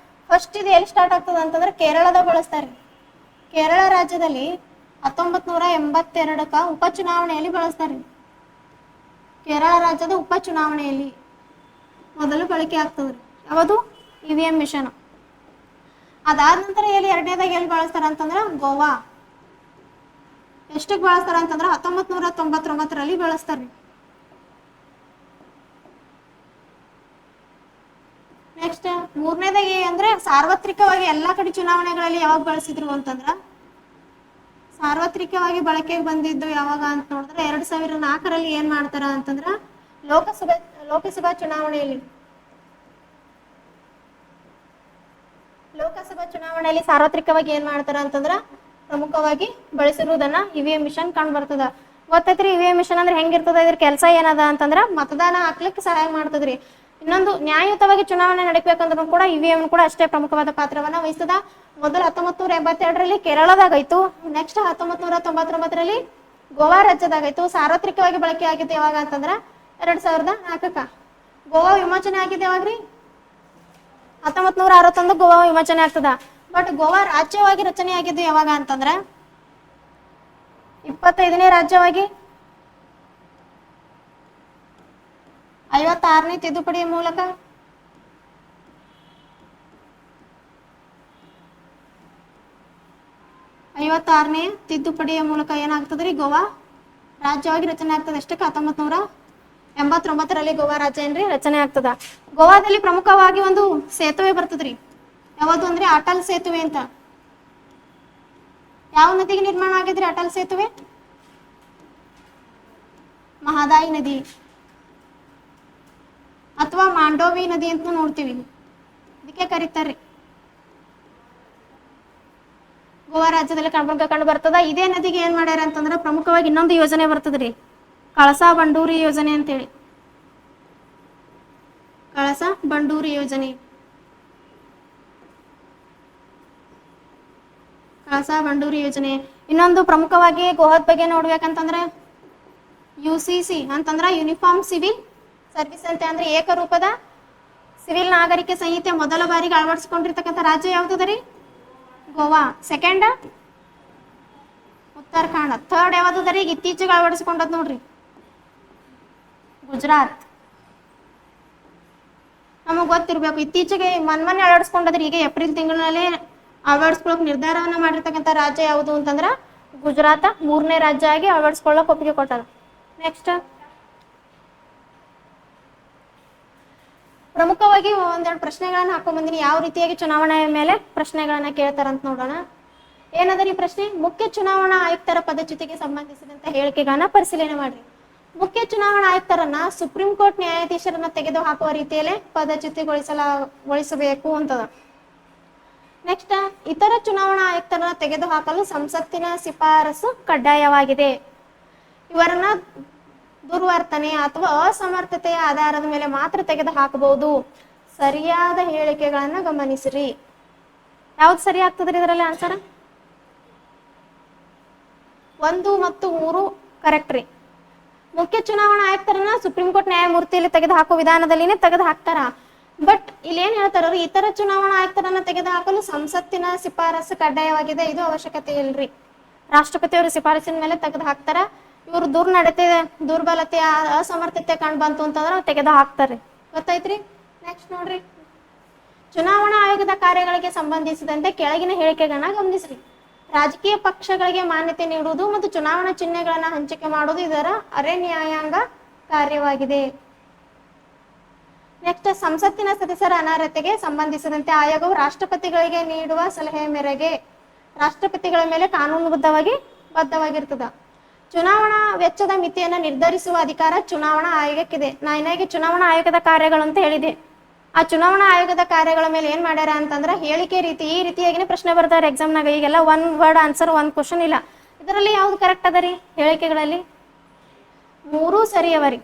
ಫಸ್ಟ್ ಇದು ಎಲ್ಲಿ ಸ್ಟಾರ್ಟ್ ಆಗ್ತದ ಅಂತಂದ್ರೆ ಕೇರಳದಾಗ ಬಳಸ್ತಾರೆ. ಕೇರಳ ರಾಜ್ಯದಲ್ಲಿ 1982 ಉಪಚುನಾವಣೆಯಲ್ಲಿ ಬಳಸ್ತಾರೆ. ಕೇರಳ ರಾಜ್ಯದ ಉಪಚುನಾವಣೆಯಲ್ಲಿ ಮೊದಲು ಬಳಕೆ ಆಗ್ತದ್ರಿ. ಯಾವುದು? EVM machine. ಅದಾದ ನಂತರ ಎಲ್ಲಿ ಎರಡನೇದಾಗ ಎಲ್ಲಿ ಬಳಸ್ತಾರ ಅಂತಂದ್ರ ಗೋವಾ. ಎಷ್ಟಕ್ಕೆ ಬಳಸ್ತಾರ ಅಂತಂದ್ರ 1999ರಲ್ಲಿ ಬಳಸ್ತಾರ್ರಿ. ನೆಕ್ಸ್ಟ್ ಮೂರನೇದಾಗಿ ಅಂದ್ರೆ ಸಾರ್ವತ್ರಿಕವಾಗಿ ಎಲ್ಲಾ ಕಡೆ ಚುನಾವಣೆಗಳಲ್ಲಿ ಯಾವಾಗ ಬಳಸಿದ್ರು ಅಂತಂದ್ರ ಸಾರ್ವತ್ರಿಕವಾಗಿ ಬಳಕೆಗೆ ಬಂದಿದ್ದು ಯಾವಾಗ ಅಂತ ನೋಡಿದ್ರೆ 2004ರಲ್ಲಿ ಏನ್ ಮಾಡ್ತಾರ ಅಂತಂದ್ರ ಲೋಕಸಭಾ ಚುನಾವಣೆಯಲ್ಲಿ ಸಾರ್ವತ್ರಿಕವಾಗಿ ಏನ್ ಮಾಡ್ತಾರ ಅಂತಂದ್ರ ಪ್ರಮುಖವಾಗಿ ಬಳಸಿರುವುದನ್ನ EVM ಮಿಷನ್ ಕಂಡು ಬರ್ತದ. ಗೊತ್ತೈತ್ರಿ EVM ಮಿಷನ್ ಅಂದ್ರೆ ಹೆಂಗಿರ್ತದ, ಇದ್ರ ಕೆಲಸ ಏನದ ಅಂತಂದ್ರ ಮತದಾನ ಹಾಕ್ಲಿಕ್ಕೆ ಸಹಾಯ ಮಾಡ್ತದ್ರಿ. ಇನ್ನೊಂದು ನ್ಯಾಯಯುತವಾಗಿ ಚುನಾವಣೆ ನಡೀಬೇಕಂದ್ರೂ ಕೂಡ EVM ಕೂಡ ಅಷ್ಟೇ ಪ್ರಮುಖವಾದ ಪಾತ್ರವನ್ನ ವಹಿಸ್ತದ. ಮೊದಲು 1982ರಲ್ಲಿ ಕೇರಳದಾಗಾಯ್ತು. ನೆಕ್ಸ್ಟ್ 1999ರಲ್ಲಿ ಗೋವಾ ರಾಜ್ಯದಾಗಾಯ್ತು. ಸಾರ್ವತ್ರಿಕವಾಗಿ ಬಳಕೆ ಆಗಿದ್ದು ಯಾವಾಗ ಅಂತಂದ್ರ 2004ಕ್ಕ. ಗೋವಾ ವಿಮೋಚನೆ ಆಗಿದ್ದು ಯಾವಾಗ್ರಿ? 1961 ಗೋವಾ ವಿಮೋಚನೆ ಆಗ್ತದ. ಬಟ್ ಗೋವಾ ರಾಜ್ಯವಾಗಿ ರಚನೆ ಆಗಿದ್ದು ಯಾವಾಗ ಅಂತಂದ್ರ 25ನೇ ರಾಜ್ಯವಾಗಿ 56ನೇ ತಿದ್ದುಪಡಿಯ ಮೂಲಕ 56ನೇ ತಿದ್ದುಪಡಿಯ ಮೂಲಕ ಏನಾಗ್ತದ್ರಿ ಗೋವಾ ರಾಜ್ಯವಾಗಿ ರಚನೆ ಆಗ್ತದೆ. ಎಷ್ಟಕ್ಕೆ? 1989ರಲ್ಲಿ ಗೋವಾ ರಾಜ್ಯ ಏನ್ರಿ ರಚನೆ ಆಗ್ತದ. ಗೋವಾದಲ್ಲಿ ಪ್ರಮುಖವಾಗಿ ಒಂದು ಸೇತುವೆ ಬರ್ತದ್ರಿ. ಯಾವುದು ಅಂದ್ರೆ ಅಟಲ್ ಸೇತುವೆ ಅಂತ. ಯಾವ ನದಿಗೆ ನಿರ್ಮಾಣ ಆಗಿದ್ರಿ ಅಟಲ್ ಸೇತುವೆ? ಮಹದಾಯಿ ನದಿ ಅಥವಾ ಮಾಂಡೋವಿ ನದಿ ಅಂತ ನೋಡ್ತೀವಿ. ಇದಕ್ಕೆ ಕರೀತಾರ್ರಿ. ಗೋವಾ ರಾಜ್ಯದಲ್ಲಿ ಕಂಡು ಬರ್ತದ. ಇದೇ ನದಿಗೆ ಏನ್ ಮಾಡ್ಯಾರ ಅಂತಂದ್ರ ಪ್ರಮುಖವಾಗಿ ಇನ್ನೊಂದು ಯೋಜನೆ ಬರ್ತದ್ರಿ, ಕಳಸಾ ಬಂಡೂರಿ ಯೋಜನೆ ಅಂತೇಳಿ. ಕಳಸಾ ಬಂಡೂರಿ ಯೋಜನೆ, ಕಳಸಾ ಬಂಡೂರಿ ಯೋಜನೆ. ಇನ್ನೊಂದು ಪ್ರಮುಖವಾಗಿ ಗೋವಾದ ಬಗ್ಗೆ ನೋಡ್ಬೇಕಂತಂದ್ರೆ UCC ಅಂತಂದ್ರ ಯೂನಿಫಾರ್ಮ್ ಸಿವಿಲ್ ಸರ್ವಿಸ್ ಅಂತ. ಅಂದ್ರೆ ಏಕರೂಪದ ಸಿವಿಲ್ ನಾಗರಿಕ ಸಂಹಿತೆ ಮೊದಲ ಬಾರಿಗೆ ಅಳವಡಿಸಿಕೊಂಡಿರ್ತಕ್ಕಂಥ ರಾಜ್ಯ ಯಾವ್ದದರಿ? ಗೋವಾ. ಸೆಕೆಂಡ್ ಉತ್ತರಾಖಂಡ. ಥರ್ಡ್ ಯಾವ್ದದರಿ? ಇತ್ತೀಚೆಗೆ ಅಳವಡಿಸಿಕೊಂಡದ್ ನೋಡ್ರಿ, ಗುಜರಾತ್. ನಮಗ್ ಗೊತ್ತಿರ್ಬೇಕು, ಇತ್ತೀಚೆಗೆ ಮೊನ್ನೆ ಅಳವಡಿಸ್ಕೊಂಡದ್ರಿ. ಈಗ ಏಪ್ರಿಲ್ ತಿಂಗಳಿನಲ್ಲಿ ಅಳವಡಿಸ್ಕೊಳ್ಳೋಕೆ ನಿರ್ಧಾರವನ್ನ ಮಾಡಿರ್ತಕ್ಕಂಥ ರಾಜ್ಯ ಯಾವುದು ಅಂತಂದ್ರ ಗುಜರಾತ್ 3ನೇ ರಾಜ್ಯ ಆಗಿ ಅಳವಡಿಸ್ಕೊಳ್ಳೋಕೆ ಒಪ್ಪಿಗೆ ಕೊಟ್ಟಾರ. ನೆಕ್ಸ್ಟ್ ಪ್ರಮುಖವಾಗಿ ಒಂದೆರಡು ಪ್ರಶ್ನೆಗಳನ್ನ ಹಾಕೊಂಡ್ ಬಂದಿನಿ. ಯಾವ ರೀತಿಯಾಗಿ ಚುನಾವಣೆಯ ಮೇಲೆ ಪ್ರಶ್ನೆಗಳನ್ನ ಕೇಳ್ತಾರಂತ ನೋಡೋಣ. ಏನದರಿ ಪ್ರಶ್ನೆ? ಮುಖ್ಯ ಚುನಾವಣಾ ಆಯುಕ್ತರ ಪದಚ್ಯುತಿಗೆ ಸಂಬಂಧಿಸಿದಂತ ಹೇಳಿಕೆಗಳನ್ನ ಪರಿಶೀಲನೆ ಮಾಡ್ರಿ. ಮುಖ್ಯ ಚುನಾವಣಾ ಆಯುಕ್ತರನ್ನ ಸುಪ್ರೀಂ ಕೋರ್ಟ್ ನ್ಯಾಯಾಧೀಶರನ್ನ ತೆಗೆದು ಹಾಕುವ ರೀತಿಯಲ್ಲೇ ಪದಚ್ಯುತಿಗೊಳಿಸಬೇಕು ಅಂತದ. ನೆಕ್ಸ್ಟ್ ಇತರ ಚುನಾವಣಾ ಆಯುಕ್ತರನ್ನ ತೆಗೆದುಹಾಕಲು ಸಂಸತ್ತಿನ ಶಿಫಾರಸು ಕಡ್ಡಾಯವಾಗಿದೆ. ಇವರನ್ನ ದುರ್ವರ್ತನೆ ಅಥವಾ ಅಸಮರ್ಥತೆಯ ಆಧಾರದ ಮೇಲೆ ಮಾತ್ರ ತೆಗೆದು ಹಾಕಬಹುದು. ಸರಿಯಾದ ಹೇಳಿಕೆಗಳನ್ನ ಗಮನಿಸಿರಿ. ಯಾವ್ದು ಸರಿ ಆಗ್ತದ್ರಿ ಇದರಲ್ಲಿ ಆನ್ಸರ್? 1 ಮತ್ತು 3 ಕರೆಕ್ಟ್ ರೀ. ಮುಖ್ಯ ಚುನಾವಣಾ ಆಯುಕ್ತರನ್ನ ಸುಪ್ರೀಂ ಕೋರ್ಟ್ ನ್ಯಾಯಮೂರ್ತಿಯಲ್ಲಿ ತೆಗೆದು ಹಾಕುವ ವಿಧಾನದಲ್ಲಿನೇ ತೆಗೆದು ಹಾಕ್ತಾರ. ಬಟ್ ಇಲ್ಲಿ ಏನ್ ಹೇಳ್ತಾರ, ಇತರ ಚುನಾವಣಾ ಆಯುಕ್ತರನ್ನ ತೆಗೆದು ಹಾಕಲು ಸಂಸತ್ತಿನ ಶಿಫಾರಸು ಕಡ್ಡಾಯವಾಗಿದೆ. ಇದು ಅವಶ್ಯಕತೆ ಇಲ್ರಿ. ರಾಷ್ಟ್ರಪತಿಯವರ ಶಿಫಾರಸಿನ ಮೇಲೆ ತೆಗೆದು ಹಾಕ್ತಾರ. ಇವ್ರು ದುರ್ನಡತೆ, ದುರ್ಬಲತೆ, ಅಸಮರ್ಥತೆ ಕಂಡು ಬಂತು ಅಂತಂದ್ರೆ ತೆಗೆದು ಹಾಕ್ತಾರೆ. ಗೊತ್ತಾಯ್ತ್ರಿ? ನೆಕ್ಸ್ಟ್ ನೋಡ್ರಿ, ಚುನಾವಣಾ ಆಯೋಗದ ಕಾರ್ಯಗಳಿಗೆ ಸಂಬಂಧಿಸಿದಂತೆ ಕೆಳಗಿನ ಹೇಳಿಕೆಗಳನ್ನ ಗಮನಿಸ್ರಿ. ರಾಜಕೀಯ ಪಕ್ಷಗಳಿಗೆ ಮಾನ್ಯತೆ ನೀಡುವುದು ಮತ್ತು ಚುನಾವಣಾ ಚಿಹ್ನೆಗಳನ್ನ ಹಂಚಿಕೆ ಮಾಡುವುದು ಇದರ ಅರೆ ನ್ಯಾಯಾಂಗ ಕಾರ್ಯವಾಗಿದೆ. ನೆಕ್ಸ್ಟ್, ಸಂಸತ್ತಿನ ಸದಸ್ಯರ ಅನರ್ಹತೆಗೆ ಸಂಬಂಧಿಸಿದಂತೆ ಆಯೋಗವು ರಾಷ್ಟ್ರಪತಿಗಳಿಗೆ ನೀಡುವ ಸಲಹೆ ಮೇರೆಗೆ ರಾಷ್ಟ್ರಪತಿಗಳ ಮೇಲೆ ಬದ್ಧವಾಗಿರ್ತದ. ಚುನಾವಣಾ ವೆಚ್ಚದ ಮಿತಿಯನ್ನು ನಿರ್ಧರಿಸುವ ಅಧಿಕಾರ ಚುನಾವಣಾ ಆಯೋಗಕ್ಕಿದೆ. ನಾನು ಚುನಾವಣಾ ಆಯೋಗದ ಕಾರ್ಯಗಳು ಅಂತ ಹೇಳಿದೆ. ಆ ಚುನಾವಣಾ ಆಯೋಗದ ಕಾರ್ಯಗಳ ಮೇಲೆ ಏನ್ ಮಾಡ್ಯಾರ ಅಂತಂದ್ರೆ ಹೇಳಿಕೆ ರೀತಿ ಈ ರೀತಿಯಾಗಿನೇ ಪ್ರಶ್ನೆ ಬರ್ತಾರೆ ಎಕ್ಸಾಮ್ನಾಗ. ಈಗೆಲ್ಲ 1 ವರ್ಡ್ ಆನ್ಸರ್ 1 ಕ್ವಶನ್ ಇಲ್ಲ. ಇದರಲ್ಲಿ ಯಾವ್ದು ಕರೆಕ್ಟ್ ಅದ ರೀ? ಹೇಳಿಕೆಗಳಲ್ಲಿ 3 ಸರಿ ಅವರಿ.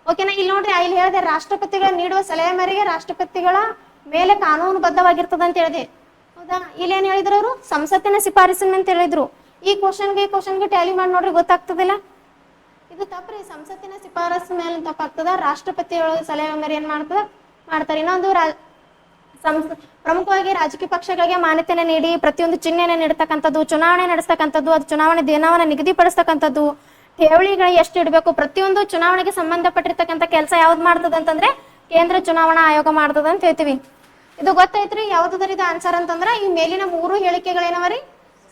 ಓಕೆನಾ? ಇಲ್ಲಿ ನೋಡ್ರಿ, ಇಲ್ಲಿ ಹೇಳಿದೆ ರಾಷ್ಟ್ರಪತಿಗಳ ನೀಡುವ ಸಲಹೆ ಮೇರೆಗೆ ರಾಷ್ಟ್ರಪತಿಗಳ ಮೇಲೆ ಕಾನೂನು ಬದ್ಧವಾಗಿರ್ತದ ಅಂತ ಹೇಳಿದೆ. ಹೌದಾ? ಇಲ್ಲಿ ಏನ್ ಹೇಳಿದ್ರು ಅವರು? ಸಂಸತ್ತಿನ ಶಿಫಾರಸಿನ ಅಂತ ಹೇಳಿದ್ರು. ಈ ಕ್ವಶನ್ಗೆ ಟ್ಯಾಲಿ ಮಾಡಿ ನೋಡ್ರಿ ಗೊತ್ತಾಗ್ತದಿಲ್ಲ. ಇದು ತಪ್ಪ್ರಿ. ಸಂಸತ್ತಿನ ಶಿಫಾರಸು ಮೇಲೆ ತಪ್ಪಾಗ್ತದ. ರಾಷ್ಟ್ರಪತಿ ಒಳಗೆ ಸಲಹೆ ಮೇರೆ ಏನ್ ಮಾಡ್ತಾರೆ. ಇನ್ನೊಂದು ಪ್ರಮುಖವಾಗಿ ರಾಜಕೀಯ ಪಕ್ಷಗಳಿಗೆ ಮಾನ್ಯತೆಯನ್ನು ನೀಡಿ ಪ್ರತಿಯೊಂದು ಚಿಹ್ನೆಯನ್ನು ನೀಡತಕ್ಕಂಥದ್ದು, ಚುನಾವಣೆ ನಡೆಸ್ತಕ್ಕಂಥದ್ದು, ಅದು ಚುನಾವಣೆ ದಿನವನ್ನು ನಿಗದಿಪಡಿಸ್ತಕ್ಕಂಥದ್ದು, ಠೇವಣಿಗಳು ಎಷ್ಟು ಇಡಬೇಕು, ಪ್ರತಿಯೊಂದು ಚುನಾವಣೆಗೆ ಸಂಬಂಧಪಟ್ಟಿರ್ತಕ್ಕಂಥ ಕೆಲಸ ಯಾವ್ದು ಮಾಡ್ತದೆ ಅಂತಂದ್ರೆ ಕೇಂದ್ರ ಚುನಾವಣಾ ಆಯೋಗ ಮಾಡ್ತದೆ ಅಂತ ಹೇಳ್ತೀವಿ. ಇದು ಗೊತ್ತೈತ್ರಿ. ಯಾವ್ದದ್ರ ಇದು ಆನ್ಸರ್ ಅಂತಂದ್ರೆ ಈ ಮೇಲಿನ 3 ಹೇಳಿಕೆಗಳೇನವರಿ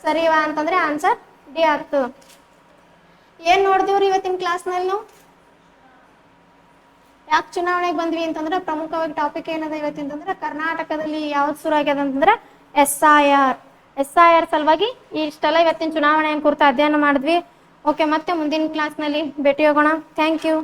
ಸರಿವ ಅಂತಂದ್ರೆ ಆನ್ಸರ್ ಡಿ ಆಗ್ತದೆ. ಏನ್ ನೋಡಿದಿವ್ರಿ ಇವತ್ತಿನ ಕ್ಲಾಸ್ನಲ್ಲಿ ನಾವು? ಯಾಕೆ ಚುನಾವಣೆಗೆ ಬಂದ್ವಿ ಅಂತಂದ್ರೆ ಪ್ರಮುಖವಾಗಿ ಟಾಪಿಕ್ ಏನದ ಇವತ್ತಿಂತಂದ್ರೆ ಕರ್ನಾಟಕದಲ್ಲಿ ಯಾವ್ದು ಶುರು ಆಗ್ಯದ ಅಂತಂದ್ರೆ SIR ಸಲುವಾಗಿ ಇಷ್ಟೆಲ್ಲ ಇವತ್ತಿನ ಚುನಾವಣೆಯ ಕುರಿತು ಅಧ್ಯಯನ ಮಾಡಿದ್ವಿ. ಓಕೆ, ಮತ್ತೆ ಮುಂದಿನ ಕ್ಲಾಸ್ನಲ್ಲಿ ಭೇಟಿ ಹೋಗೋಣ. Thank you.